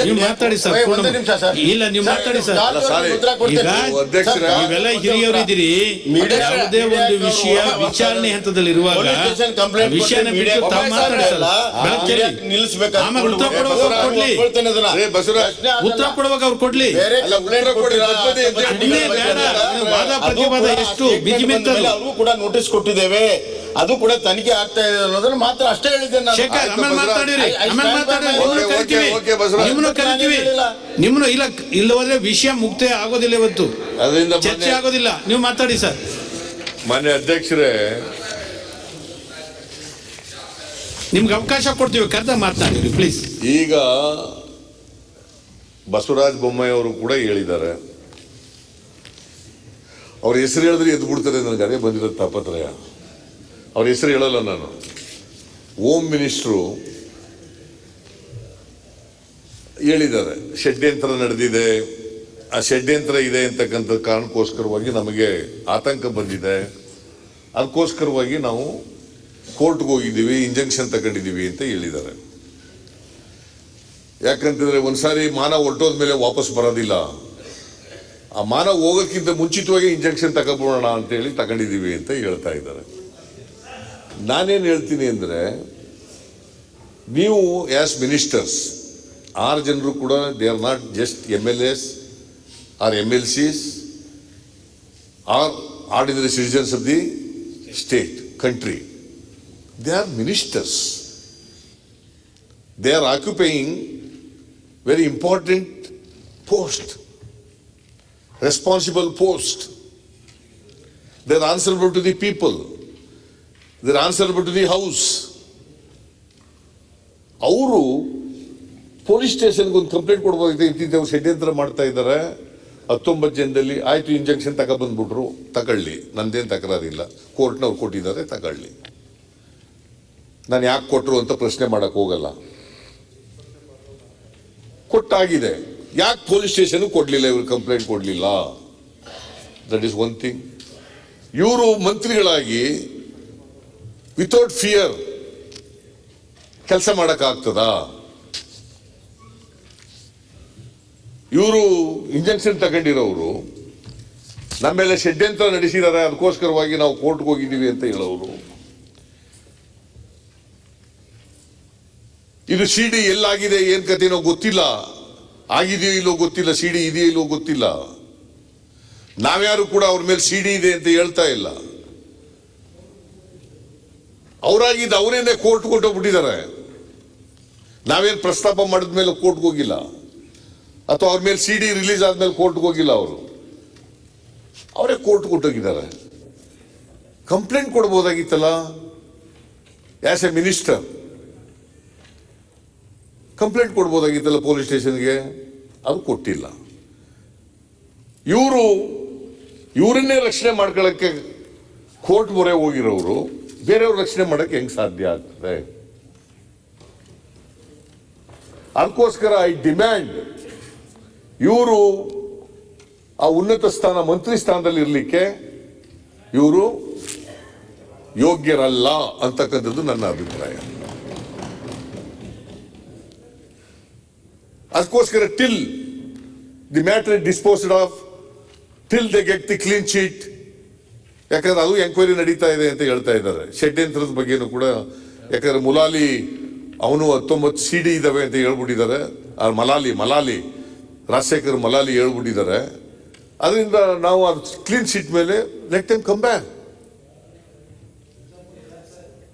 ನೀವು ಮಾತಾಡಿ ಸರ್. ಒಂದೇ ನಿಮಿಷ ಸರ್. ಇಲ್ಲ, ನೀವು ಮಾತಾಡಿ ಸರ್. ನೀವೆಲ್ಲ ಹಿರಿಯವರಿದ್ದೀರಿ. ಯಾವುದೇ ಒಂದು ವಿಷಯ ವಿಚಾರಣೆ ಹಂತದಲ್ಲಿ ಇರುವಾಗ ವಿಷಯನ ಬಿಟ್ಟು ತಾವು ಮಾತಾಡಿಸಲ್ಲ. ಆಮೇಲೆ ಉತ್ತರ ಕೊಡುವಾಗ ಅವ್ರು ಕೊಡ್ಲಿ. ವಾದ ಪ್ರತಿವಾದ ಎಷ್ಟು ಬಿಗಿ ಅವ್ರಿಗೂ ಕೂಡ ನೋಟಿಸ್ ಕೊಟ್ಟಿದ್ದೇವೆ, ಅದು ಕೂಡ ತನಿಖೆ ಆಗ್ತಾ ಇದೆ ಅನ್ನೋದನ್ನ ಮಾತ್ರ ಅಷ್ಟೇ ಹೇಳಿದ್ದೆ ನಾನು. ನಿಮ್ಮನ್ನು ಇಲ್ಲ ಹೋದ್ರೆ ವಿಷಯ ಮುಕ್ತಾಯ ಆಗೋದಿಲ್ಲ, ಇವತ್ತು ಚರ್ಚೆ ಆಗೋದಿಲ್ಲ. ನೀವು ಮಾತಾಡಿ ಸರ್. ಮಾನ್ಯ ಅಧ್ಯಕ್ಷರೇ, ನಿಮ್ಗೆ ಅವಕಾಶ ಕೊಡ್ತೀವಿ, ಕರೆದ ಮಾತನಾಡಿ ಪ್ಲೀಸ್. ಈಗ ಬಸವರಾಜ ಬೊಮ್ಮಾಯಿ ಅವರು ಕೂಡ ಹೇಳಿದ್ದಾರೆ, ಅವ್ರ ಹೆಸರು ಹೇಳಿದ್ರೆ ಎದ್ದು ಬಿಡ್ತಾರೆ. ನನಗೆ ಅದೇ ಬಂದಿರೋ ತಾಪತ್ರಯ. ಅವ್ರ ಹೆಸರು ಹೇಳಲ್ಲ ನಾನು. ಹೋಮ್ ಮಿನಿಸ್ಟ್ರು ಹೇಳಿದ್ದಾರೆ, ಷಡ್ಯಂತ್ರ ನಡೆದಿದೆ, ಆ ಷಡ್ಯಂತ್ರ ಇದೆ ಅಂತಕ್ಕಂಥ ಕಾರಣಕ್ಕೋಸ್ಕರವಾಗಿ ನಮಗೆ ಆತಂಕ ಬಂದಿದೆ, ಅದಕ್ಕೋಸ್ಕರವಾಗಿ ನಾವು ಕೋರ್ಟ್ಗೆ ಹೋಗಿದ್ದೀವಿ, ಇಂಜೆಕ್ಷನ್ ತಗೊಂಡಿದ್ದೀವಿ ಅಂತ ಹೇಳಿದ್ದಾರೆ. ಯಾಕಂತಂದ್ರೆ ಒಂದ್ಸಾರಿ ಮಾನ ಹೊರಟೋದ್ಮೇಲೆ ವಾಪಸ್ ಬರೋದಿಲ್ಲ. ಆ ಮಾನ ಹೋಗೋಕ್ಕಿಂತ ಮುಂಚಿತವಾಗಿ ಇಂಜೆಕ್ಷನ್ ತಗೊಬೋಣ ಅಂತೇಳಿ ತಗೊಂಡಿದ್ದೀವಿ ಅಂತ ಹೇಳ್ತಾ ಇದ್ದಾರೆ. ನಾನೇನು ಹೇಳ್ತೀನಿ ಅಂದರೆ, ನೀವು ಆಸ್ ಮಿನಿಸ್ಟರ್ಸ್ 6 ಜನರು ಕೂಡ they are not just MLAs or MLCs are ordinary citizens of the state country. They are ministers. They are occupying very important post responsible post. They're answerable to the people. They're answerable to the house. ಅವರು police ಸ್ಟೇಷನ್ಗೆ ಒಂದು complaint ಕೊಡ್ಬೋದಿದೆ, ಇಂತಿಂತವ್ರು ಷಡ್ಯಂತ್ರ ಮಾಡ್ತಾ ಇದ್ದಾರೆ 19 ಜನದಲ್ಲಿ, ಆಯ್ತು injection ತಗೊಬಂದ್ಬಿಟ್ರು, ತಗೊಳ್ಳಿ, ನಂದೇನು ತಕರಾರಿಲ್ಲ, ಕೋರ್ಟ್ನವ್ರು ಕೊಟ್ಟಿದ್ದಾರೆ, ತಗೊಳ್ಳಿ, ನಾನು ಯಾಕೆ ಕೊಟ್ಟರು ಅಂತ ಪ್ರಶ್ನೆ ಮಾಡಕ್ ಹೋಗಲ್ಲ. ಕೊಟ್ಟಾಗಿದೆ, ಯಾಕೆ ಪೊಲೀಸ್ ಸ್ಟೇಷನ್ ಕೊಡ್ಲಿಲ್ಲ, ಇವ್ರು ಕಂಪ್ಲೇಂಟ್ ಕೊಡ್ಲಿಲ್ಲ? That is one thing. ಇವರು ಮಂತ್ರಿಗಳಾಗಿ ವಿತೌಟ್ ಫಿಯರ್ ಕೆಲಸ ಮಾಡಕ್ಕಾಗ್ತದಾ? ಇವರು ಇಂಜೆಕ್ಷನ್ ತಗೊಂಡಿರೋರು ನಮ್ಮ ಮೇಲೆ ಷಡ್ಯಂತ್ರ ನಡೆಸಿದ್ದಾರೆ, ಅದಕ್ಕೋಸ್ಕರವಾಗಿ ನಾವು ಕೋರ್ಟ್ಗೆ ಹೋಗಿದ್ದೀವಿ ಅಂತ ಹೇಳೋರು. ಇದು ಸಿಡಿ ಎಲ್ಲಾಗಿದೆ, ಏನ್ ಕಥೆನೋ ಗೊತ್ತಿಲ್ಲ, ಆಗಿದೆಯೋ ಇಲ್ಲೋ ಗೊತ್ತಿಲ್ಲ, ಸಿಡಿ ಇದೆಯೋ ಇಲ್ಲೋ ಗೊತ್ತಿಲ್ಲ. ನಾವ್ಯಾರು ಕೂಡ ಅವ್ರ ಮೇಲೆ ಸಿಡಿ ಇದೆ ಅಂತ ಹೇಳ್ತಾ ಇಲ್ಲ. ಅವರಾಗಿದ್ದು ಅವರೇನೆ ಕೋರ್ಟ್ ಕೊಟ್ಟೋಗ್ಬಿಟ್ಟಿದ್ದಾರೆ. ನಾವೇನು ಪ್ರಸ್ತಾಪ ಮಾಡಿದ್ಮೇಲೆ ಕೋರ್ಟ್ಗೆ ಹೋಗಿಲ್ಲ, ಅಥವಾ ಅವ್ರ ಮೇಲೆ ಸಿಡಿ ರಿಲೀಸ್ ಆದ್ಮೇಲೆ ಕೋರ್ಟ್ಗೆ ಹೋಗಿಲ್ಲ. ಅವರೇ ಕೋರ್ಟ್ ಕೊಟ್ಟೋಗಿದ್ದಾರೆ. ಕಂಪ್ಲೇಂಟ್ ಕೊಡ್ಬೋದಾಗಿತ್ತಲ್ಲ, ಆಸ್ ಎ ಮಿನಿಸ್ಟರ್ ಕಂಪ್ಲೇಂಟ್ ಕೊಡ್ಬೋದಾಗಿತ್ತಲ್ಲ ಪೊಲೀಸ್ ಸ್ಟೇಷನ್ಗೆ, ಅದು ಕೊಟ್ಟಿಲ್ಲ. ಇವರನ್ನೇ ರಕ್ಷಣೆ ಮಾಡ್ಕೊಳ್ಳಕ್ಕೆ ಕೋರ್ಟ್ ಮೊರೆ ಹೋಗಿರೋರು ಬೇರೆಯವ್ರ ರಕ್ಷಣೆ ಮಾಡಕ್ಕೆ ಹೆಂಗ್ ಸಾಧ್ಯ ಆಗ್ತದೆ? ಅದಕ್ಕೋಸ್ಕರ ಐ ಡಿಮ್ಯಾಂಡ್, ಇವರು ಆ ಉನ್ನತ ಸ್ಥಾನ, ಮಂತ್ರಿ ಸ್ಥಾನದಲ್ಲಿ ಇರಲಿಕ್ಕೆ ಇವರು ಯೋಗ್ಯರಲ್ಲ ಅಂತಕ್ಕಂಥದ್ದು ನನ್ನ ಅಭಿಪ್ರಾಯ. ಅದಕ್ಕೋಸ್ಕರ till the matter disposed of, till they get the clean sheet, ಯಾಕಂದ್ರೆ ಅದು ಎಂಕ್ವೈರಿ ನಡೀತಾ ಇದೆ ಅಂತ ಹೇಳ್ತಾ ಇದ್ದಾರೆ. ಷಡ್ಯಂತ್ರದ ಬಗ್ಗೆನೂ ಕೂಡ, ಯಾಕಂದ್ರೆ ಮುಲಾಲಿ ಅವನು 19 ಸಿಡಿ ಇದಾವೆ ಅಂತ ಹೇಳ್ಬಿಟ್ಟಿದ್ದಾರೆ. ಮಲಾಲಿ ರಾಜಶೇಖರ್ ಮಲಾಲಿ ಹೇಳ್ಬಿಟ್ಟಿದ್ದಾರೆ. ಅದರಿಂದ ನಾವು ಅದು ಕ್ಲೀನ್ ಶೀಟ್ ಮೇಲೆ let them come back.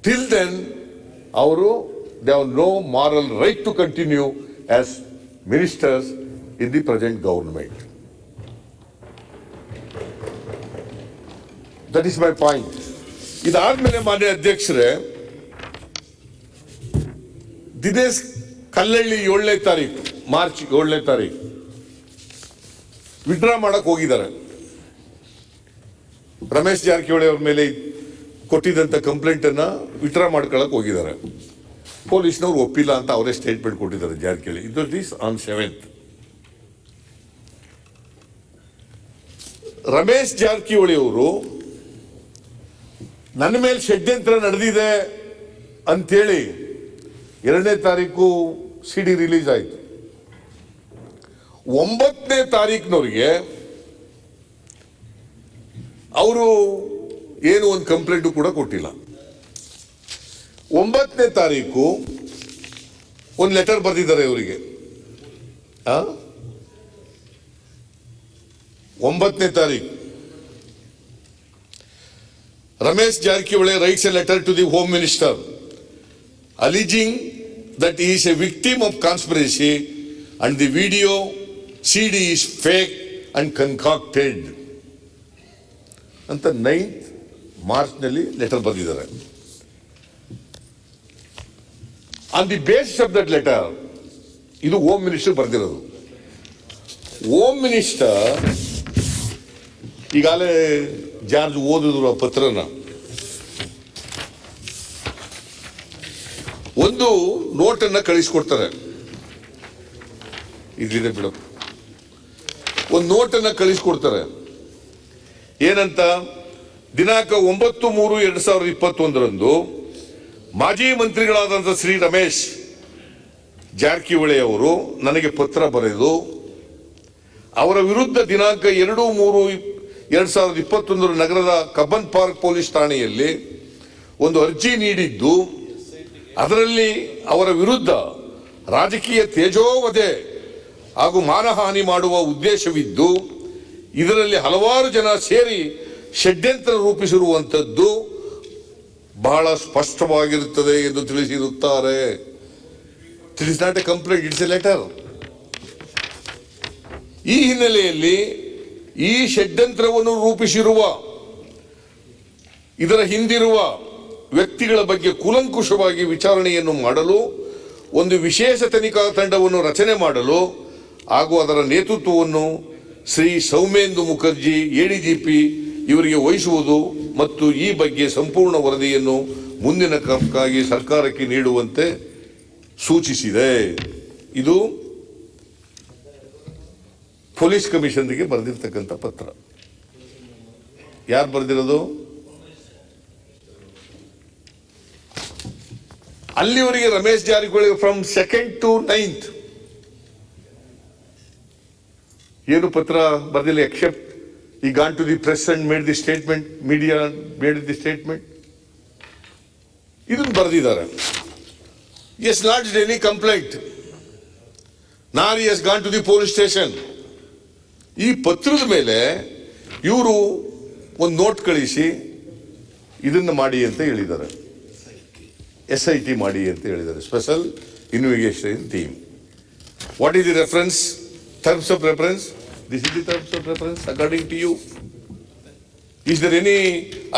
Till then ಅವರು they have no moral right to continue as ministers in the present government. That is my point. ಇದಾದ್ಮೇಲೆ ಮಾನ್ಯ ಅಧ್ಯಕ್ಷರೇ, ದಿನೇಶ್ ಕಲ್ಲಳ್ಳಿ 7ನೇ ತಾರೀಕು, ಮಾರ್ಚ್ 7ನೇ ತಾರೀಕು ವಿಡ್ರಾ ಮಾಡಕ್ ಹೋಗಿದ್ದಾರೆ. ರಮೇಶ್ ಜಾರಕಿಹೊಳಿ ಅವ್ರ ಮೇಲೆ ಕೊಟ್ಟಿದ್ದಂತ ಕಂಪ್ಲೇಂಟ್ ಅನ್ನ ವಿಡ್ರಾ ಮಾಡ್ಕೊಳಕ್ ಹೋಗಿದ್ದಾರೆ. ಪೊಲೀಸ್ನವ್ರು ಒಪ್ಪಿಲ್ಲ ಅಂತ ಅವರೇ ಸ್ಟೇಟ್ಮೆಂಟ್ ಕೊಟ್ಟಿದ್ದಾರೆ ಜಾರಕಿಹೊಳಿ. ಇದು this on 7th. Ramesh Jarkiholi ಅವರು ನನ್ನ ಮೇಲೆ ಷಡ್ಯಂತ್ರ ನಡೆದಿದೆ ಅಂತೇಳಿ 2ನೇ ತಾರೀಕು ಸಿಡಿ ರಿಲೀಸ್ ಆಯಿತು. 9ನೇ ತಾರೀಕಿನವ್ರಿಗೆ ಅವರು ಏನು ಒಂದು ಕಂಪ್ಲೇಂಟ್ ಕೂಡ ಕೊಟ್ಟಿಲ್ಲ. 9ನೇ ತಾರೀಕು ಒಂದು ಲೆಟರ್ ಬರೆದಿದ್ದಾರೆ ಇವರಿಗೆ. 9ನೇ ತಾರೀಕು Ramesh Jarkiwale writes a letter to the Home Minister alleging that he is a victim of conspiracy and the video CD is fake and concocted. ಅಂತ 9th March ನಲ್ಲಿ ಲೆಟರ್ ಬರೆದಿದ್ದಾರೆ. On the basis of that letter, ಇದು home minister ಬರೆದಿರೋದು. Home minister ಈಗಾಗಲೇ George ಓದಿದ್ರು ಆ ಪತ್ರನ. ಒಂದು ನೋಟನ್ನ ಕಳಿಸ್ಕೊಡ್ತಾರೆ, ಇದಿದೆ ಬಿಡು, ಒಂದು ನೋಟನ್ನ ಕಳಿಸ್ಕೊಡ್ತಾರೆ. ಏನಂತ? ದಿನಾಂಕ 9/3/2021 ಮಾಜಿ ಮಂತ್ರಿಗಳಾದಂಥ ಶ್ರೀ ರಮೇಶ್ ಜಾರಕಿಹೊಳಿ ಅವರು ನನಗೆ ಪತ್ರ ಬರೆದು ಅವರ ವಿರುದ್ಧ ದಿನಾಂಕ 2/3/2021 ನಗರದ ಕಬ್ಬನ್ ಪಾರ್ಕ್ ಪೊಲೀಸ್ ಠಾಣೆಯಲ್ಲಿ ಒಂದು ಅರ್ಜಿ ನೀಡಿದ್ದು, ಅದರಲ್ಲಿ ಅವರ ವಿರುದ್ಧ ರಾಜಕೀಯ ತೇಜೋವಧೆ ಹಾಗೂ ಮಾನಹಾನಿ ಮಾಡುವ ಉದ್ದೇಶವಿದ್ದು, ಇದರಲ್ಲಿ ಹಲವಾರು ಜನ ಸೇರಿ ಷಡ್ಯಂತ್ರ ರೂಪಿಸಿರುವಂಥದ್ದು ಬಹಳ ಸ್ಪಷ್ಟವಾಗಿರುತ್ತದೆ ಎಂದು ತಿಳಿಸಿರುತ್ತಾರೆ. It is not a complaint, it's a letter. ಈ ಹಿನ್ನೆಲೆಯಲ್ಲಿ ಈ ಷಡ್ಯಂತ್ರವನ್ನು ರೂಪಿಸಿರುವ ಇದರ ಹಿಂದಿರುವ ವ್ಯಕ್ತಿಗಳ ಬಗ್ಗೆ ಕೂಲಂಕುಷವಾಗಿ ವಿಚಾರಣೆಯನ್ನು ಮಾಡಲು ಒಂದು ವಿಶೇಷ ತನಿಖಾ ತಂಡವನ್ನು ರಚನೆ ಮಾಡಲು ಹಾಗೂ ಅದರ ನೇತೃತ್ವವನ್ನು ಶ್ರೀ ಸೌಮೇಂದು ಮುಖರ್ಜಿ ADGP ಇವರಿಗೆ ವಹಿಸುವುದು ಮತ್ತು ಈ ಬಗ್ಗೆ ಸಂಪೂರ್ಣ ವರದಿಯನ್ನು ಮುಂದಿನ ಕ್ರಮಕ್ಕಾಗಿ ಸರ್ಕಾರಕ್ಕೆ ನೀಡುವಂತೆ ಸೂಚಿಸಿದೆ. ಇದು ಪೊಲೀಸ್ ಕಮಿಷನ್ಗೆ ಬರೆದಿರ್ತಕ್ಕಂಥ ಪತ್ರ. ಯಾರು ಬರೆದಿರೋದು? ಅಲ್ಲಿವರೆಗೆ Ramesh Jarkiholi from 2nd to 9th ಏನು ಪತ್ರ ಬರೆದಿಲ್ಲ, accept he gone to the press and made the statement, media made the statement. ಇದನ್ನು ಬರೆದಿದ್ದಾರೆ. He has lodged any complaint, nor he has gone to the police station. ಈ ಪತ್ರದ ಮೇಲೆ ಇವರು ಒಂದು ನೋಟ್ ಕಳಿಸಿ ಇದನ್ನು ಮಾಡಿ ಅಂತ ಹೇಳಿದ್ದಾರೆ, SIT ಮಾಡಿ ಅಂತ ಹೇಳಿದ್ದಾರೆ, special investigation team. What is the reference, terms of reference? This is the terms of reference according to you. Is there any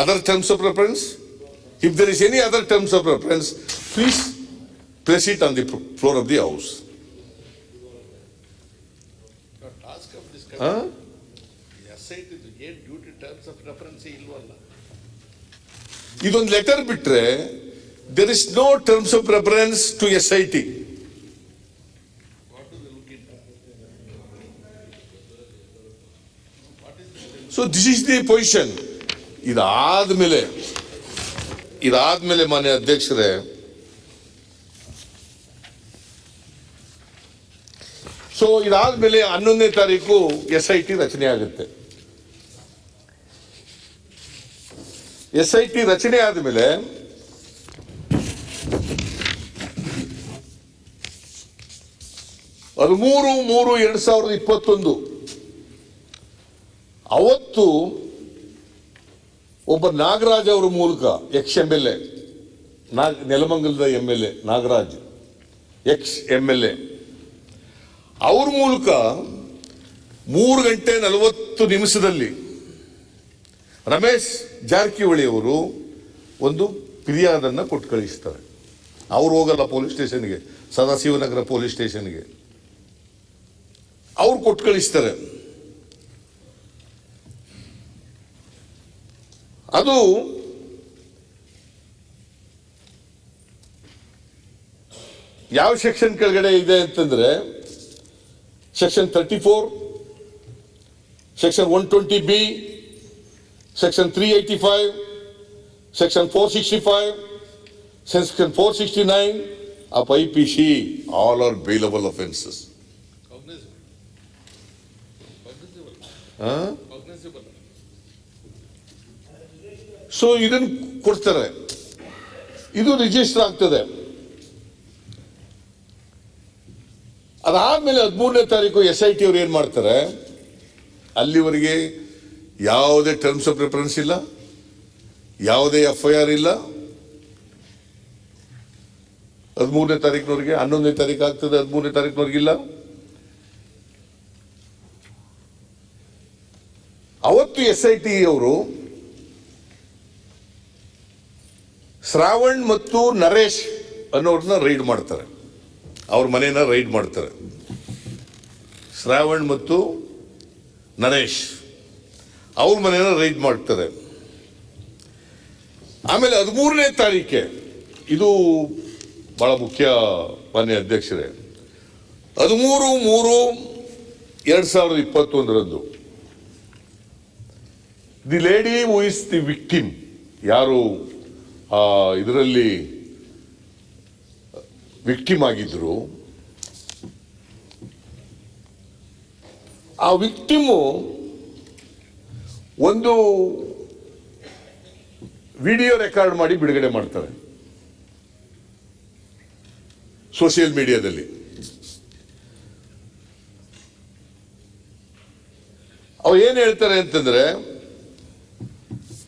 other terms of reference? If there is any other terms of reference, please place it on the floor of the house. ಇದೊಂದು letter ಬಿಟ್ರೆ there is no terms of reference to SIT. So this is the position. ಇದಾದ್ಮೇಲೆ ಮಾನ್ಯ ಅಧ್ಯಕ್ಷರೇ, so ಇದಾದ್ಮೇಲೆ 11ನೇ ತಾರೀಕು SIT ರಚನೆ ಆಗುತ್ತೆ. SIT ರಚನೆ ಆದ್ಮೇಲೆ ಅದು 3/3/2021 ಅವತ್ತು ಒಬ್ಬ ನಾಗರಾಜ್ ಅವರ ಮೂಲಕ ex-MLA, ನೆಲಮಂಗಲದ MLA ನಾಗರಾಜ್, ex-MLA, ಅವ್ರ ಮೂಲಕ 3:40 ರಮೇಶ್ ಜಾರಕಿಹೊಳಿ ಅವರು ಒಂದು ಫಿರ್ಯಾದನ್ನ ಕೊಟ್ಟು ಕಳಿಸ್ತಾರೆ. ಅವ್ರು ಹೋಗಲ್ಲ ಪೊಲೀಸ್ ಸ್ಟೇಷನ್ಗೆ, ಸದಾಶಿವನಗರ ಪೊಲೀಸ್ ಸ್ಟೇಷನ್ಗೆ ಅವ್ರು ಕೊಟ್ಟು ಕಳಿಸ್ತಾರೆ. ಅದು ಯಾವ ಸೆಕ್ಷನ್ ಕೆಳಗಡೆ ಇದೆ ಅಂತಂದ್ರೆ section 34, section 120B, section 385, section 465, section 469 of IPC. All are bailable offenses. So ಇದನ್ನು ಕೊಡ್ತಾರೆ, ಇದು ರಿಜಿಸ್ಟರ್ ಆಗ್ತದೆ. ಅದಾದ್ಮೇಲೆ 13ನೇ ತಾರೀಕು SIT ಅವ್ರು ಏನ್ ಮಾಡ್ತಾರೆ, ಅಲ್ಲಿವರೆಗೆ ಯಾವುದೇ ಟರ್ಮ್ಸ್ ಆಫ್ ರೆಫರೆನ್ಸ್ ಇಲ್ಲ, ಯಾವುದೇ FIR ಇಲ್ಲ. 13ನೇ ತಾರೀಕಿನವರೆಗೆ, 11ನೇ ತಾರೀಕು ಆಗ್ತದೆ, 13ನೇ ತಾರೀಕಿನವರೆಗಿಲ್ಲ. ಅವತ್ತು SIT ಅವರು ಶ್ರಾವಣ್ ಮತ್ತು ನರೇಶ್ ಅನ್ನೋರನ್ನ ರೈಡ್ ಮಾಡ್ತಾರೆ, ಅವ್ರ ಮನೆಯನ್ನ ರೈಡ್ ಮಾಡ್ತಾರೆ. ಶ್ರಾವಣ್ ಮತ್ತು ನರೇಶ್ ಅವ್ರ ಮನೆಯನ್ನ ರೈಡ್ ಮಾಡ್ತಾರೆ. ಆಮೇಲೆ 13ನೇ ತಾರೀಕೆ, ಇದು ಬಹಳ ಮುಖ್ಯ ಮಾನ್ಯ ಅಧ್ಯಕ್ಷರೇ, 13/3/2021 the lady who is the victim, ಯಾರು ಇದರಲ್ಲಿ ವಿಕ್ಟಿಮ್ ಆಗಿದ್ರು, ಆ ವಿಕ್ಟಿಮು ಒಂದು ವಿಡಿಯೋ ರೆಕಾರ್ಡ್ ಮಾಡಿ ಬಿಡುಗಡೆ ಮಾಡ್ತಾರೆ ಸೋಷಿಯಲ್ ಮೀಡಿಯಾದಲ್ಲಿ. ಅವ್ರು ಏನ್ ಹೇಳ್ತಾರೆ ಅಂತಂದ್ರೆ,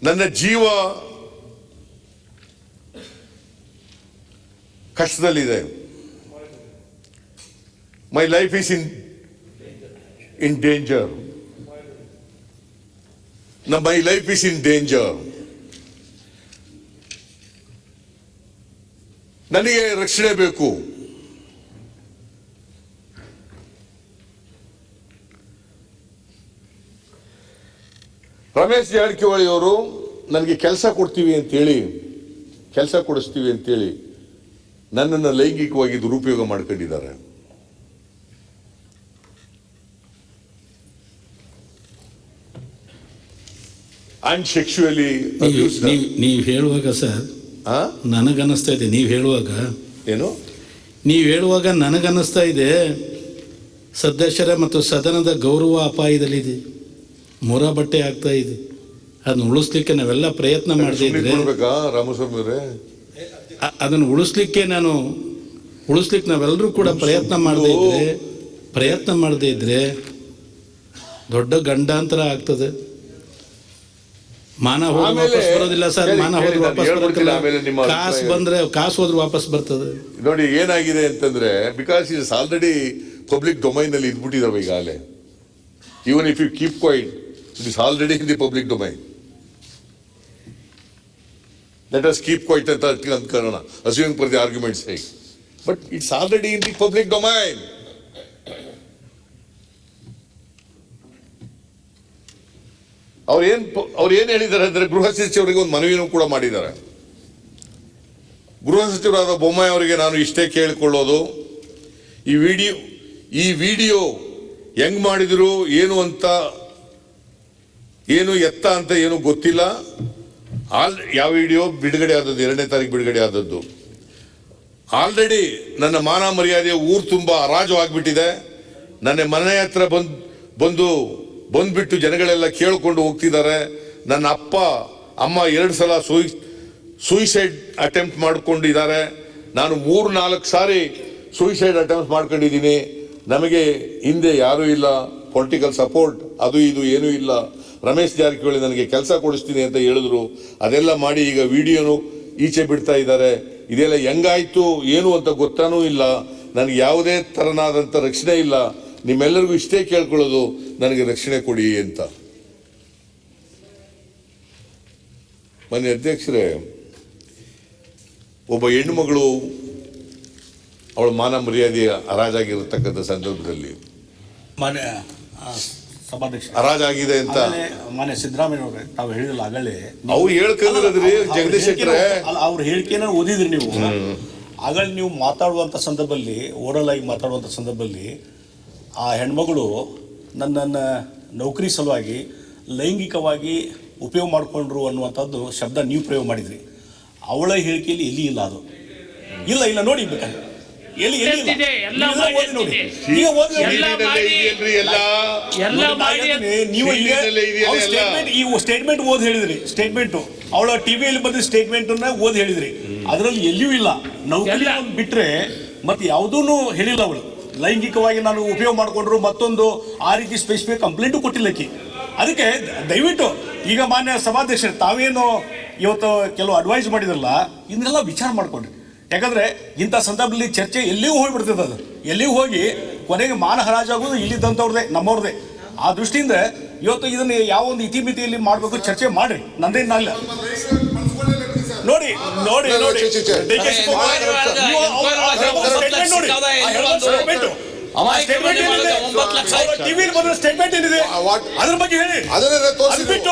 ನನ್ನ ಜೀವ ಕಷ್ಟದಲ್ಲಿದೆ, my life is in danger, my life is in danger. ನನಗೆ ರಕ್ಷಣೆ ಬೇಕು. ರಮೇಶ್ ಜಾರಕಿಹೊಳಿ ಅವರು ನನಗೆ ಕೆಲಸ ಕೊಡ್ತೀವಿ ಅಂತೇಳಿ ನನ್ನನ್ನು ಲೈಂಗಿಕವಾಗಿ ದುರುಪಯೋಗ ಮಾಡ್ಕೊಂಡಿದ್ದಾರೆ. ಅಂಡ್ ಸೆಕ್ಸುಯಲಿ ನೀವು ಹೇಳುವಾಗ ಸರ್ ನನಗನ್ನಿಸ್ತಾ ಇದೆ, ನೀವು ಹೇಳುವಾಗ ನನಗನ್ನಿಸ್ತಾ ಇದೆ ಸದಸ್ಯರ ಮತ್ತು ಸದನದ ಗೌರವ ಅಪಾಯದಲ್ಲಿದೆ, ಮೊರ ಬಟ್ಟೆ ಆಗ್ತಾ ಇದೆ. ಅದನ್ನು ಉಳಿಸ್ಲಿಕ್ಕೆ ನಾವೆಲ್ಲ ಪ್ರಯತ್ನ ಮಾಡದೇ ಇದ್ರೆ, ರಾಮಸ್ವಾಮಿ ಅವರೇ, ಅದನ್ನು ಉಳಿಸ್ಲಿಕ್ಕೆ ನಾವೆಲ್ಲರೂ ಕೂಡ ಪ್ರಯತ್ನ ಮಾಡದೇ ಇದ್ರೆ ದೊಡ್ಡ ಗಂಡಾಂತರ ಆಗ್ತದೆ. ಮಾನ ಹೋದ್ರೆ ವಾಪಸ್ ಬರೋದಿಲ್ಲ ಸರ್, ಮಾನ ಹೋದ್ರೆ ವಾಪಸ್ ಬರೋದಿಲ್ಲ. ಕಾಸು ಹೋದ್ರೆ ವಾಪಸ್ ಬರ್ತದೆ. ನೋಡಿ ಏನಾಗಿದೆ ಅಂತಂದ್ರೆ, because is already public domain ಅಲ್ಲಿ ಇದ್ಬಿಟ್ಟಿದಾವೆ ಈಗಾಗಲೇ. Even if you keep quiet, it is already in the public domain. Let us keep quiet ಅಂತ ಅಂದ್ಕೊಳ್ಳೋಣ, ಅಸ್ಯೂಮಿಂಗ್ ಫಾರ್ ದಿ ಆರ್ಗ್ಯುಮೆಂಟ್ಸ್ ಹೇಗೆ, but it's already in the public domain. ಅವ್ರು ಏನ್ ಹೇಳಿದ್ದಾರೆ ಅಂದ್ರೆ, ಗೃಹ ಸಚಿವರಿಗೆ ಒಂದು ಮನವಿನೂ ಕೂಡ ಮಾಡಿದ್ದಾರೆ. ಗೃಹ ಸಚಿವರಾದ ಬೊಮ್ಮಾಯಿ ಅವರಿಗೆ ನಾನು ಇಷ್ಟೇ ಕೇಳಿಕೊಳ್ಳೋದು, ಈ ವಿಡಿಯೋ ಹೆಂಗ್ ಮಾಡಿದ್ರು ಏನು ಎತ್ತ ಅಂತ ಏನು ಗೊತ್ತಿಲ್ಲ. ಯಾವ ವಿಡಿಯೋ ಬಿಡುಗಡೆ ಆದದ್ದು 2ನೇ ತಾರೀಕು ಬಿಡುಗಡೆ ಆದದ್ದು. ಆಲ್ರೆಡಿ ನನ್ನ ಮಾನ ಮರ್ಯಾದೆ ಊರು ತುಂಬ ಹರಾಜು ಆಗ್ಬಿಟ್ಟಿದೆ. ನನ್ನ ಮನೆ ಹತ್ರ ಬಂದ್ಬಿಟ್ಟು ಜನಗಳೆಲ್ಲ ಕೇಳ್ಕೊಂಡು ಹೋಗ್ತಿದ್ದಾರೆ. ನನ್ನ ಅಪ್ಪ ಅಮ್ಮ 2 ಸಲ ಸೂಯಿಸೈಡ್ ಅಟೆಂಪ್ಟ್ ಮಾಡ್ಕೊಂಡಿದ್ದಾರೆ. ನಾನು 3-4 ಸಾರಿ ಸೂಯಿಸೈಡ್ ಅಟೆಂಪ್ಟ್ ಮಾಡ್ಕೊಂಡಿದ್ದೀನಿ. ನಮಗೆ ಹಿಂದೆ ಯಾರೂ ಇಲ್ಲ, ಪೊಲಿಟಿಕಲ್ ಸಪೋರ್ಟ್ ಅದು ಇದು ಏನೂ ಇಲ್ಲ. ರಮೇಶ್ ಜಾರಕಿಹೊಳಿ ನನಗೆ ಕೆಲಸ ಕೊಡಿಸ್ತೀನಿ ಅಂತ ಹೇಳಿದ್ರು. ಅದೆಲ್ಲ ಮಾಡಿ ಈಗ ವಿಡಿಯೋನು ಈಚೆ ಬಿಡ್ತಾ ಇದ್ದಾರೆ. ಇದೆಲ್ಲ ಹೆಂಗಾಯ್ತು ಏನು ಅಂತ ಗೊತ್ತಾನೂ ಇಲ್ಲ. ನನಗೆ ಯಾವುದೇ ತರನಾದಂಥ ರಕ್ಷಣೆ ಇಲ್ಲ. ನಿಮ್ಮೆಲ್ಲರಿಗೂ ಇಷ್ಟೇ ಕೇಳ್ಕೊಳ್ಳೋದು, ನನಗೆ ರಕ್ಷಣೆ ಕೊಡಿ ಅಂತ. ಮನೆ ಅಧ್ಯಕ್ಷರೇ, ಒಬ್ಬ ಹೆಣ್ಣುಮಗಳು ಅವಳ ಮಾನ ಮರ್ಯಾದೆಯ ಹರಾಜಾಗಿರತಕ್ಕಂಥ ಸಂದರ್ಭದಲ್ಲಿ ಹರಾಜಾಗಿದೆ ಅಂತ ಮಾನ್ಯ ಸಿದ್ದರಾಮಯ್ಯ ಅವರೇ ತಾವು ಹೇಳಿದಿಲ್ಲ ಆಗಲೇ, ಅವ್ರು ಹೇಳ್ಕೊಂಡಿರೋದ್ರಿ ಜಗದೀಶ್ ಶೆಟ್ಟರೆ, ಅವ್ರ ಹೇಳಿಕೆನ ಓದಿದ್ರಿ ನೀವು. ಆಗಲೇ ನೀವು ಮಾತಾಡುವಂಥ ಸಂದರ್ಭದಲ್ಲಿ, ಓರಲ್ ಆಗಿ ಮಾತಾಡುವಂಥ ಸಂದರ್ಭದಲ್ಲಿ ಆ ಹೆಣ್ಮಗಳು ನನ್ನನ್ನು ನೌಕರಿ ಸಲುವಾಗಿ ಲೈಂಗಿಕವಾಗಿ ಉಪಯೋಗ ಮಾಡಿಕೊಂಡ್ರು ಅನ್ನುವಂಥದ್ದು ಶಬ್ದ ನೀವು ಪ್ರಯೋಗ ಮಾಡಿದ್ರಿ. ಅವಳ ಹೇಳಿಕೆಯಲ್ಲಿ ಎಲ್ಲಿ ಇಲ್ಲ, ಅದು ಇಲ್ಲ ನೋಡಿ ಬೇಕಾದ್ರೆ ಎಲ್ಲಿ ನೀವು ಸ್ಟೇಟ್ಮೆಂಟ್ ಓದಿ ಹೇಳಿದ್ರಿ. ಸ್ಟೇಟ್ಮೆಂಟು ಅವಳ ಟಿವಿಯಲ್ಲಿ ಬಂದ ಸ್ಟೇಟ್ಮೆಂಟ್ ಓದಿ ಹೇಳಿದ್ರಿ. ಅದರಲ್ಲಿ ಎಲ್ಲಿಯೂ ಇಲ್ಲ. ನೌಕರಿ ಬಿಟ್ರೆ ಮತ್ತೆ ಯಾವುದೂ ಹೇಳಿಲ್ಲ. ಅವಳು ಲೈಂಗಿಕವಾಗಿ ನಾನು ಉಪಯೋಗ ಮಾಡಿಕೊಂಡ್ರು ಮತ್ತೊಂದು ಆ ರೀತಿ ಸ್ಪೆಸಿಫಿಕ್ ಕಂಪ್ಲೇಂಟು ಕೊಟ್ಟಿಲ್ಲಕ್ಕಿ. ಅದಕ್ಕೆ ದಯವಿಟ್ಟು ಈಗ ಮಾನ್ಯ ಸಭಾಧ್ಯಕ್ಷರು ತಾವೇನು ಇವತ್ತು ಕೆಲವು ಅಡ್ವೈಸ್ ಮಾಡಿದ್ರಲ್ಲ, ಇದನ್ನೆಲ್ಲ ವಿಚಾರ ಮಾಡ್ಕೊಂಡ್ರಿ. ಯಾಕಂದ್ರೆ ಇಂಥ ಸಂದರ್ಭದಲ್ಲಿ ಚರ್ಚೆ ಎಲ್ಲಿಯೂ ಹೋಗ್ಬಿಡ್ತದೆ. ಅದು ಎಲ್ಲಿಯೂ ಹೋಗಿ ಕೊನೆಗೆ ಮಾನ ಹರಾಜಾಗೋದು ಇಲ್ಲಿದ್ದಂಥವ್ರದೇ, ನಮ್ಮವ್ರದೇ. ಆ ದೃಷ್ಟಿಯಿಂದ ಇವತ್ತು ಇದನ್ನ ಯಾವ ಒಂದು ಇತಿಮಿತಿಯಲ್ಲಿ ಮಾಡಬೇಕು ಚರ್ಚೆ ಮಾಡ್ರಿ, ನಂದೇನಿಲ್ಲ. ನೋಡಿ ಟಿವಿಯಲ್ಲಿ ಬಂದ ಸ್ಟೇಟ್ಮೆಂಟ್ ಏನಿದೆ ಅದ್ರ ಬಗ್ಗೆ ಹೇಳಿ. ಅದನ್ನ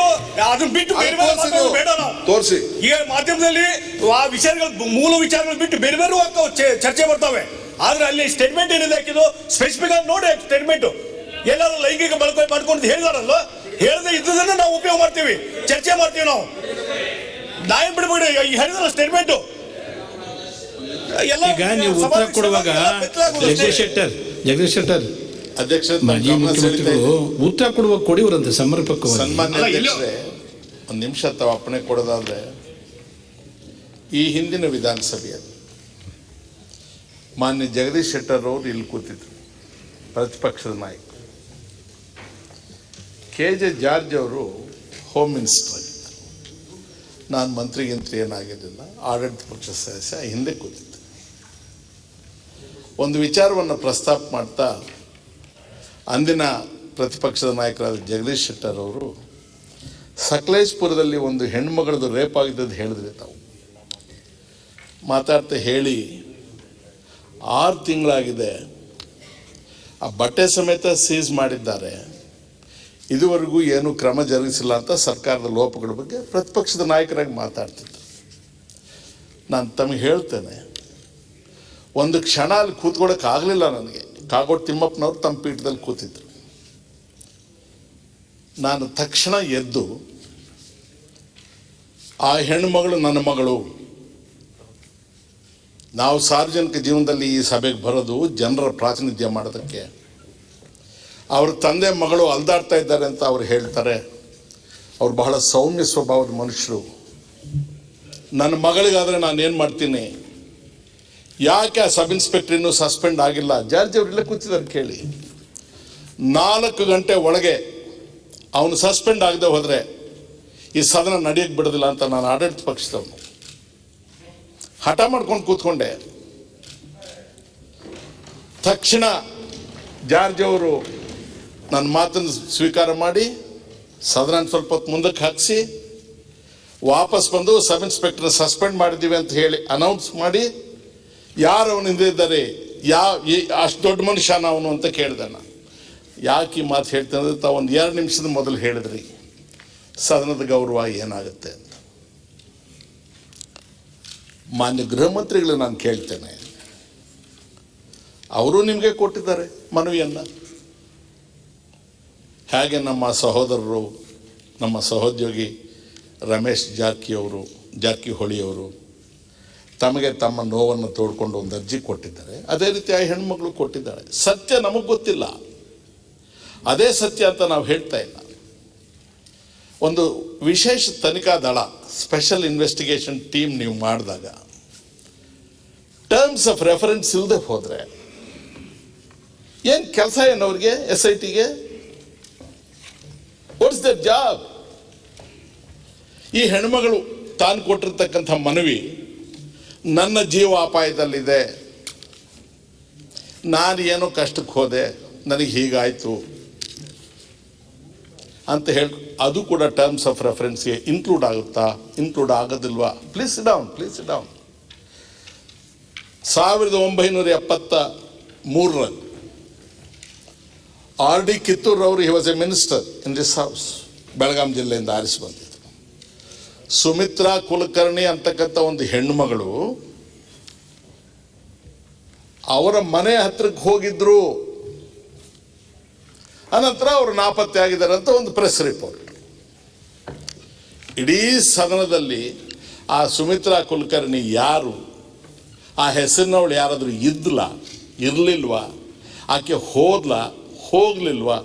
ಬಿಟ್ಟು ಬೇಡ ನಾವು ತೋರಿಸಿ. ಈಗ ಮಾಧ್ಯಮದಲ್ಲಿ ಆ ವಿಚಾರಗಳು, ಮೂಲ ವಿಚಾರಗಳು ಬಿಟ್ಟು ಬೇರೆ ಬೇರೆ ಚರ್ಚೆ ಬರ್ತವೆ. ಆದ್ರೆ ಅಲ್ಲಿ ಸ್ಟೇಟ್ಮೆಂಟ್ ಏನಿದೆ ಹಾಕಿದ್ದು ಸ್ಪೆಸಿಫಿಕ್ ಆಗಿ ನೋಡಿ. ಸ್ಟೇಟ್ಮೆಂಟ್ ಎಲ್ಲರೂ ಲೈಂಗಿಕ ಬಳಕೆ ಮಾಡ್ಕೊಂಡು ಹೇಳಿದಾರಲ್ಲ, ಹೇಳದೆ ಇದ್ದದನ್ನ ನಾವು ಉಪಯೋಗ ಮಾಡ್ತೀವಿ, ಚರ್ಚೆ ಮಾಡ್ತೀವಿ ನಾವು. ನಾಯಿ ಬಿಡ್ಬೇಡಿ ಈ ಹೇಳಿದ್ರ ಸ್ಟೇಟ್ಮೆಂಟ್. ಈಗ ನೀವು ಉತ್ತರ ಕೊಡುವಾಗ ಜಗದೀಶ್ ಶೆಟ್ಟರ್ ಅಧ್ಯಕ್ಷ ಮಾಜಿ ಮುಖ್ಯಮಂತ್ರಿಗಳು ಉತ್ತರ ಕೊಡುವಾಗ ಕೊಡಿವರಂತೆ ಸಮರ್ಪಕವಾಗಿ. ಸನ್ಮಾನ್ಯ ಅಧ್ಯಕ್ಷರೇ, ಒಂದು ನಿಮಿಷ ತಾವು ಅಪ್ಪಣೆ ಕೊಡೋದಾದ್ರೆ, ಈ ಹಿಂದಿನ ವಿಧಾನಸಭೆಯಲ್ಲಿ ಮಾನ್ಯ ಜಗದೀಶ್ ಶೆಟ್ಟರ್ ಅವರು ಇಲ್ಲಿ ಕೂತಿದ್ರು, ಪ್ರತಿಪಕ್ಷದ ನಾಯಕ. KJ ಜಾರ್ಜ್ ಅವರು ಹೋಮ್ ಮಿನಿಸ್ಟರ್ ಆಗಿದ್ದರು. ನಾನು ಮಂತ್ರಿಗಿಂತ್ರಿ ಏನಾಗಿರಲಿಲ್ಲ, ಆಡಳಿತ ಪಕ್ಷ ಸದಸ್ಯ ಹಿಂದೆ ಕೂತಿದ್ದೆ. ಒಂದು ವಿಚಾರವನ್ನು ಪ್ರಸ್ತಾಪ ಮಾಡ್ತಾ ಅಂದಿನ ಪ್ರತಿಪಕ್ಷದ ನಾಯಕರಾದ ಜಗದೀಶ್ ಶೆಟ್ಟರ್ ಅವರು ಸಕಲೇಶ್ಪುರದಲ್ಲಿ ಒಂದು ಹೆಣ್ಮಗಳದು ರೇಪ್ ಆಗಿದ್ದದ್ದು ಹೇಳಿದ್ರಿ ತಾವು. ಮಾತಾಡ್ತಾ ಹೇಳಿ 6 ತಿಂಗಳಾಗಿದೆ, ಆ ಬಟ್ಟೆ ಸಮೇತ ಸೀಸ್ ಮಾಡಿದ್ದಾರೆ, ಇದುವರೆಗೂ ಏನು ಕ್ರಮ ಜರುಗಿಸಿಲ್ಲ ಅಂತ ಸರ್ಕಾರದ ಲೋಪಗಳ ಬಗ್ಗೆ ಪ್ರತಿಪಕ್ಷದ ನಾಯಕರಾಗಿ ಮಾತಾಡ್ತಿದ್ರು. ನಾನು ತಮಗೆ ಹೇಳ್ತೇನೆ, ಒಂದು ಕ್ಷಣ ಅಲ್ಲಿ ಕೂತ್ಕೊಳ್ಳೋಕ್ಕಾಗಲಿಲ್ಲ ನನಗೆ. ಕಾಗೋಡು ತಿಮ್ಮಪ್ಪನವ್ರು ತಮ್ಮ ಪೀಠದಲ್ಲಿ ಕೂತಿದ್ರು. ನಾನು ತಕ್ಷಣ ಎದ್ದು, ಆ ಹೆಣ್ಣುಮಗಳು ನನ್ನ ಮಗಳು, ನಾವು ಸಾರ್ವಜನಿಕ ಜೀವನದಲ್ಲಿ ಈ ಸಭೆಗೆ ಬರೋದು ಜನರ ಪ್ರಾತಿನಿಧ್ಯ ಮಾಡೋದಕ್ಕೆ. ಅವ್ರ ತಂದೆ ಮಗಳು ಅಲ್ದಾಡ್ತಾ ಇದ್ದಾರೆ ಅಂತ ಅವ್ರು ಹೇಳ್ತಾರೆ. ಅವ್ರು ಬಹಳ ಸೌಮ್ಯ ಸ್ವಭಾವದ ಮನುಷ್ಯರು. ನನ್ನ ಮಗಳಿಗಾದರೆ ನಾನು ಏನು ಮಾಡ್ತೀನಿ, ಯಾಕೆ ಆ ಸಬ್ ಇನ್ಸ್ಪೆಕ್ಟರ್ ಇನ್ನೂ ಸಸ್ಪೆಂಡ್ ಆಗಿಲ್ಲ? ಜಾರ್ಜ್ ಅವರೆಲ್ಲ ಕೂತಿದ್ದಾರೆ ಕೇಳಿ. 4 ಗಂಟೆ ಒಳಗೆ ಅವನು ಸಸ್ಪೆಂಡ್ ಆಗದೆ ಹೋದರೆ ಈ ಸದನ ನಡೆಯಕ್ಕೆ ಬಿಡೋದಿಲ್ಲ ಅಂತ ನಾನು ಆಡಳಿತ ಪಕ್ಷದವನು ಹಠ ಮಾಡ್ಕೊಂಡು ಕೂತ್ಕೊಂಡೆ. ತಕ್ಷಣ ಜಾರ್ಜ್ ಅವರು ನನ್ನ ಮಾತನ್ನು ಸ್ವೀಕಾರ ಮಾಡಿ ಸದನ ಸ್ವಲ್ಪ ಹೊತ್ತು ಮುಂದಕ್ಕೆ ಹಾಕಿಸಿ ವಾಪಸ್ ಬಂದು ಸಬ್ ಇನ್ಸ್ಪೆಕ್ಟರ್ ಸಸ್ಪೆಂಡ್ ಮಾಡಿದ್ದೀವಿ ಅಂತ ಹೇಳಿ ಅನೌನ್ಸ್ ಮಾಡಿ, ಯಾರು ಅವನ ಹಿಂದೆ ಇದ್ದಾರೆ, ಅಷ್ಟು ದೊಡ್ಡ ಮನುಷ್ಯನ ಅವನು ಅಂತ ಕೇಳಿದೆ ನಾನು. ಯಾಕೆ ಈ ಮಾತು ಹೇಳ್ತೇನೆ ಅಂದರೆ, ತಾವು ಒಂದು 2 ನಿಮಿಷದ ಮೊದಲು ಹೇಳಿದ್ರಿ ಸದನದ ಗೌರವ ಏನಾಗುತ್ತೆ ಅಂತ. ಮಾನ್ಯ ಗೃಹ ಮಂತ್ರಿಗಳು ನಾನು ಕೇಳ್ತೇನೆ, ಅವರು ನಿಮಗೆ ಕೊಟ್ಟಿದ್ದಾರೆ ಮನವಿಯನ್ನು. ಹೇಗೆ ನಮ್ಮ ಸಹೋದರರು, ನಮ್ಮ ಸಹೋದ್ಯೋಗಿ ರಮೇಶ್ ಜಾರಕಿಹೊಳಿಯವರು ತಮಗೆ ತಮ್ಮ ನೋವನ್ನು ತೋಡ್ಕೊಂಡು ಒಂದು ಅರ್ಜಿ ಕೊಟ್ಟಿದ್ದಾರೆ, ಅದೇ ರೀತಿ ಆ ಹೆಣ್ಮಗಳು ಕೊಟ್ಟಿದ್ದಾಳೆ. ಸತ್ಯ ನಮಗೆ ಗೊತ್ತಿಲ್ಲ, ಅದೇ ಸತ್ಯ ಅಂತ ನಾವು ಹೇಳ್ತಾ ಇಲ್ಲ. ಒಂದು ವಿಶೇಷ ತನಿಖಾ ದಳ, ಸ್ಪೆಷಲ್ ಇನ್ವೆಸ್ಟಿಗೇಷನ್ ಟೀಮ್ ನೀವು ಮಾಡಿದಾಗ ಟರ್ಮ್ಸ್ ಆಫ್ ರೆಫರೆನ್ಸ್ ಇಲ್ಲದೆ ಹೋದರೆ ಏನು ಕೆಲಸ ಏನು ಅವ್ರಿಗೆ? SITಗೆ ವಾಟ್ಸ್ ದ ಜಾಬ್? ಈ ಹೆಣ್ಮಗಳು ತಾನು ಕೊಟ್ಟಿರ್ತಕ್ಕಂಥ ಮನವಿ, ನನ್ನ ಜೀವ ಅಪಾಯದಲ್ಲಿದೆ, ನಾನು ಏನೋ ಕಷ್ಟಕ್ಕೆ ಹೋದೆ, ನನಗೆ ಹೀಗಾಯಿತು ಅಂತ ಹೇಳಿ, ಅದು ಕೂಡ ಟರ್ಮ್ಸ್ ಆಫ್ ರೆಫರೆನ್ಸ್ಗೆ ಇನ್ಕ್ಲೂಡ್ ಆಗುತ್ತಾ, ಇನ್ಕ್ಲೂಡ್ ಆಗೋದಿಲ್ವಾ? ಪ್ಲೀಸ್ ಡೌನ್ 1973ರಲ್ಲಿ R.D. ಕಿತ್ತೂರ್ ಅವರು, he was a minister in this house, Belgaum ಜಿಲ್ಲೆಯಿಂದ ಆರಿಸಿ ಬಂದಿದ್ರು. ಸುಮಿತ್ರಾ ಕುಲಕರ್ಣಿ ಅಂತಕ್ಕಂಥ ಒಂದು ಹೆಣ್ಣುಮಗಳು ಅವರ ಮನೆ ಹತ್ರಕ್ಕೆ ಹೋಗಿದ್ರು. ಅನಂತರ ಅವರು ನಾಪತ್ತೆ ಆಗಿದ್ದಾರೆ ಅಂತ ಒಂದು ಪ್ರೆಸ್ ರಿಪೋರ್ಟ್. ಇಡೀ ಸದನದಲ್ಲಿ ಆ ಸುಮಿತ್ರಾ ಕುಲಕರ್ಣಿ ಯಾರು, ಆ ಹೆಸರಿನವಳು ಯಾರಾದರೂ ಇರಲಿಲ್ವಾ, ಆಕೆ ಹೋಗ್ಲಿಲ್ವಾ,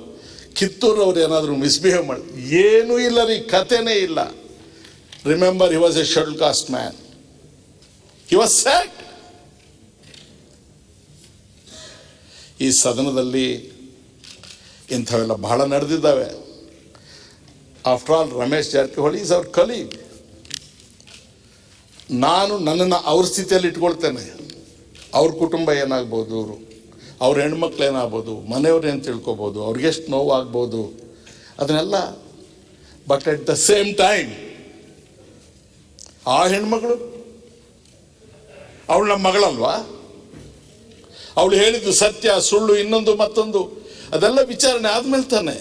ಕಿತ್ತೂರವ್ರು ಏನಾದರೂ ಮಿಸ್ಬಿಹೇವ್ ಮಾಡಿ? ಏನೂ ಇಲ್ಲ ರೀ, ಕಥೆನೇ ಇಲ್ಲ. Remember, he was a scheduled caste man, he was sacked. ಈ ಸದನದಲ್ಲಿ ಇಂಥವೆಲ್ಲ ಬಹಳ ನಡೆದಿದ್ದಾವೆ. After all Ramesh Jarkiholi is our colleague. ನಾನು ನನ್ನನ್ನು ಅವ್ರ ಸ್ಥಿತಿಯಲ್ಲಿ ಇಟ್ಕೊಳ್ತೇನೆ. ಅವ್ರ ಕುಟುಂಬ ಏನಾಗ್ಬೋದು, ಅವ್ರ ಹೆಣ್ಮಕ್ಳು ಏನಾಗ್ಬೋದು, ಮನೆಯವ್ರು ಏನು ತಿಳ್ಕೊಬೋದು, ಅವ್ರಿಗೆಷ್ಟು ನೋವಾಗ್ಬೋದು, ಅದನ್ನೆಲ್ಲ. But at the same time ಆ ಹೆಣ್ಮಗಳು, ಅವಳು ನಮ್ಮ ಮಗಳಲ್ವಾ? ಅವಳು ಹೇಳಿದ್ದು ಸತ್ಯ ಸುಳ್ಳು ಇನ್ನೊಂದು ಮತ್ತೊಂದು ಅದೆಲ್ಲ ವಿಚಾರಣೆ ಆದ್ಮೇಲೆ ತಾನೆ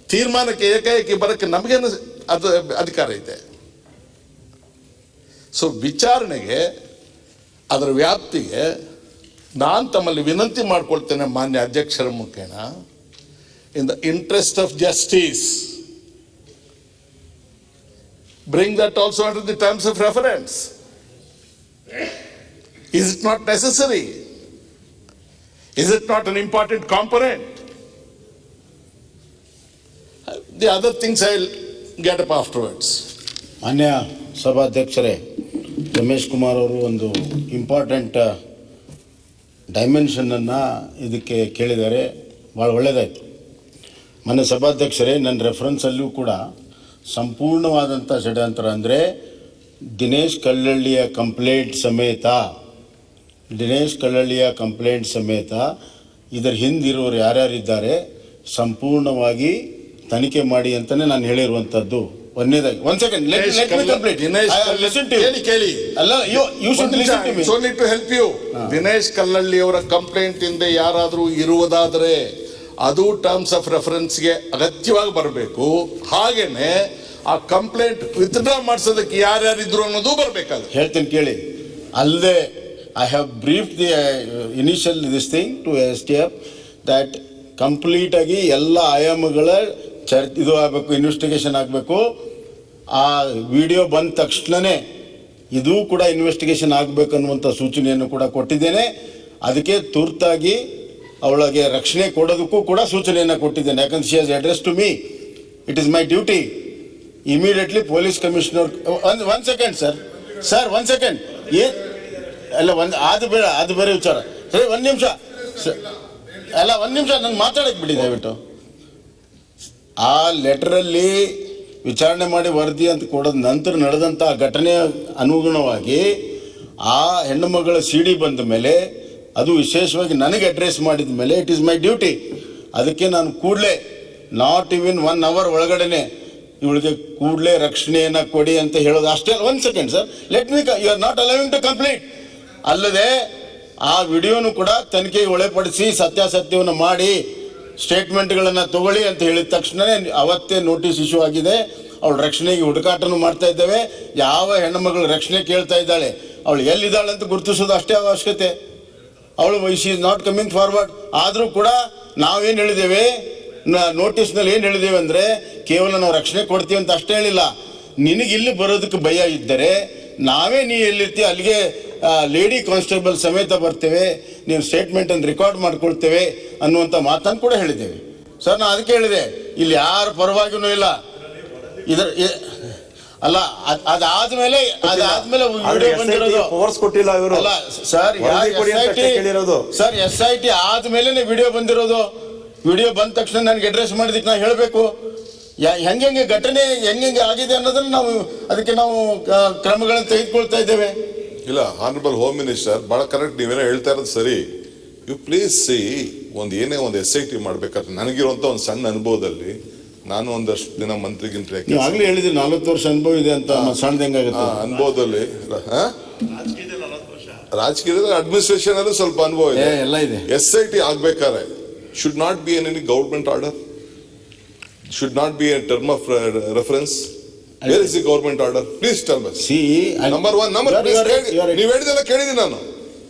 ತೀರ್ಮಾನಕ್ಕೆ ಏಕಾಏಕಿ ಬರೋಕ್ಕೆ ನಮಗೇನು ಅದು ಅಧಿಕಾರ ಇದೆ. ಸೊ ವಿಚಾರಣೆಗೆ, ಅದರ ವ್ಯಾಪ್ತಿಗೆ ನಾನು ತಮ್ಮಲ್ಲಿ ವಿನಂತಿ ಮಾಡ್ಕೊಳ್ತೇನೆ ಮಾನ್ಯ ಅಧ್ಯಕ್ಷರ ಮುಖೇನ, in the interest of justice, bring that also under the terms of reference. Is it not necessary? Is it not an important component? The other things I will get up afterwards. ಮಾನ್ಯ ಸಭಾಧ್ಯಕ್ಷರೇ, ರಮೇಶ್ ಕುಮಾರ್ ಅವರು ಒಂದು important ಡೈಮೆನ್ಷನನ್ನು ಇದಕ್ಕೆ ಕೇಳಿದ್ದಾರೆ, ಭಾಳ ಒಳ್ಳೆಯದಾಯಿತು. ಮಾನ್ಯ ಸಭಾಧ್ಯಕ್ಷರೇ, ನನ್ನ ರೆಫರೆನ್ಸಲ್ಲೂ ಕೂಡ ಸಂಪೂರ್ಣವಾದಂಥ ಷಡ್ಯಂತ್ರ ಅಂದರೆ ದಿನೇಶ್ ಕಲ್ಲಳ್ಳಿಯ ಕಂಪ್ಲೇಂಟ್ ಸಮೇತ ಇದರ ಹಿಂದಿರೋರು ಯಾರ್ಯಾರಿದ್ದಾರೆ ಸಂಪೂರ್ಣವಾಗಿ ತನಿಖೆ ಮಾಡಿ ಅಂತಾನೆ ನಾನು ಹೇಳಿರುವಂತದ್ದು. ಒಂದನೇದಾಗಿ ಒಂದ್ ಸೆಕೆಂಡ್ ಕೇಳಿ ಅಲ್ಲ you should listen to me. So need to help you. Dinesh Kallahalli ಅವರ ಕಂಪ್ಲೇಂಟ್ ಹಿಂದೆ ಯಾರಾದರೂ ಇರುವುದಾದರೆ ಅದು ಟರ್ಮ್ಸ್ ಆಫ್ ರೆಫರೆನ್ಸ್ಗೆ ಅಗತ್ಯವಾಗಿ ಬರಬೇಕು. ಹಾಗೇನೆ ಆ ಕಂಪ್ಲೇಂಟ್ ವಿತ್ಡ್ರಾ ಮಾಡಿಸೋದಕ್ಕೆ ಯಾರ್ಯಾರಿದ್ರು ಅನ್ನೋದು ಬರಬೇಕಾಗುತ್ತೆ. ಹೇಳ್ತೀನಿ ಕೇಳಿ. ಅಲ್ಲದೆ I have brief the initial this thing to STF that complete ಆಗಿ ಎಲ್ಲ ಆಯಾಮಗಳ ಇದು ಆಗಬೇಕು, ಇನ್ವೆಸ್ಟಿಗೇಷನ್ ಆಗಬೇಕು. ಆ ವಿಡಿಯೋ ಬಂದ ತಕ್ಷಣವೇ ಇದು ಕೂಡ ಇನ್ವೆಸ್ಟಿಗೇಷನ್ ಆಗಬೇಕು ಅನ್ನುವಂಥ ಸೂಚನೆಯನ್ನು ಕೂಡ ಕೊಟ್ಟಿದ್ದೇನೆ. ಅದಕ್ಕೆ ತುರ್ತಾಗಿ ಅವಳಿಗೆ ರಕ್ಷಣೆ ಕೊಡೋದಕ್ಕೂ ಕೂಡ ಸೂಚನೆಯನ್ನು ಕೊಟ್ಟಿದ್ದೇನೆ. ಯಾಕಂದ್ರೆ she has address to me, it is my duty. Immediately police commissioner one second sir one second ಅಲ್ಲ ಅದು ಬೇರೆ ವಿಚಾರ. ಸರಿ ಒಂದು ನಿಮಿಷ ಒಂದು ನಿಮಿಷ ನಾನು ಮಾತಾಡಕ್ಕೆ ಬಿಡಿ ದಯವಿಟ್ಟು. ಆ ಲೆಟರಲ್ಲಿ ವಿಚಾರಣೆ ಮಾಡಿ ವರದಿ ಅಂತ ಕೊಡೋದ ನಂತರ ನಡೆದಂಥ ಘಟನೆಯ ಅನುಗುಣವಾಗಿ ಆ ಹೆಣ್ಣು ಮಗಳ CD ಬಂದ ಮೇಲೆ, ಅದು ವಿಶೇಷವಾಗಿ ನನಗೆ ಅಡ್ರೆಸ್ ಮಾಡಿದ ಮೇಲೆ ಇಟ್ ಈಸ್ ಮೈ ಡ್ಯೂಟಿ. ಅದಕ್ಕೆ ನಾನು ಕೂಡಲೇ ನಾಟ್ ಇವನ್ 1 hour ಒಳಗಡೆನೆ ಇವಳಿಗೆ ಕೂಡಲೇ ರಕ್ಷಣೆಯನ್ನು ಕೊಡಿ ಅಂತ ಹೇಳೋದು ಅಷ್ಟೇ. ಒಂದು second sir, let me you are not allowing to complete. ಅಲ್ಲದೆ ಆ ವಿಡಿಯೋನು ಕೂಡ ತನಿಖೆಗೆ ಒಳಪಡಿಸಿ ಸತ್ಯಾಸತ್ಯವನ್ನು ಮಾಡಿ ಸ್ಟೇಟ್ಮೆಂಟ್ಗಳನ್ನು ತಗೊಳ್ಳಿ ಅಂತ ಹೇಳಿದ ತಕ್ಷಣವೇ ಅವತ್ತೇ ನೋಟಿಸ್ ಇಶ್ಯೂ ಆಗಿದೆ. ಅವಳು ರಕ್ಷಣೆಗೆ ಹುಡುಕಾಟನೂ ಮಾಡ್ತಾ ಇದ್ದೇವೆ. ಯಾವ ಹೆಣ್ಣುಮಗಳು ರಕ್ಷಣೆ ಕೇಳ್ತಾ ಇದ್ದಾಳೆ, ಅವಳು ಎಲ್ಲಿದ್ದಾಳೆ ಅಂತ ಗುರುತಿಸೋದು ಅಷ್ಟೇ ಅವಶ್ಯಕತೆ. ಅವಳು she is not coming forward. ಆದರೂ ಕೂಡ ನಾವೇನು ಹೇಳಿದ್ದೇವೆ, ನೋಟಿಸ್ನಲ್ಲಿ ಏನು ಹೇಳಿದ್ದೇವೆ ಅಂದರೆ ಕೇವಲ ನಾವು ರಕ್ಷಣೆ ಕೊಡ್ತೀವಿ ಅಂತ ಅಷ್ಟೇ ಹೇಳಿಲ್ಲ. ನಿನಗೆ ಇಲ್ಲಿ ಬರೋದಕ್ಕೆ ಭಯ ಇದ್ದರೆ ನಾವೇ ನೀ ಎಲ್ಲಿರ್ತೀವಿ ಅಲ್ಲಿಗೆ ಲೇಡಿ ಕಾನ್ಸ್ಟೇಬಲ್ ಸಮೇತ ಬರ್ತೇವೆ, ನೀವು ಸ್ಟೇಟ್ಮೆಂಟನ್ನು ರೆಕಾರ್ಡ್ ಮಾಡ್ಕೊಳ್ತೇವೆ ಅನ್ನುವಂಥ ಮಾತನ್ನು ಕೂಡ ಹೇಳಿದ್ದೇವೆ. ಸರ್ ನಾನು ಅದಕ್ಕೆ ಹೇಳಿದೆ, ಇಲ್ಲಿ ಯಾರ ಪರವಾಗಿಯೂ ಇಲ್ಲ. ಅಲ್ಲ ಅದಾದ್ಮೇಲೆ ವಿಡಿಯೋ ಬಂದಿರೋದು ಕೊಟ್ಟಿಲ್ಲ ಇವರು. ಅಲ್ಲ ಸರ್, SIT ಆದ್ಮೇಲೆ ವಿಡಿಯೋ ಬಂದಿರೋದು. ವಿಡಿಯೋ ಬಂದ ತಕ್ಷಣ ನನಗೆ ಅಡ್ರೆಸ್ ಮಾಡಿದಕ್ಕೆ ನಾವು ಹೇಳಬೇಕು ಹೆಂಗೆ ಘಟನೆ ಹೆಂಗೆ ಆಗಿದೆ ಅನ್ನೋದನ್ನ ಅದಕ್ಕೆ ನಾವು ಕ್ರಮಗಳನ್ನು ತೆಗೆದುಕೊಳ್ತಾ ಇದ್ದೇವೆ. ಇಲ್ಲ, ಆನರಬಲ್ ಹೋಮ್ ಮಿನಿಸ್ಟರ್ ಬಹಳ ಕರೆಕ್ಟ್, ನೀವೇನೋ ಹೇಳ್ತಾ ಇರೋದು ಸರಿ. ಯು ಪ್ಲೀಸ್ ಸಿ, ಏನೇ ಒಂದು SIT ಮಾಡ್ಬೇಕಾದ್ರೆ ನನಗಿರುವಂತ ಒಂದು ಸಣ್ಣ ಅನುಭವದಲ್ಲಿ, ನಾನು ಒಂದಷ್ಟು ದಿನ ಮಂತ್ರಿಗಿಂತ ಆಗ್ಲೇ ಹೇಳಿದ್ರಿ 40 ವರ್ಷ ಅನುಭವ ಇದೆ ಅಂತ, ಸಣ್ಣದ ಹೆಂಗಾಗುತ್ತೆ ಅನುಭವದಲ್ಲಿ. ರಾಜಕೀಯದಲ್ಲಿ ಅಡ್ಮಿನಿಸ್ಟ್ರೇಷನ್ ಅಲ್ಲಿ ಸ್ವಲ್ಪ ಅನುಭವ ಇದೆ, ಎಲ್ಲ ಇದೆ. SIT ಆಗ್ಬೇಕಾದ್ರೆ should not be in any government order, should not be a term of reference. Where is the government order? Please tell us. See, number 1 ನೀವು ಹೇಳಿದೆಲ್ಲ ಕೇಳಿದ್ದೀನಿ ನಾನು.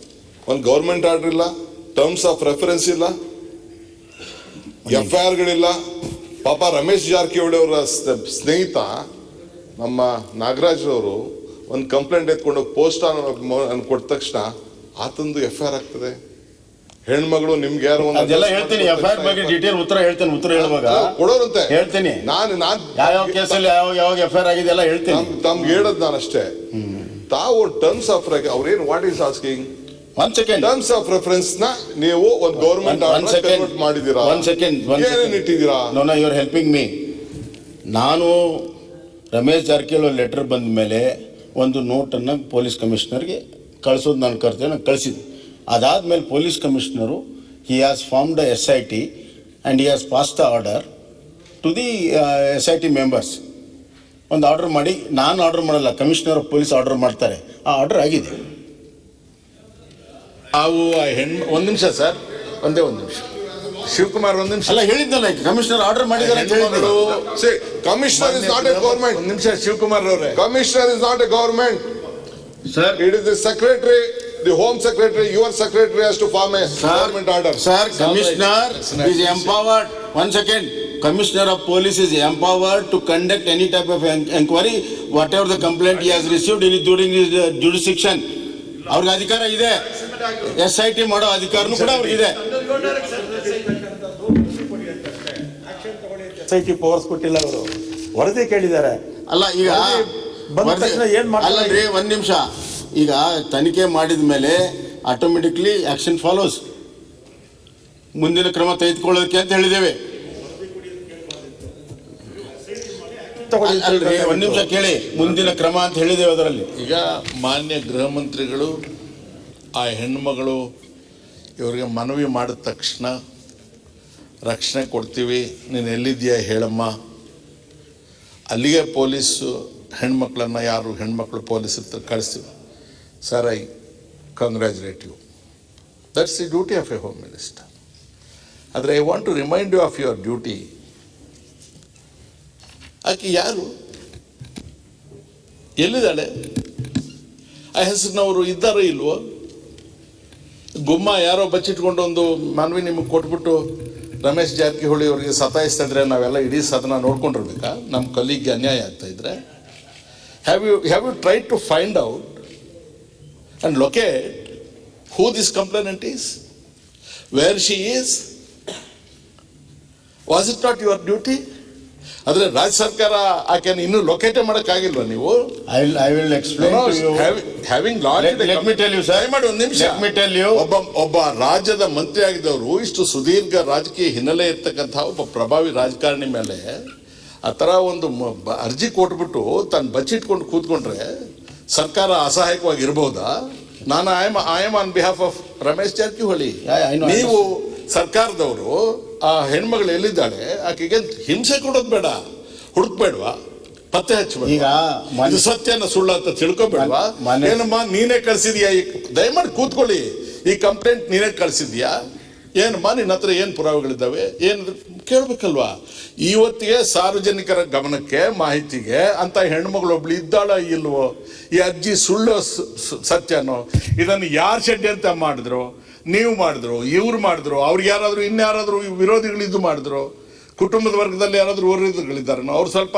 ಒಂದು ಗವರ್ಮೆಂಟ್ ಆರ್ಡರ್ ಇಲ್ಲ, ಟರ್ಮ್ಸ್ ಆಫ್ ರೆಫರೆನ್ಸ್ ಇಲ್ಲ, FIR ಗಳಿಲ್ಲ. ಪಾಪ ರಮೇಶ್ ಜಾರಕಿಹೊಳಿ ಅವರ ಸ್ನೇಹಿತ ನಮ್ಮ ನಾಗರಾಜ್ ಅವರು ಒಂದು ಕಂಪ್ಲೇಂಟ್ ಎತ್ಕೊಂಡು ಪೋಸ್ಟ್ ಕೊಟ್ಟ ತಕ್ಷಣ ಆತಂದು FIR ಆಗ್ತದೆ. ಹೆಣ್ಮಗಳು ನಿಮ್ಗೆ ಯಾರು ಅದೆಲ್ಲ ಹೇಳ್ತೀನಿ, FIR ಬಗ್ಗೆ ಡೀಟೇಲ್ ಉತ್ತರ ಹೇಳ್ತೇನೆ. ಉತ್ತರ ಹೇಳುವಾಗ ಕೊಡೋರಂತೆ ಹೇಳ್ತೀನಿ. ನಾನು ಯಾವ ಕೇಸಲ್ಲಿ ಯಾವಾಗ FIR ಆಗಿದೆ ಎಲ್ಲ ಹೇಳ್ತೀನಿ. ತಮ್ಗೆ ಹೇಳದ್ ನಾನು ಅಷ್ಟೇ. ತಾವು ಟರ್ಮ್ಸ್ ಆಫ್ ಅವ್ರೇನು what is asking one second terms of reference ನ ನೀವು ಒಂದು ಗವರ್ಮೆಂಟ್ ಕನ್ವರ್ಟ್ ಮಾಡಿದೀರಾ? ಏನೇನು ಇಟ್ಟಿದ್ದೀರಾ? No you are helping me. ನಾನು ರಮೇಶ್ ಜಾರಕಿಹೊಳಿ ಲೆಟರ್ ಬಂದ ಮೇಲೆ ಒಂದು ನೋಟನ್ನು ಪೊಲೀಸ್ ಕಮಿಷನರ್ಗೆ ಕಳಿಸೋದು ನಾನು ಕಳಿಸಿದ್ದೆ. ಅದಾದಮೇಲೆ police commissioner he has formed SIT and he has pass the order to the SIT members. ಒಂದು ಆರ್ಡರ್ ಮಾಡಿ, ನಾನು ಆರ್ಡರ್ ಮಾಡಲ್ಲ, ಕಮಿಷನರ್ ಆಫ್ ಪೊಲೀಸ್ ಆರ್ಡರ್ ಮಾಡ್ತಾರೆ. ಆ ಆರ್ಡರ್ ಆಗಿದೆ. ನಾವು ಒಂದು ನಿಮಿಷ ಸರ್, ಒಂದೇ ಒಂದು ನಿಮಿಷ. ಶಿವಕುಮಾರ್ ಒಂದು ನಿಮಿಷ. ಅಲ್ಲ ಹೇಳಿದ್ನಲ್ಲ, ಕಮಿಷನರ್ ಆರ್ಡರ್ ಮಾಡಿದ್ದಾರೆ ಅಂತ ಹೇಳಿದ್ರು. Commissioner is not A government. ಒಂದು ನಿಮಿಷ ಶಿವಕುಮಾರ್ ಅವರೇ. Commissioner is not A government sir. It is the secretary, the home secretary, your secretary has to form a government order. Sir, commissioner is empowered. One second. Commissioner of police is empowered to conduct any type of inquiry, whatever the complaint he has received during his jurisdiction. ಅವ್ರಿಗೆ ಅಧಿಕಾರ ಇದೆ. SIT ಮಾಡೋ ಅಧಿಕಾರನೂ ಕೂಡ ಅವ್ರಿಗೆ ಇದೆ. SIT powers ಕೊಟ್ಟಿಲ್ಲ ಅವರು, ವರದಿ ಕೇಳಿದ್ದಾರೆ. ಅಲ್ಲ ಈಗ ಅಲ್ಲರಿ, ಒಂದ್ ನಿಮಿಷ. ಈಗ ತನಿಖೆ ಮಾಡಿದ ಮೇಲೆ ಆಟೋಮೆಟಿಕ್ಲಿ ಆಕ್ಷನ್ ಫಾಲೋಸ್. ಮುಂದಿನ ಕ್ರಮ ತೆಗೆದುಕೊಳ್ಳೋದಕ್ಕೆ ಅಂತ ಹೇಳಿದ್ದೇವೆ. ಒಂದ್ ನಿಮಿಷ ಕೇಳಿ, ಮುಂದಿನ ಕ್ರಮ ಅಂತ ಹೇಳಿದ್ದೇವೆ ಅದರಲ್ಲಿ. ಈಗ ಮಾನ್ಯ ಗೃಹ ಮಂತ್ರಿಗಳು ಆ ಹೆಣ್ಮಗಳು ಇವರಿಗೆ ಮನವಿ ಮಾಡಿದ ತಕ್ಷಣ ರಕ್ಷಣೆ ಕೊಡ್ತೀವಿ, ನೀನು ಎಲ್ಲಿದ್ದೀಯ ಹೇಳಮ್ಮ. ಅಲ್ಲಿಗೆ ಪೊಲೀಸು ಹೆಣ್ಮಕ್ಳನ್ನು ಯಾರು ಹೆಣ್ಮಕ್ಳು ಪೊಲೀಸ್ ಹತ್ರ ಕಳಿಸ್ತೀವಿ. Sir, I congratulate you. That's the duty of a home minister. ಆದರೆ I want to remind you of your duty. ಆಕೆ ಯಾರು, ಎಲ್ಲಿದ್ದಾಳೆ, ಆ ಹೆಸರಿನವರು ಇದ್ದಾರೋ ಇಲ್ವೋ? ಗುಮ್ಮ ಯಾರೋ ಬಚ್ಚಿಟ್ಕೊಂಡು ಒಂದು ಮನವಿ ನಿಮಗೆ ಕೊಟ್ಬಿಟ್ಟು ರಮೇಶ್ ಜಾರಕಿಹೊಳಿ ಅವರಿಗೆ ಸತಾಯಿಸ್ತಾ ಇದ್ರೆ ನಾವೆಲ್ಲ ಇಡೀ ಸದನ ನೋಡ್ಕೊಂಡಿರ್ಬೇಕಾ? ನಮ್ಮ ಕಲೀಗ್ಗೆ ಅನ್ಯಾಯ ಆಗ್ತಾ ಇದ್ರೆ have you try to find out and locate who this complainant is, where she is? Was it not your duty? ಆದರೆ ರಾಜ್ಯ ಸರ್ಕಾರ ಆಕೆಯನ್ನು ಇನ್ನೂ ಲೊಕೇಟೇ ಮಾಡೋಕ್ಕಾಗಿಲ್ವಾ ನೀವು? I will explain to you. Having laud, Let me tell you, sir. ಮಾಡಿ ಒಂದು ನಿಮಿಷ. Let me tell you. ಒಬ್ಬ ರಾಜ್ಯದ ಮಂತ್ರಿ ಆಗಿದ್ದವರು, ಇಷ್ಟು ಸುದೀರ್ಘ ರಾಜಕೀಯ ಹಿನ್ನೆಲೆ ಇರ್ತಕ್ಕಂಥ ಒಬ್ಬ ಪ್ರಭಾವಿ ರಾಜಕಾರಣಿ ಮೇಲೆ ಆ ಥರ ಒಂದು ಅರ್ಜಿ ಕೊಟ್ಬಿಟ್ಟು ತಾನು ಬಚ್ಚಿಟ್ಕೊಂಡು ಕೂತ್ಕೊಂಡ್ರೆ ಸರ್ಕಾರ ಅಸಹಾಯಕವಾಗಿ ಇರ್ಬೋದಾ? ನಾನು I am on behalf of Ramesh Jarkiholi. ನೀವು ಸರ್ಕಾರದವರು ಆ ಹೆಣ್ಮಗಳು ಎಲ್ಲಿದ್ದಾಳೆ, ಆಕೆಗೆ ಹಿಂಸೆ ಕೊಡೋದು ಬೇಡ, ಹುಡುಕ್ಬೇಡ್ವಾ, ಪತ್ತೆ ಹಚ್ಚಬೇಡ. ಈಗ ಇದು ಸತ್ಯನ ಸುಳ್ಳು ಅಂತ ತಿಳ್ಕೊಬೇಡ್ವಾ? ಏನಮ್ಮ ನೀನೇ ಕಳ್ಸಿದ್ಯಾ? ದಯಮಾಡಿ ಕೂತ್ಕೊಳ್ಳಿ. ಈ ಕಂಪ್ಲೇಂಟ್ ನೀನೇ ಕಳ್ಸಿದ್ಯಾ? ಏನಮ್ಮ ನಿನ್ನ ಹತ್ರ ಏನು ಪುರಾವೆಗಳಿದ್ದಾವೆ, ಏನು ಕೇಳಬೇಕಲ್ವಾ? ಇವತ್ತಿಗೆ ಸಾರ್ವಜನಿಕರ ಗಮನಕ್ಕೆ, ಮಾಹಿತಿಗೆ ಅಂತ ಹೆಣ್ಮಗಳೊಬ್ಳು ಇದ್ದಾಳ ಇಲ್ವೋ? ಈ ಅಜ್ಜಿ ಸುಳ್ಳು ಸತ್ಯನೋ? ಇದನ್ನು ಯಾರು ಷಡ್ಯಂತ್ರ ಮಾಡಿದ್ರು? ನೀವು ಮಾಡಿದ್ರು, ಇವ್ರು ಮಾಡಿದ್ರು, ಅವ್ರಿಗೆ ಯಾರಾದರೂ ಇನ್ಯಾರಾದರೂ ವಿರೋಧಿಗಳು ಇದು ಮಾಡಿದ್ರು? ಕುಟುಂಬದ ವರ್ಗದಲ್ಲಿ ಯಾರಾದರೂ ವಿರೋಧಿಗಳಿದ್ದಾರೆ, ಅವ್ರು ಸ್ವಲ್ಪ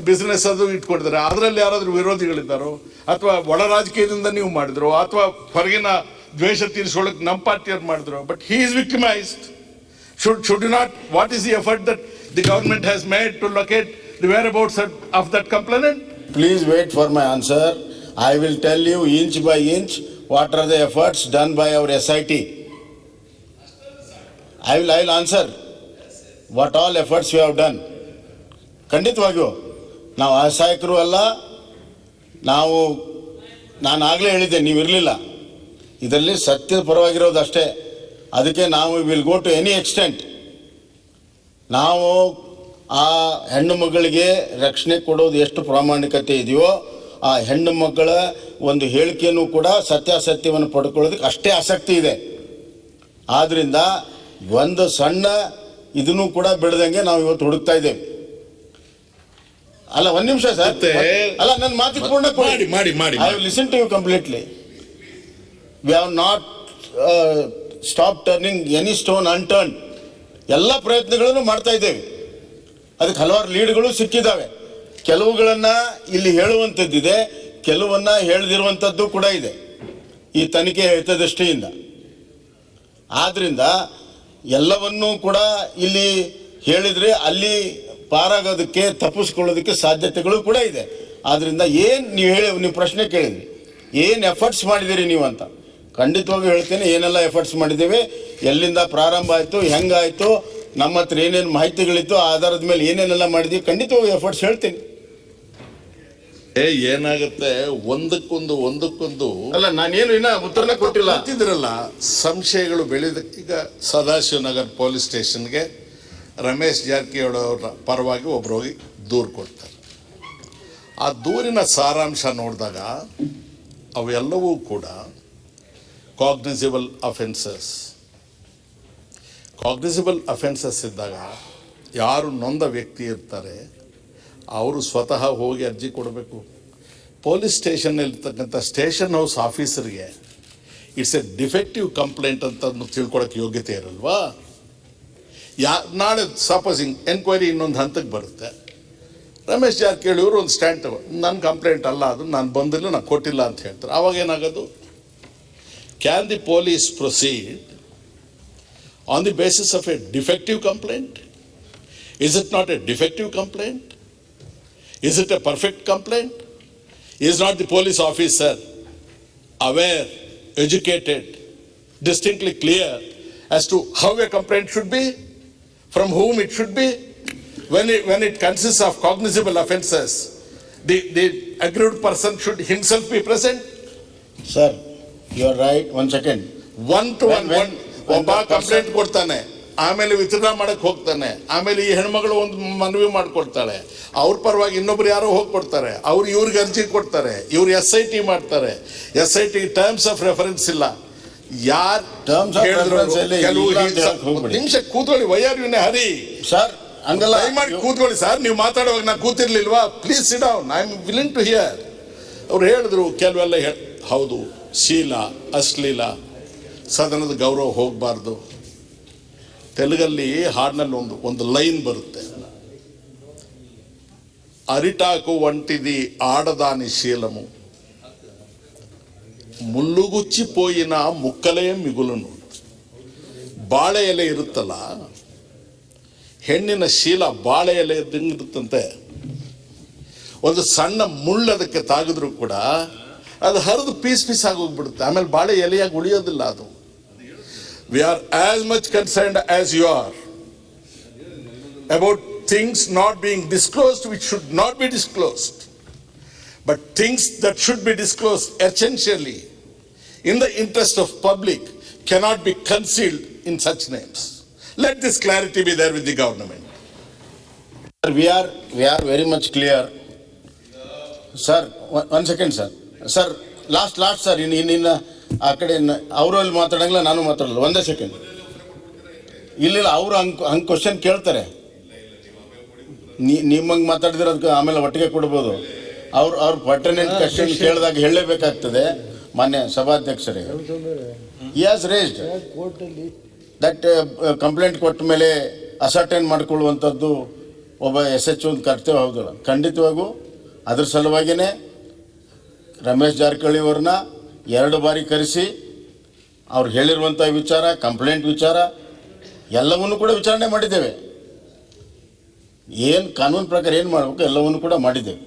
ಬಿಸ್ನೆಸ್ ಅದು ಇಟ್ಕೊಂಡಿದ್ದಾರೆ, ಅದರಲ್ಲಿ ಯಾರಾದರೂ ವಿರೋಧಿಗಳಿದ್ದಾರೋ? ಅಥವಾ ಒಳ ರಾಜಕೀಯದಿಂದ ನೀವು ಮಾಡಿದ್ರು, ಅಥವಾ ಹೊರಗಿನ ದ್ವೇಷ ತೀರಿಸ್ಕೊಳ್ಳೋಕೆ ನಮ್ಮ ಪಾರ್ಟಿಯವ್ರು ಮಾಡಿದ್ರು? But he is victimised. Should you not, what is the effort that the government has made to locate the whereabouts of that complainant? Please wait for my answer. I will tell you inch by inch what are the efforts done by our SIT. I will answer what all efforts we have done. ಖಂಡಿತವಾಗಿಯೂ ನಾವು ಅಸಹಾಯಕರು ಅಲ್ಲ. ನಾನು ಆಗಲೇ ಹೇಳಿದ್ದೆ, ನೀವು ಇರಲಿಲ್ಲ. ಇದರಲ್ಲಿ ಸತ್ಯದ ಪರವಾಗಿರೋದು ಅಷ್ಟೇ. ಅದಕ್ಕೆ ನಾವು will go to any extent. ನಾವು ಆ ಹೆಣ್ಣು ಮಗಳಿಗೆ ರಕ್ಷಣೆ ಕೊಡೋದು ಎಷ್ಟು ಪ್ರಾಮಾಣಿಕತೆ ಇದೆಯೋ, ಆ ಹೆಣ್ಣು ಮಕ್ಕಳ ಒಂದು ಹೇಳಿಕೆಯನ್ನು ಕೂಡ ಸತ್ಯಾಸತ್ಯವನ್ನು ಪಡ್ಕೊಳ್ಳೋದಕ್ಕೆ ಅಷ್ಟೇ ಆಸಕ್ತಿ ಇದೆ. ಆದ್ದರಿಂದ ಒಂದು ಸಣ್ಣ ಇದನ್ನು ಕೂಡ ಬಿಡದಂಗೆ ನಾವು ಇವತ್ತು ಹುಡುಕ್ತಾ ಇದ್ದೇವೆ. ಅಲ್ಲ, ಒಂದು ನಿಮಿಷ ಸರ್. ಅಲ್ಲ, ನನ್ನ ಮಾತಿಗೆ ಪೂರ್ಣ ಮಾಡಿ. I will listen to you completely. We have not stop turning any stone unturned. ಎಲ್ಲ ಪ್ರಯತ್ನಗಳನ್ನು ಮಾಡ್ತಾ ಇದ್ದೇವೆ. ಅದಕ್ಕೆ ಹಲವಾರು ಲೀಡ್ಗಳು ಸಿಕ್ಕಿದ್ದಾವೆ. ಕೆಲವುಗಳನ್ನು ಇಲ್ಲಿ ಹೇಳುವಂಥದ್ದಿದೆ, ಕೆಲವನ್ನ ಹೇಳದಿರುವಂಥದ್ದು ಕೂಡ ಇದೆ ಈ ತನಿಖೆ ಹಿತದೃಷ್ಟಿಯಿಂದ. ಆದ್ದರಿಂದ ಎಲ್ಲವನ್ನೂ ಕೂಡ ಇಲ್ಲಿ ಹೇಳಿದರೆ ಅಲ್ಲಿ ಪಾರಾಗೋದಕ್ಕೆ, ತಪ್ಪಿಸ್ಕೊಳ್ಳೋದಕ್ಕೆ ಸಾಧ್ಯತೆಗಳು ಕೂಡ ಇದೆ. ಆದ್ದರಿಂದ ನೀವು ಪ್ರಶ್ನೆ ಕೇಳಿದ್ರಿ, ಏನು ಎಫರ್ಟ್ಸ್ ಮಾಡಿದ್ದೀರಿ ನೀವು ಅಂತ. ಖಂಡಿತವಾಗಿ ಹೇಳ್ತೇನೆ, ಏನೆಲ್ಲ ಎಫರ್ಟ್ಸ್ ಮಾಡಿದ್ದೇವೆ, ಎಲ್ಲಿಂದ ಪ್ರಾರಂಭ ಆಯಿತು, ಹೆಂಗಾಯಿತು, ನಮ್ಮ ಹತ್ರ ಏನೇನು ಮಾಹಿತಿಗಳಿತ್ತು, ಆಧಾರದ ಮೇಲೆ ಏನೇನೆಲ್ಲ ಮಾಡಿದ್ವಿ, ಖಂಡಿತವಾಗಿ ಎಫರ್ಟ್ಸ್ ಹೇಳ್ತೀನಿ. ಏನಾಗುತ್ತೆ, ಒಂದಕ್ಕೊಂದು ಅಲ್ಲ, ನಾನೇನು ಇನ್ನ ಉತ್ತರನ ಕೊಟ್ಟಿಲ್ಲ ಅಂತಿದ್ರಲ್ಲ, ಸಂಶಯಗಳು ಬೆಳೆದಕ್ಕೆ. ಈಗ ಸದಾಶಿವನಗರ್ ಪೊಲೀಸ್ ಸ್ಟೇಷನ್ಗೆ ರಮೇಶ್ ಜಾರಕಿಹೊಳಿ ಅವರ ಪರವಾಗಿ ಒಬ್ರು ಹೋಗಿ ದೂರು ಕೊಡ್ತಾರೆ. ಆ ದೂರಿನ ಸಾರಾಂಶ ನೋಡಿದಾಗ ಅವೆಲ್ಲವೂ ಕೂಡ ಕಾಗ್ನಿಸಿಬಲ್ ಅಫೆನ್ಸಸ್ ಇದ್ದಾಗ ಯಾರು ನೊಂದ ವ್ಯಕ್ತಿ ಇರ್ತಾರೆ ಅವರು ಸ್ವತಃ ಹೋಗಿ ಅರ್ಜಿ ಕೊಡಬೇಕು. ಪೊಲೀಸ್ ಸ್ಟೇಷನ್ನಲ್ಲಿರ್ತಕ್ಕಂಥ ಸ್ಟೇಷನ್ ಹೌಸ್ ಆಫೀಸರ್ಗೆ ಇಟ್ಸ್ ಎ ಡಿಫೆಕ್ಟಿವ್ ಕಂಪ್ಲೇಂಟ್ ಅಂತ ತಿಳ್ಕೊಳಕ್ಕೆ ಯೋಗ್ಯತೆ ಇರಲ್ವಾ? ನಾಳೆ ಸಪೋಸಿಂಗ್ ಎನ್ಕ್ವೈರಿ ಇನ್ನೊಂದು ಹಂತಕ್ಕೆ ಬರುತ್ತೆ, ರಮೇಶ್ ಜಾರಕಿಹೊಳಿ ಅವರು ಒಂದು ಸ್ಟ್ಯಾಂಡ್ ನನ್ನ ಕಂಪ್ಲೇಂಟ್ ಅಲ್ಲ, ಅದು ನಾನು ಬಂದಿಲ್ಲ, ನಾನು ಕೊಟ್ಟಿಲ್ಲ ಅಂತ ಹೇಳ್ತಾರೆ. ಆವಾಗ ಏನಾಗೋದು? Can the police proceed on the basis of a defective complaint? Is it not a defective complaint? Is it a perfect complaint? Is not the police officer aware, educated, distinctly clear as to how a complaint should be, from whom it should be? When it consists of cognizable offences, the aggrieved person should himself be present. Sir, you are right. 1 second. One to one. ಒಬ್ಬ complaint ಕೊಡ್ತಾನೆ, ಆಮೇಲೆ ವಿತರಣಾ ಮಾಡಕ್ಕೆ ಹೋಗ್ತಾನೆ, ಆಮೇಲೆ ಈ ಹೆಣ್ಮಗಳು ಒಂದು ಮನವಿ ಮಾಡ್ಕೊಡ್ತಾಳೆ, ಅವ್ರ ಪರವಾಗಿ ಇನ್ನೊಬ್ರು ಯಾರೋ ಹೋಗ್ಕೊಡ್ತಾರೆ, ಅವ್ರು ಇವ್ರಿಗೆ ಅರ್ಜಿ ಕೊಡ್ತಾರೆ, ಇವ್ರು SIT ಮಾಡ್ತಾರೆ. SIT ಟರ್ಮ್ಸ್ ಆಫ್ ರೆಫರೆನ್ಸ್ ಇಲ್ಲ. ಯಾರು Terms of reference ಇಲ್ಲಿ ಇಲ್ಲ ಅಂತ ಹೇಳಕ್ ಹೋಗ್ಬೇಡಿ. ನಿಮಿಷ ಕೂತ್ಕೊಳ್ಳಿ. Why are you in a hurry? Sir ಹಂಗಲ್ಲ, ದಯಮಾಡಿ ಕೂತ್ಕೊಳ್ಳಿ ಸರ್. ನೀವು ಮಾತಾಡುವಾಗ ನಾ ಕೂತಿರ್ಲಿಲ್ವಾ? Please sit down, I am willing to hear. ಅವ್ರು ಹೇಳಿದ್ರು ಕೆಲವೆಲ್ಲ ಹೌದು, ಶೀಲ ಅಶ್ಲೀಲ, ಸದನದ ಗೌರವ ಹೋಗಬಾರ್ದು. ತೆಲುಗಲ್ಲಿ ಹಾಡಿನಲ್ಲಿ ಒಂದು ಲೈನ್ ಬರುತ್ತೆ, ಅರಿಟಾಕು వంటిది ఆడదాని శీలము ಮುಳ್ಳುಗುಚ್ಚಿಪೋಯಿನ ಮುಕ್ಕಲೇ ಮಿಗುಲನು. ಬಾಳೆ ಎಲೆ ಇರುತ್ತಲ್ಲ, ಹೆಣ್ಣಿನ ಶೀಲ ಬಾಳೆ ಎಲೆ ಇದ್ದಂಗಿರುತ್ತಂತೆ. ಒಂದು ಸಣ್ಣ ಮುಳ್ಳು ಅದಕ್ಕೆ ತಾಗಿದ್ರು ಕೂಡ ಅದು ಹರಿದು ಪೀಸ್ ಆಗೋಗ್ಬಿಡುತ್ತೆ, ಆಮೇಲೆ ಬಾಳೆ ಎಲೆಯಾಗಿ ಉಳಿಯೋದಿಲ್ಲ ಅದು. We are as much concerned as you are about things not being disclosed which should not be disclosed, but things that should be disclosed essentially in the interest of public cannot be concealed in such names. Let this clarity be there with the government. we are very much clear. Sir, one second sir. Sir, last sir, in ಆ ಕಡೆ ಅವರು ಅಲ್ಲಿ ಮಾತಾಡಂಗಿಲ್ಲ, ನಾನು ಮಾತಾಡಲ್ಲ. ಒಂದೇ second. ಇಲ್ಲ ಅವರು ಹಂಗೆ ಕ್ವಶನ್ ಕೇಳ್ತಾರೆ, ನಿಮ್ಮಂಗೆ ಮಾತಾಡಿದ್ರೆ ಅದಕ್ಕೆ ಆಮೇಲೆ ಒಟ್ಟಿಗೆ ಕೊಡ್ಬೋದು. ಅವ್ರು ಪರ್ಟನೆಂಟ್ ಕ್ವಶನ್ ಕೇಳಿದಾಗ ಹೇಳಲೇಬೇಕಾಗ್ತದೆ. ಮಾನ್ಯ ಸಭಾಧ್ಯಕ್ಷರಿಗೆ he has raised that complaint ಕೊಟ್ಟ ಮೇಲೆ ಅಸರ್ಟೈನ್ ಮಾಡ್ಕೊಳ್ಳುವಂಥದ್ದು ಒಬ್ಬ SHO ಒಂದು ಕರ್ತವ್ಯ. ಹೌದಲ್ಲ, ಖಂಡಿತವಾಗೂ ಅದ್ರ ಸಲುವಾಗಿಯೇ ರಮೇಶ್ ಜಾರಕಿಹೊಳಿ ಅವ್ರನ್ನ 2 ಬಾರಿ ಕರೆಸಿ ಅವ್ರು ಹೇಳಿರುವಂಥ ವಿಚಾರ, ಕಂಪ್ಲೇಂಟ್ ವಿಚಾರ ಎಲ್ಲವನ್ನೂ ಕೂಡ ವಿಚಾರಣೆ ಮಾಡಿದ್ದೇವೆ. ಏನು ಕಾನೂನು ಪ್ರಕಾರ ಏನು ಮಾಡಬೇಕು ಎಲ್ಲವನ್ನೂ ಕೂಡ ಮಾಡಿದ್ದೇವೆ.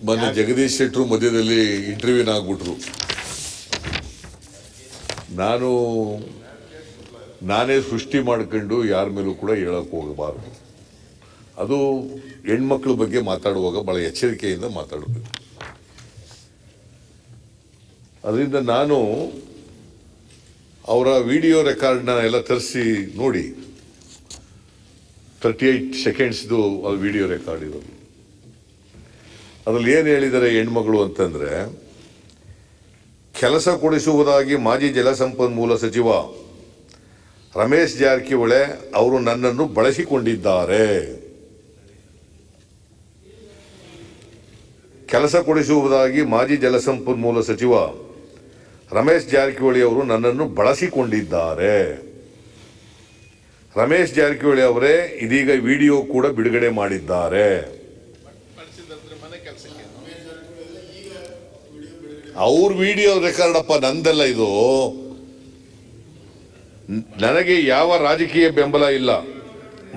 ಮೊನ್ನೆ ಜಗದೀಶ್ ಶೆಟ್ಟರು ಮಧ್ಯದಲ್ಲಿ ಇಂಟರ್ವ್ಯೂನ ಆಗ್ಬಿಟ್ರು. ನಾನೇ ಸೃಷ್ಟಿ ಮಾಡ್ಕೊಂಡು ಯಾರ ಮೇಲೂ ಕೂಡ ಹೇಳಕ್ ಹೋಗಬಾರ್ದು. ಅದು ಹೆಣ್ಮಕ್ಳ ಬಗ್ಗೆ ಮಾತಾಡುವಾಗ ಬಹಳ ಎಚ್ಚರಿಕೆಯಿಂದ ಮಾತಾಡಬೇಕು. ಅದರಿಂದ ನಾನು ಅವರ ವಿಡಿಯೋ ರೆಕಾರ್ಡ್ನ ಎಲ್ಲ ತರಿಸಿ ನೋಡಿ, 38 ಸೆಕೆಂಡ್ಸ್ದು ಅದು ವಿಡಿಯೋ ರೆಕಾರ್ಡ್ ಇರೋದು. ಅದ್ರಲ್ಲಿ ಏನು ಹೇಳಿದ್ದಾರೆ ಹೆಣ್ಮಗಳು ಅಂತಂದ್ರೆ, ಕೆಲಸ ಕೊಡಿಸುವುದಾಗಿ ಮಾಜಿ ಜಲಸಂಪನ್ಮೂಲ ಸಚಿವ ರಮೇಶ್ ಜಾರಕಿಹೊಳಿ ಅವರು ನನ್ನನ್ನು ಬಳಸಿಕೊಂಡಿದ್ದಾರೆ. ಕೆಲಸ ಕೊಡಿಸುವುದಾಗಿ ಮಾಜಿ ಜಲಸಂಪನ್ಮೂಲ ಸಚಿವ ರಮೇಶ್ ಜಾರಕಿಹೊಳಿ ಅವರು ನನ್ನನ್ನು ಬಳಸಿಕೊಂಡಿದ್ದಾರೆ. ರಮೇಶ್ ಜಾರಕಿಹೊಳಿ ಅವರೇ ಇದೀಗ ವಿಡಿಯೋ ಕೂಡ ಬಿಡುಗಡೆ ಮಾಡಿದ್ದಾರೆ. ಅವ್ರ ವಿಡಿಯೋ ರೆಕಾರ್ಡ್ ಅಪ್ಪ, ನಂದೆಲ್ಲ ಇದು. ನನಗೆ ಯಾವ ರಾಜಕೀಯ ಬೆಂಬಲ ಇಲ್ಲ.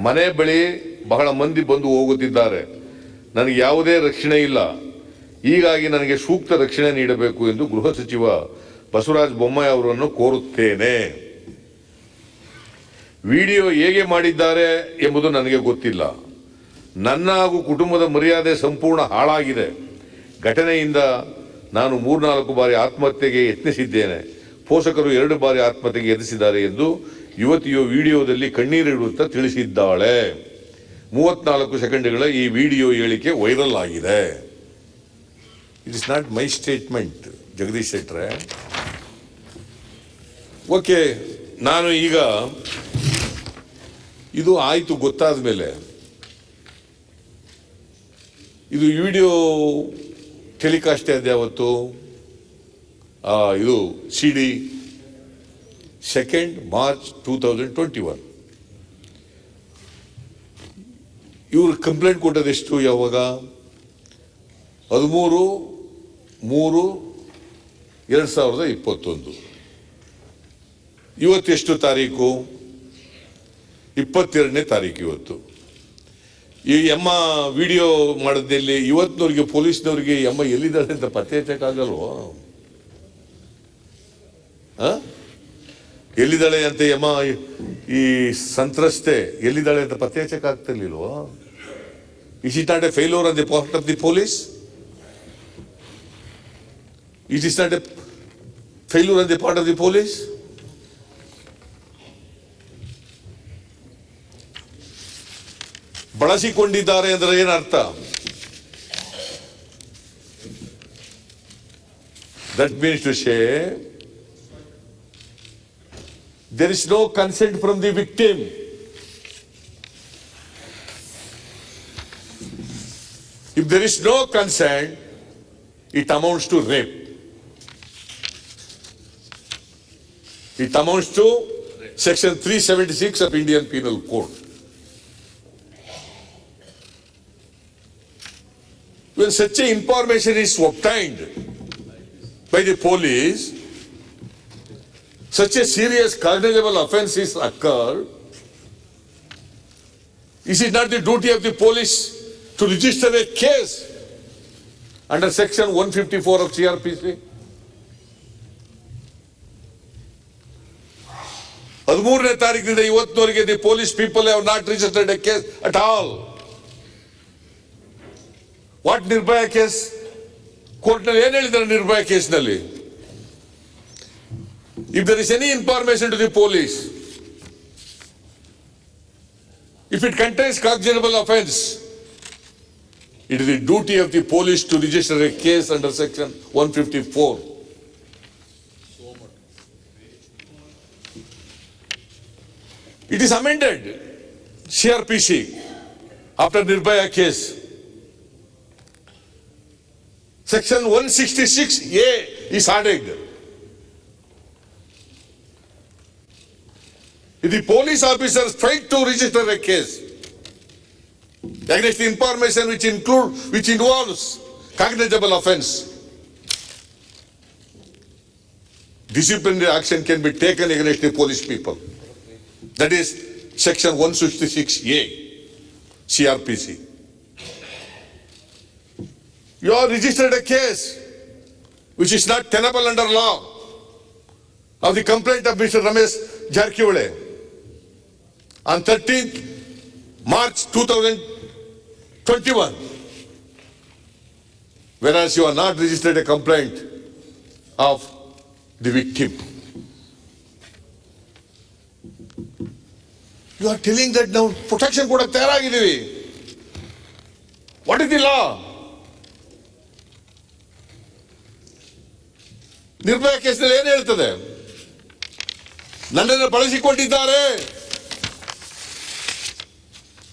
ಮನೆ ಬಳಿ ಬಹಳ ಮಂದಿ ಬಂದು ಹೋಗುತ್ತಿದ್ದಾರೆ. ನನಗೆ ಯಾವುದೇ ರಕ್ಷಣೆ ಇಲ್ಲ. ಹೀಗಾಗಿ ನನಗೆ ಸೂಕ್ತ ರಕ್ಷಣೆ ನೀಡಬೇಕು ಎಂದು ಗೃಹ ಸಚಿವ ಬಸವರಾಜ ಬೊಮ್ಮಾಯಿ ಅವರನ್ನು ಕೋರುತ್ತೇನೆ. ವಿಡಿಯೋ ಹೇಗೆ ಮಾಡಿದ್ದಾರೆ ಎಂಬುದು ನನಗೆ ಗೊತ್ತಿಲ್ಲ. ನನ್ನ ಹಾಗೂ ಕುಟುಂಬದ ಮರ್ಯಾದೆ ಸಂಪೂರ್ಣ ಹಾಳಾಗಿದೆ. ಘಟನೆಯಿಂದ ನಾನು 3-4 ಬಾರಿ ಆತ್ಮಹತ್ಯೆಗೆ ಯತ್ನಿಸಿದ್ದೇನೆ. ಪೋಷಕರು 2 ಬಾರಿ ಆತ್ಮಹತ್ಯೆಗೆ ಯತ್ನಿಸಿದ್ದಾರೆ ಎಂದು ಯುವತಿಯು ವಿಡಿಯೋದಲ್ಲಿ ಕಣ್ಣೀರಿಡುತ್ತಾ ತಿಳಿಸಿದ್ದಾಳೆ. 34 ಸೆಕೆಂಡ್ಗಳ ಈ ವಿಡಿಯೋ ಹೇಳಿಕೆ ವೈರಲ್ ಆಗಿದೆ. It is not my statement, Jagadish ಶೆಟ್ರೆ. ಓಕೆ, ನಾನು ಈಗ ಇದು ಆಯಿತು ಗೊತ್ತಾದ ಮೇಲೆ ಇದು ವಿಡಿಯೋ ಟೆಲಿಕಾಸ್ಟ್ ಆದ ಯಾವತ್ತು? ಇದು CD 2 ಮಾರ್ಚ್ 2021. ಇವರು ಕಂಪ್ಲೇಂಟ್ ಕೊಟ್ಟದೆಷ್ಟು? ಯಾವಾಗ? 13/3/2021. ಇವತ್ತೆಷ್ಟು ತಾರೀಕು? 22ನೇ ತಾರೀಕು ಇವತ್ತು. ಈ ಅಮ್ಮ ವಿಡಿಯೋ ಮಾಡಿದಲ್ಲಿ ಇವತ್ತಿನವ್ರಿಗೆ ಪೊಲೀಸ್ನವ್ರಿಗೆ ಅಮ್ಮ ಎಲ್ಲಿದ್ದಾಳೆ ಅಂತ ಪತ್ತೆ ಹಚ್ಚಕ್ಕಾಗಲ್ವೋ? ಎಲ್ಲಿದ್ದಾಳೆ ಅಂತ ಅಮ್ಮ, ಈ ಸಂತ್ರಸ್ತೆ ಎಲ್ಲಿದ್ದಾಳೆ ಅಂತ ಪತ್ತೆ ಹಚ್ಚಕ್ಕಾಗ್ತಿರ್ಲಿಲ್ವೋ? Is it not a failure on the part of the police? It is not a failure on the part of the police. ಬಳಸಿಕೊಂಡಿದ್ದಾರೆ ಅಂದ್ರೆ ಏನರ್ಥ? That means to say there is no consent from the victim. If there is no consent, it amounts to rape. It amounts to section 376 of Indian Penal Code. When such a information is obtained by the police, such a serious cognizable offense is occurred, is it not the duty of the police to register a case under section 154 of CRPC? 13ನೇ ತಾರೀಕಿನಿಂದ ಇವತ್ತಿನವರೆಗೆ the police people have not registered a case at all. What Nirbhaya case? ಕೋರ್ಟ್ನಲ್ಲಿ ಏನು ಹೇಳಿದ್ದಾರೆ ನಿರ್ಭಯ ಕೇಸ್ನಲ್ಲಿ? If there is any information to the police, if it contains cognizable offense, it is the duty of the police to register a case under section 154. It is amended CRPC after Nirbhaya case. Section 166A is added. If the police officers fail to register a case against the information which involves cognizable offense, disciplinary action can be taken against the police people. That is section 166A CRPC. You have registered a case which is not tenable under law of the complaint of Mr. Ramesh Jarkiwale on 13th March 2021, whereas you have not registered a complaint of the victim. You are telling that now protection ಕೊಡಕ್ಕೆ ತಯಾರಾಗಿದ್ದೀವಿ. What is the law? ನಿರ್ಭಯ ಕೇಸ್ನಲ್ಲಿ ಏನು ಹೇಳ್ತದೆ? ನನ್ನನ್ನು ಬಳಸಿಕೊಂಡಿದ್ದಾರೆ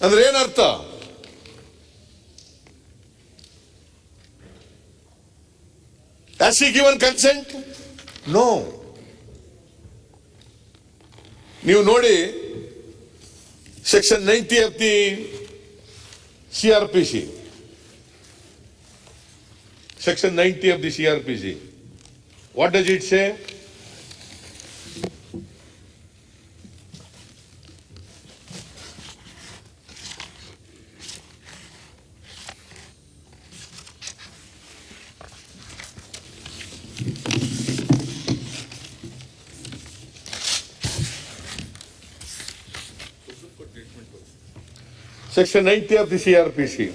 ಅಂದ್ರೆ ಏನರ್ಥ? Has he given consent? No. ನೀವು ನೋಡಿ section 90 of the CRPC. Section 90 of the CRPC. What does it say? Section 90 of the CRPC.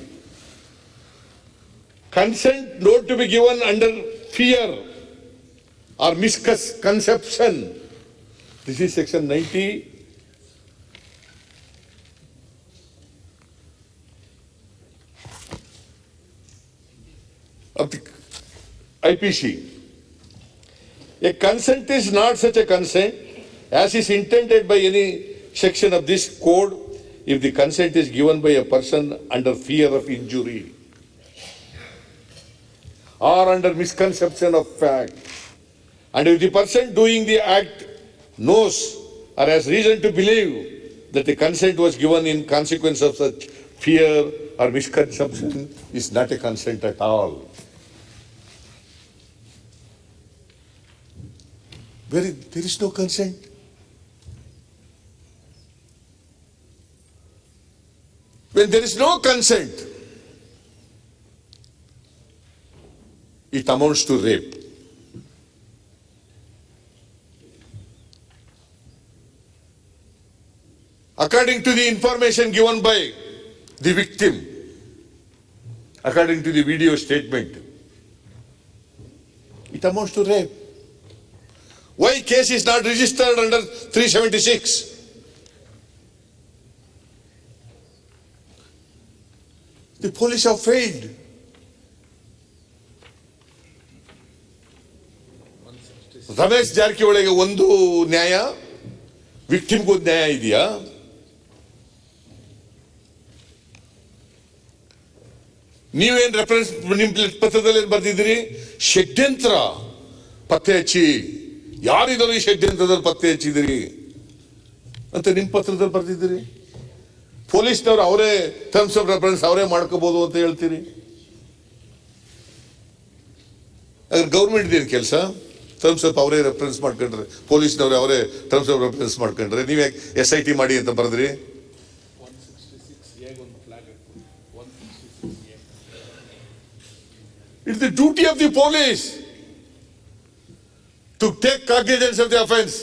Consent not to be given under fear or misconception. This is section 90 of the IPC. A consent is not such a consent as is intended by any section of this code if the consent is given by a person under fear of injury or under misconception of fact. And if the person doing the act knows or has reason to believe that the consent was given in consequence of such fear or misconception, is not a consent at all. There is no consent. When there is no consent, it amounts to rape. According to the information given by the victim, according to the video statement, It amounts to rape. Why case is not registered under 376? The police have failed. Ramesh ಜಾರಕಿಹೊಳಿಗೆ ಒಂದು ನ್ಯಾಯ, ವಿಕ್ಟಿಮ್ಗೂ ನ್ಯಾಯ ಇದೆಯಾ? ನೀವೇನ್ reference ನಿಮ್ ಪತ್ರದಲ್ಲಿ ಏನ್ ಬರ್ದಿದ್ದೀರಿ? ಷಡ್ಯಂತ್ರ ಪತ್ತೆ ಹಚ್ಚಿ, ಯಾರಿದ್ರು ಈ ಷಡ್ಯಂತ್ರದಲ್ಲಿ ಪತ್ತೆ ಹಚ್ಚಿದಿರಿ ಅಂತ ನಿಮ್ ಪತ್ರದಲ್ಲಿ ಬರ್ದಿದ್ದೀರಿ. ಪೊಲೀಸ್ನವ್ರು ಅವರೇ ಟರ್ಮ್ಸ್ ಆಫ್ ರೆಫರೆನ್ಸ್ ಅವರೇ ಮಾಡ್ಕೋಬಹುದು ಅಂತ ಹೇಳ್ತೀರಿ. ಅದ್ರ ಗೌರ್ಮೆಂಟ್ ಏನ್ ಕೆಲಸ? ಟರ್ಮ್ಸ್ ಆಫ್ ಅವರೇ ರೆಫರೆನ್ಸ್ ಮಾಡ್ಕೊಂಡ್ರೆ, ಪೊಲೀಸ್ನವ್ರೆ ಅವರೇ ಟರ್ಮ್ಸ್ ಆಫ್ ರೆಫರೆನ್ಸ್ ಮಾಡ್ಕೊಂಡ್ರೆ, ನೀವೇ SIT ಮಾಡಿ ಅಂತ ಬರೆದ್ರಿ. It's the duty of the police to take cognizance of the offense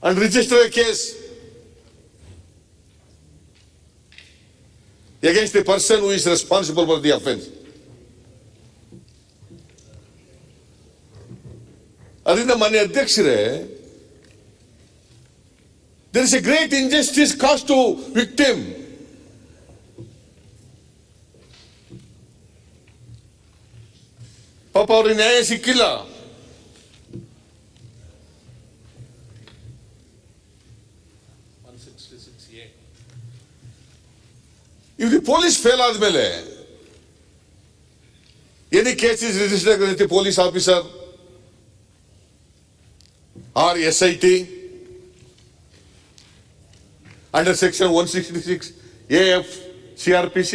and register a case against the person who is responsible for the offense. ಅದರಿಂದ ಮಾನ್ಯ ಅಧ್ಯಕ್ಷರೇ, there is a great injustice caused to victim. ಪಾಪ ಅವ್ರಿಗೆ ನ್ಯಾಯ ಸಿಕ್ಕಿಲ್ಲ. If the police fail ಆದ್ಮೇಲೆ, any case is registered against the police officer or SIT under section 166 AF CRPC,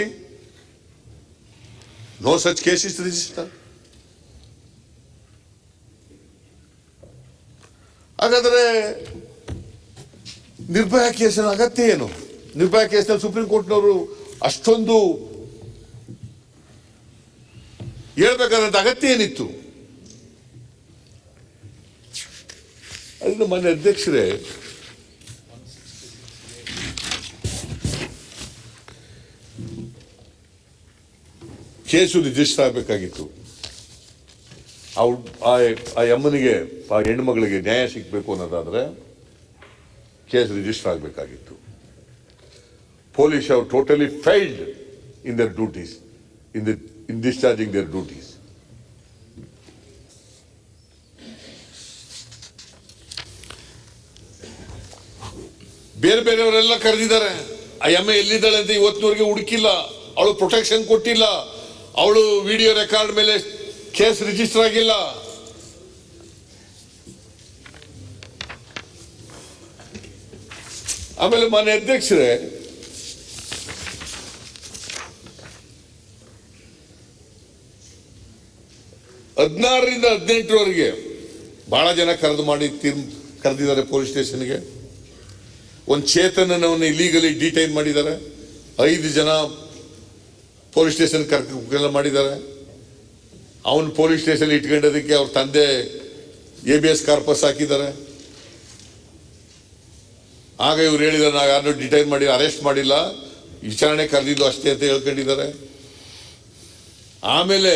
no such case is registered. ಹಾಗಾದ್ರೆ ನಿರ್ಭಯ ಕೇಸಿನ ಅಗತ್ಯ ಏನು? ನಿರ್ಭಯ ಕೇಸ್ನಲ್ಲಿ supreme ಕೋರ್ಟ್ನವರು ಅಷ್ಟೊಂದು ಹೇಳ್ಬೇಕಾದಂತ ಅಗತ್ಯ ಏನಿತ್ತು? ಅದನ್ನು ಮಾನ್ಯ ಅಧ್ಯಕ್ಷರೇ, ಕೇಸು ರಿಜಿಸ್ಟರ್ ಆಗಬೇಕಾಗಿತ್ತು. ಆ ಅಮ್ಮನಿಗೆ, ಆ ಹೆಣ್ಣುಮಗಳಿಗೆ ನ್ಯಾಯ ಸಿಗಬೇಕು ಅನ್ನೋದಾದ್ರೆ ಕೇಸ್ ರಿಜಿಸ್ಟರ್ ಆಗಬೇಕಾಗಿತ್ತು. Police have totally failed in their duties, in discharging their duties. ಬೇರೆ ಬೇರೆಯವರೆಲ್ಲ ಕರೆದಿದ್ದಾರೆ. ಆ ಎಮ್ಮೆ ಎಲ್ಲಿದ್ದಾಳೆ ಅಂತ ಇವತ್ತಿನವರೆಗೆ ಹುಡುಕಿಲ್ಲ. ಅವಳು ಪ್ರೊಟೆಕ್ಷನ್ ಕೊಟ್ಟಿಲ್ಲ. ಅವಳು ವಿಡಿಯೋ ರೆಕಾರ್ಡ್ ಮೇಲೆ ಕೇಸ್ ರಿಜಿಸ್ಟರ್ ಆಗಿಲ್ಲ. ಆಮೇಲೆ ಮಾನ್ಯ ಅಧ್ಯಕ್ಷರೇ, ಹದಿನಾರರಿಂದ 18ರವರೆಗೆ ಬಹಳ ಜನ ಕರೆದಿದ್ದಾರೆ ಪೊಲೀಸ್ ಸ್ಟೇಷನ್ಗೆ. ಒಂದು ಚೇತನವನ್ನು ಇಲೀಗಲಿ ಡಿಟೈನ್ ಮಾಡಿದ್ದಾರೆ. 5 ಜನ ಪೊಲೀಸ್ ಸ್ಟೇಷನ್ ಕರ್ಕೆಲ್ಲ ಮಾಡಿದ್ದಾರೆ. ಅವನು ಪೊಲೀಸ್ ಸ್ಟೇಷನ್ ಇಟ್ಕೊಂಡೋದಕ್ಕೆ ಅವ್ರ ತಂದೆ ABS ಕಾರ್ಪಸ್ ಹಾಕಿದ್ದಾರೆ. ಆಗ ಇವ್ರು ಹೇಳಿದ್ದಾರೆ, ನಾವು ಯಾರನ್ನೂ ಡಿಟೈನ್ ಮಾಡಿ ಅರೆಸ್ಟ್ ಮಾಡಿಲ್ಲ, ವಿಚಾರಣೆ ಕರೆದಿದ್ದು ಅಷ್ಟೇ ಅಂತ ಹೇಳ್ಕೊಂಡಿದ್ದಾರೆ. ಆಮೇಲೆ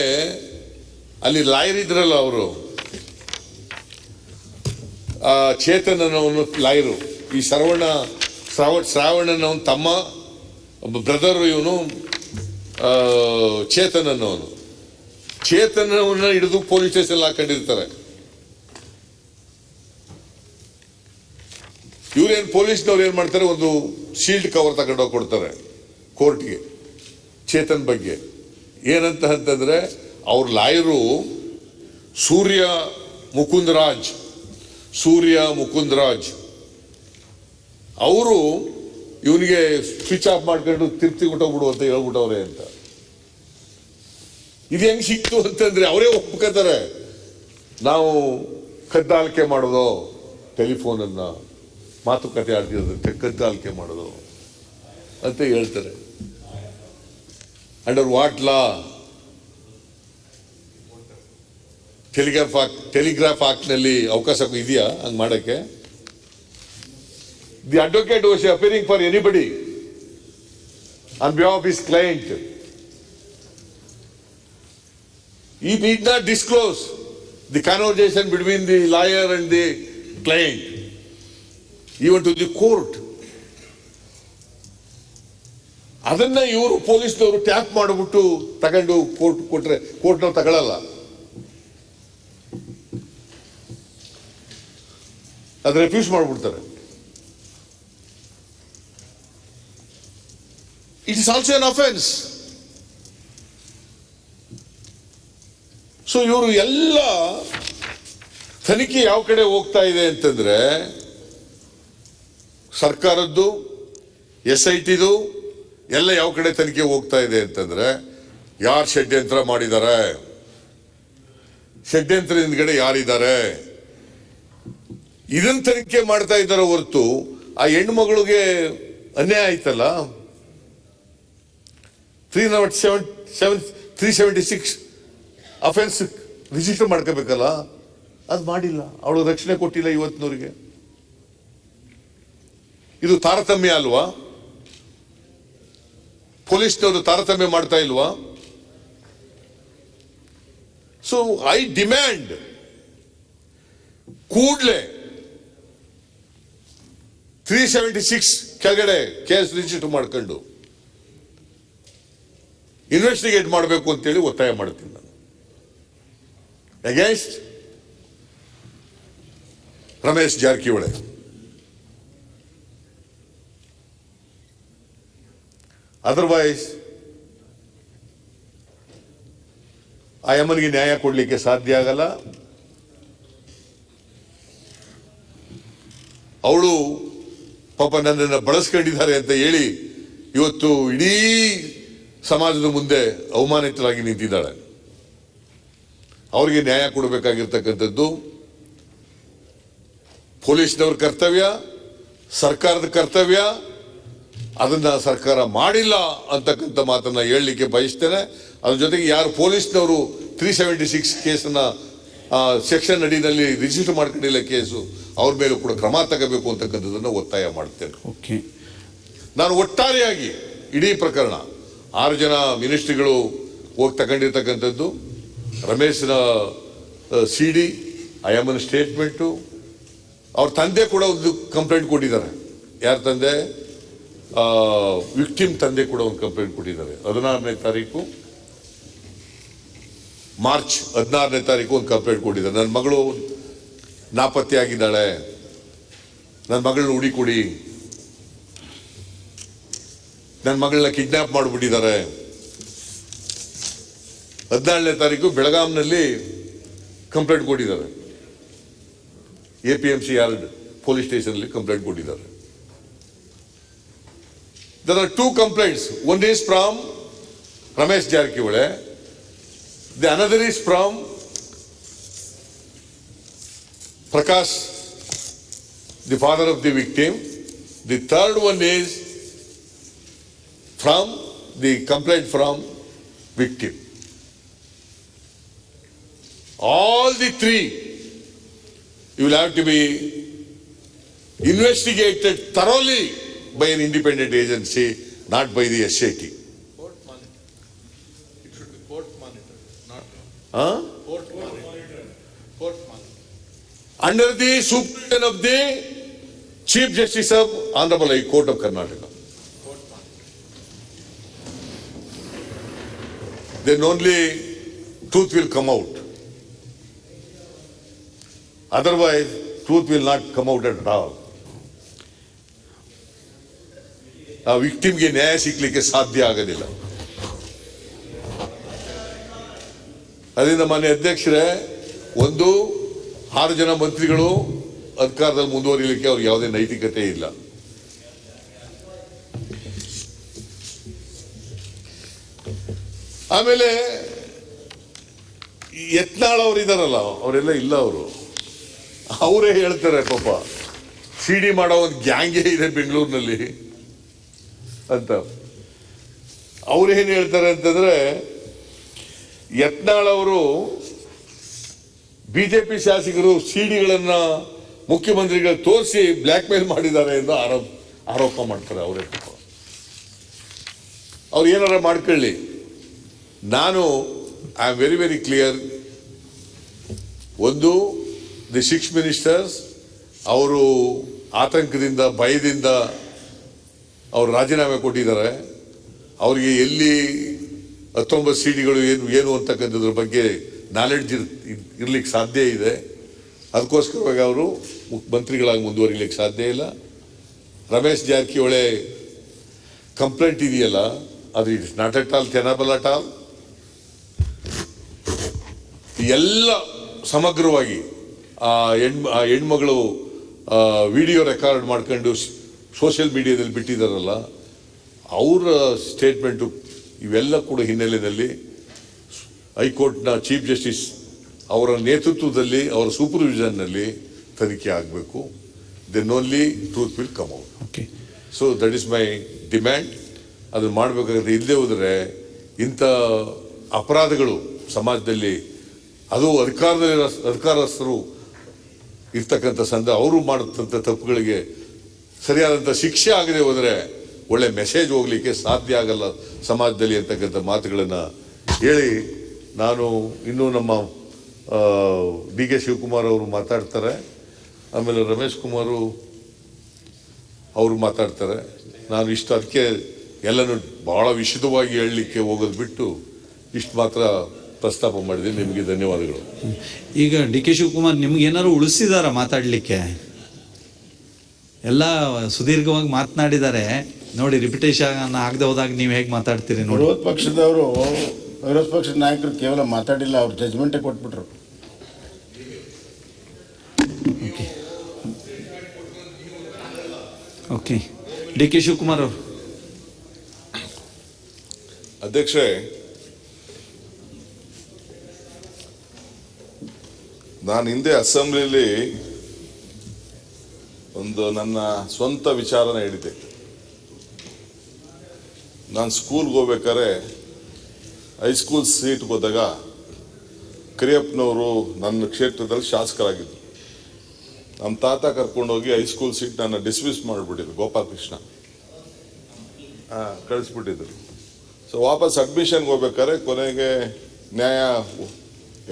ಅಲ್ಲಿ ಲಾಯರ್ ಇದ್ರಲ್ಲ, ಅವರು ಚೇತನನವನು ಲಾಯರು, ಈ ಶ್ರಾವಣನ ತಮ್ಮ ಬ್ರದರ್, ಇವನು ಚೇತನನವನು. ಚೇತನವನ್ನ ಹಿಡಿದು ಪೊಲೀಸ್ ಸ್ಟೇಷನ್ ಹಾಕೊಂಡಿರ್ತಾರೆ. ಇವ್ರೇನು ಪೊಲೀಸ್ನವ್ರು ಏನ್ ಮಾಡ್ತಾರೆ, ಒಂದು ಶೀಲ್ಡ್ ಕವರ್ ತಗೊಂಡೋಗಿ ಕೊಡ್ತಾರೆ ಕೋರ್ಟ್ಗೆ ಚೇತನ್ ಬಗ್ಗೆ. ಏನಂತ ಅಂತಂದ್ರೆ, ಅವ್ರ ಲಾಯರು ಸೂರ್ಯ ಮುಕುಂದ್ ರಾಜ್ ಅವರು ಇವನಿಗೆ ಸ್ವಿಚ್ ಆಫ್ ಮಾಡ್ಕೊಂಡು ತಿರ್ತಿಬಿಟ್ಟೋಗ್ಬಿಡು ಅಂತ ಹೇಳ್ಬಿಟ್ಟವ್ರೆ ಅಂತ. ಇದು ಹೆಂಗ್ ಸಿಕ್ತು ಅಂತಂದ್ರೆ, ಅವರೇ ಒಪ್ಕೋತಾರೆ, ನಾವು ಕದ್ದಾಲಿಕೆ ಮಾಡೋದು, ಟೆಲಿಫೋನನ್ನ ಮಾತುಕತೆ ಆಡ್ತಿರೋದು ಕದ್ದಾಲಿಕೆ ಮಾಡೋದು ಅಂತ ಹೇಳ್ತಾರೆ. Under what law? Telegraph act ನಲ್ಲಿ ಅವಕಾಶ ಇದೆಯಾ ಹಂಗ್ ಮಾಡಕ್ಕೆ? The advocate was appearing for anybody on behalf of his client. He need not disclose the conversation between the lawyer and the client, even to the court. ಅದನ್ನ ಇವರು ಪೊಲೀಸ್ನವರು tap ಮಾಡಿಬಿಟ್ಟು ತಗೊಂಡು court ಕೊಟ್ರೆ ಕೋರ್ಟ್ನವ್ರು ತಗೊಳ್ಳಲ್ಲ. ಅದು ರೆಫ್ಯೂಸ್ ಮಾಡಿಬಿಡ್ತಾರೆ. It is also an offence. So ಇವರು ಎಲ್ಲ ತನಿಖೆ ಯಾವ ಕಡೆ ಹೋಗ್ತಾ ಇದೆ ಅಂತಂದ್ರೆ, ಸರ್ಕಾರದ್ದು, SITದು ಎಲ್ಲ ಯಾವ ಕಡೆ ತನಿಖೆ ಹೋಗ್ತಾ ಇದೆ ಅಂತಂದ್ರೆ, ಯಾರು ಷಡ್ಯಂತ್ರ ಮಾಡಿದ್ದಾರೆ, ಷಡ್ಯಂತ್ರ ಹಿಂದ್ಗಡೆ ಯಾರಿದ್ದಾರೆ, ಇದನ್ನ ತನಿಖೆ ಮಾಡ್ತಾ ಇದ್ದಾರೆ ಹೊರತು ಆ ಹೆಣ್ಮಗಳಿಗೆ ಅನ್ಯಾಯ ಆಯ್ತಲ್ಲ. 376 ಅಫೆನ್ಸ್ ರಿಜಿಸ್ಟರ್ ಮಾಡ್ಕೋಬೇಕಲ್ಲ, ಅದು ಮಾಡಿಲ್ಲ. ಅವಳು ರಕ್ಷಣೆ ಕೊಟ್ಟಿಲ್ಲ ಇವತ್ತಿನವರಿಗೆ. ಇದು ತಾರತಮ್ಯ ಅಲ್ವಾ? ಪೊಲೀಸ್ನವರು ತಾರತಮ್ಯ ಮಾಡ್ತಾ ಇಲ್ವಾ? ಸೊ ಐ ಡಿಮ್ಯಾಂಡ್ ಕೂಡಲೇ 376 ಕೆಳಗಡೆ ಕೇಸ್ ರಿಜಿಸ್ಟರ್ ಮಾಡ್ಕೊಂಡು ಇನ್ವೆಸ್ಟಿಗೇಟ್ ಮಾಡಬೇಕು ಅಂತೇಳಿ ಒತ್ತಾಯ ಮಾಡ್ತೀನಿ ನಾನು. ಅಗೇನ್ಸ್ಟ್ ರಮೇಶ್ ಜಾರಕಿಹೊಳಿ. ಅದರ್ವೈಸ್ ಆ ಯಮನಿಗೆ ನ್ಯಾಯ ಕೊಡ್ಲಿಕ್ಕೆ ಸಾಧ್ಯ ಆಗಲ್ಲ. ಅವಳು ಪಾಪ ನನ್ನನ್ನು ಬಳಸ್ಕೊಂಡಿದ್ದಾರೆ ಅಂತ ಹೇಳಿ ಇವತ್ತು ಇಡೀ ಸಮಾಜದ ಮುಂದೆ ಅವಮಾನಿತರಾಗಿ ನಿಂತಿದ್ದಾಳೆ. ಅವರಿಗೆ ನ್ಯಾಯ ಕೊಡಬೇಕಾಗಿರ್ತಕ್ಕಂಥದ್ದು ಪೊಲೀಸ್ನವ್ರ ಕರ್ತವ್ಯ, ಸರ್ಕಾರದ ಕರ್ತವ್ಯ. ಅದನ್ನ ಸರ್ಕಾರ ಮಾಡಿಲ್ಲ ಅಂತಕ್ಕಂಥ ಮಾತನ್ನ ಹೇಳಲಿಕ್ಕೆ ಬಯಸ್ತೇನೆ. ಅದ್ರ ಜೊತೆಗೆ ಯಾರು ಪೊಲೀಸ್ನವರು 376 ಕೇಸನ್ನ ಸೆಕ್ಷನ್ ಅಡಿನಲ್ಲಿ ರಿಜಿಸ್ಟರ್ ಮಾಡ್ಕೊಂಡಿಲ್ಲ ಕೇಸು, ಅವ್ರ ಮೇಲೂ ಕೂಡ ಕ್ರಮ ತಗೋಬೇಕು ಅಂತಕ್ಕಂಥದ್ದನ್ನು ಒತ್ತಾಯ ಮಾಡ್ತೇನೆ. ನಾನು ಒಟ್ಟಾರೆಯಾಗಿ ಇಡೀ ಪ್ರಕರಣ 6 ಜನ ಮಿನಿಸ್ಟ್ರಿಗಳು ಹೋಗಿ ತಗೊಂಡಿರ್ತಕ್ಕಂಥದ್ದು, ರಮೇಶ್ನ CD, ಐಎಮ್ಎನ್ ಸ್ಟೇಟ್ಮೆಂಟು, ಅವ್ರ ತಂದೆ ಕೂಡ ಒಂದು ಕಂಪ್ಲೇಂಟ್ ಕೊಟ್ಟಿದ್ದಾರೆ. ಯಾರ ತಂದೆ? ವಿಕ್ಟಿಮ್ ತಂದೆ ಕೂಡ ಒಂದು ಕಂಪ್ಲೇಂಟ್ ಕೊಟ್ಟಿದ್ದಾರೆ. 16ನೇ ತಾರೀಕು ಮಾರ್ಚ್ 16ನೇ ತಾರೀಕು ಒಂದು ಕಂಪ್ಲೇಂಟ್ ಕೊಟ್ಟಿದ್ದಾರೆ. ನನ್ನ ಮಗಳು ನಾಪತ್ತೆ ಆಗಿದ್ದಾಳೆ, ನನ್ನ ಮಗಳನ್ನ ಹುಡುಕೊಡಿ, ನನ್ನ ಮಗಳನ್ನ ಕಿಡ್ನಾಪ್ ಮಾಡಿಬಿಟ್ಟಿದ್ದಾರೆ. 14ನೇ ತಾರೀಕು ಬೆಳಗಾಂನಲ್ಲಿ ಕಂಪ್ಲೇಂಟ್ ಕೊಟ್ಟಿದ್ದಾರೆ. APMC yard police station complaint ಕೊಟ್ಟಿದ್ದಾರೆ. There are 2 complaints. One is from Ramesh Jarkiwale. The another is from Prakash, the father of the victim. The third one is from the complaint from victim. All the 3 you will have to be investigated thoroughly by an independent agency, not by the SIT. Court monitor. It should be court monitor, not court monitor. Court monitor. Under the supervision of the Chief Justice of Honorable High Court of Karnataka. Court monitor. Then only truth will come out. Otherwise, truth will not come out at all. ಆ ವಿಕ್ಟಿಮ್ಗೆ ನ್ಯಾಯ ಸಿಗ್ಲಿಕ್ಕೆ ಸಾಧ್ಯ ಆಗೋದಿಲ್ಲ. ಅದರಿಂದ ಮಾನ್ಯ ಅಧ್ಯಕ್ಷರೇ, ಒಂದು 6 ಜನ ಮಂತ್ರಿಗಳು ಅಧಿಕಾರದಲ್ಲಿ ಮುಂದುವರಿಲಿಕ್ಕೆ ಅವ್ರಿಗೆ ಯಾವುದೇ ನೈತಿಕತೆ ಇಲ್ಲ. ಆಮೇಲೆ ಯತ್ನಾಳ್ ಅವರು ಇದಾರಲ್ಲ, ಅವರೆಲ್ಲ ಇಲ್ಲ. ಅವರೇ ಹೇಳ್ತಾರೆ ಪಾಪ, CD ಮಾಡೋ ಒಂದು ಗ್ಯಾಂಗೇ ಇದೆ ಬೆಂಗಳೂರಿನಲ್ಲಿ ಅಂತ. ಅವ್ರೇನು ಹೇಳ್ತಾರೆ ಅಂತಂದ್ರೆ, ಯತ್ನಾಳ್ ಅವರು ಬಿಜೆಪಿ ಶಾಸಕರು CD-ಗಳನ್ನ ಮುಖ್ಯಮಂತ್ರಿಗಳು ತೋರಿಸಿ ಬ್ಲ್ಯಾಕ್ ಮೇಲ್ ಮಾಡಿದ್ದಾರೆ ಎಂದು ಆರೋಪ ಮಾಡ್ತಾರೆ. ಅವರೇ ಅವ್ರು ಏನಾರ ಮಾಡ್ಕೊಳ್ಳಿ, ನಾನು I am very very clear. ಒಂದು, ದಿ 6 ಮಿನಿಸ್ಟರ್ಸ್ ಅವರು ಆತಂಕದಿಂದ ಭಯದಿಂದ ಅವರು ರಾಜೀನಾಮೆ ಕೊಟ್ಟಿದ್ದಾರೆ. ಅವರಿಗೆ ಎಲ್ಲಿ 19 ಸಿಟಿಗಳು ಏನು ಅಂತಕ್ಕಂಥದ್ರ ಬಗ್ಗೆ ನಾಲೆಡ್ಜ್ ಇರ್ಲಿಕ್ಕೆ ಸಾಧ್ಯ ಇದೆ. ಅದಕ್ಕೋಸ್ಕರವಾಗಿ ಅವರು ಮುಖ್ಯಮಂತ್ರಿಗಳಾಗಿ ಮುಂದುವರಿಲಿಕ್ಕೆ ಸಾಧ್ಯ ಇಲ್ಲ. ರಮೇಶ್ ಜಾರಕಿಹೊಳಿ ಕಂಪ್ಲೇಂಟ್ ಇದೆಯಲ್ಲ, ಅದು it's not at all tenable at all. ಎಲ್ಲ ಸಮಗ್ರವಾಗಿ ಆ ಹೆಣ್ಮಗಳು ವಿಡಿಯೋ ರೆಕಾರ್ಡ್ ಮಾಡ್ಕೊಂಡು ಸೋಷಿಯಲ್ ಮೀಡಿಯಾದಲ್ಲಿ ಬಿಟ್ಟಿದ್ದಾರಲ್ಲ, ಅವರ ಸ್ಟೇಟ್ಮೆಂಟು ಇವೆಲ್ಲ ಕೂಡ ಹಿನ್ನೆಲೆಯಲ್ಲಿ ಹೈಕೋರ್ಟ್ನ ಚೀಫ್ ಜಸ್ಟಿಸ್ ಅವರ ನೇತೃತ್ವದಲ್ಲಿ, ಅವರ ಸೂಪರ್ವಿಷನ್ನಲ್ಲಿ ತನಿಖೆ ಆಗಬೇಕು. Then only truth will come out. Okay, so that is my demand. ಅದನ್ನು ಮಾಡಬೇಕಾಗುತ್ತೆ. ಇಲ್ಲದೆ ಹೋದರೆ ಇಂಥ ಅಪರಾಧಗಳು ಸಮಾಜದಲ್ಲಿ, ಅದು ಅಧಿಕಾರಸ್ಥರು ಇರ್ತಕ್ಕಂಥ ಅವರು ಮಾಡತಕ್ಕಂಥ ತಪ್ಪುಗಳಿಗೆ ಸರಿಯಾದಂಥ ಶಿಕ್ಷೆ ಆಗದೆ ಹೋದರೆ ಒಳ್ಳೆ ಮೆಸೇಜ್ ಹೋಗ್ಲಿಕ್ಕೆ ಸಾಧ್ಯ ಆಗಲ್ಲ ಸಮಾಜದಲ್ಲಿ ಅಂತಕ್ಕಂಥ ಮಾತುಗಳನ್ನು ಹೇಳಿ, ನಾನು ಇನ್ನೂ ನಮ್ಮ ಡಿ ಕೆ ಶಿವಕುಮಾರ್ ಅವರು ಮಾತಾಡ್ತಾರೆ, ಆಮೇಲೆ ರಮೇಶ್ ಕುಮಾರು ಅವರು ಮಾತಾಡ್ತಾರೆ. ನಾನು ಇಷ್ಟು ಅದಕ್ಕೆ ಎಲ್ಲನೂ ಬಹಳ ವಿಶದವಾಗಿ ಹೇಳಲಿಕ್ಕೆ ಹೋಗೋದು ಬಿಟ್ಟು ಇಷ್ಟು ಮಾತ್ರ ಪ್ರಸ್ತಾಪ ಮಾಡಿದ್ದೀನಿ. ನಿಮಗೆ ಧನ್ಯವಾದಗಳು. ಈಗ ಡಿ ಕೆ ಶಿವಕುಮಾರ್ ನಿಮ್ಗೆ ಏನಾದ್ರು ಉಳಿಸಿದಾರ ಮಾತಾಡಲಿಕ್ಕೆ? ಎಲ್ಲ ಸುದೀರ್ಘವಾಗಿ ಮಾತನಾಡಿದ್ದಾರೆ ನೋಡಿ. ರಿಪಿಟೇಷನ್ ಆಗದೆ ಹೋದಾಗ ನೀವು ಹೇಗೆ ಮಾತಾಡ್ತೀರಿ ನೋಡಿ. ವಿರೋಧ ಪಕ್ಷದ ನಾಯಕರು ಕೇವಲ ಮಾತಾಡಿಲ್ಲ, ಅವ್ರು ಜಜ್ಮೆಂಟೇ ಕೊಟ್ಬಿಟ್ರು. ಓಕೆ, ಡಿ ಕೆ ಶಿವಕುಮಾರ್ ಅವರು. ಅಧ್ಯಕ್ಷರೇ, ನಾನು ಹಿಂದೆ ಅಸೆಂಬ್ಲಿಯಲ್ಲಿ ಒಂದು ನನ್ನ ಸ್ವಂತ ವಿಚಾರನ ಹೇಳಿದ್ದೆ. ನಾನು ಸ್ಕೂಲ್ಗೆ ಹೋಗ್ಬೇಕಾದ್ರೆ ಹೈಸ್ಕೂಲ್ ಸೀಟ್ಗೆ ಹೋದಾಗ ಕರಿಯಪ್ಪನವರು ನನ್ನ ಕ್ಷೇತ್ರದಲ್ಲಿ ಶಾಸಕರಾಗಿದ್ದರು. ನಮ್ಮ ತಾತ ಕರ್ಕೊಂಡೋಗಿ ಹೈಸ್ಕೂಲ್ ಸೀಟ್ ನನ್ನ ಡಿಸ್ಮಿಸ್ ಮಾಡಿಬಿಟ್ಟಿದ್ರು. ಗೋಪಾಲಕೃಷ್ಣ ಕಳಿಸ್ಬಿಟ್ಟಿದ್ರು. ಸೊ ವಾಪಸ್ ಅಡ್ಮಿಷನ್ಗೆ ಹೋಗ್ಬೇಕಾದ್ರೆ ಕೊನೆಗೆ ನ್ಯಾಯ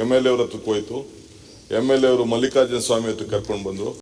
MLA ಅವ್ರ ಹತ್ರಕ್ಕೆ ಹೋಯ್ತು. MLA ಅವರು ಮಲ್ಲಿಕಾರ್ಜುನ ಸ್ವಾಮಿ ಹತ್ರ ಕರ್ಕೊಂಡು ಬಂದರು.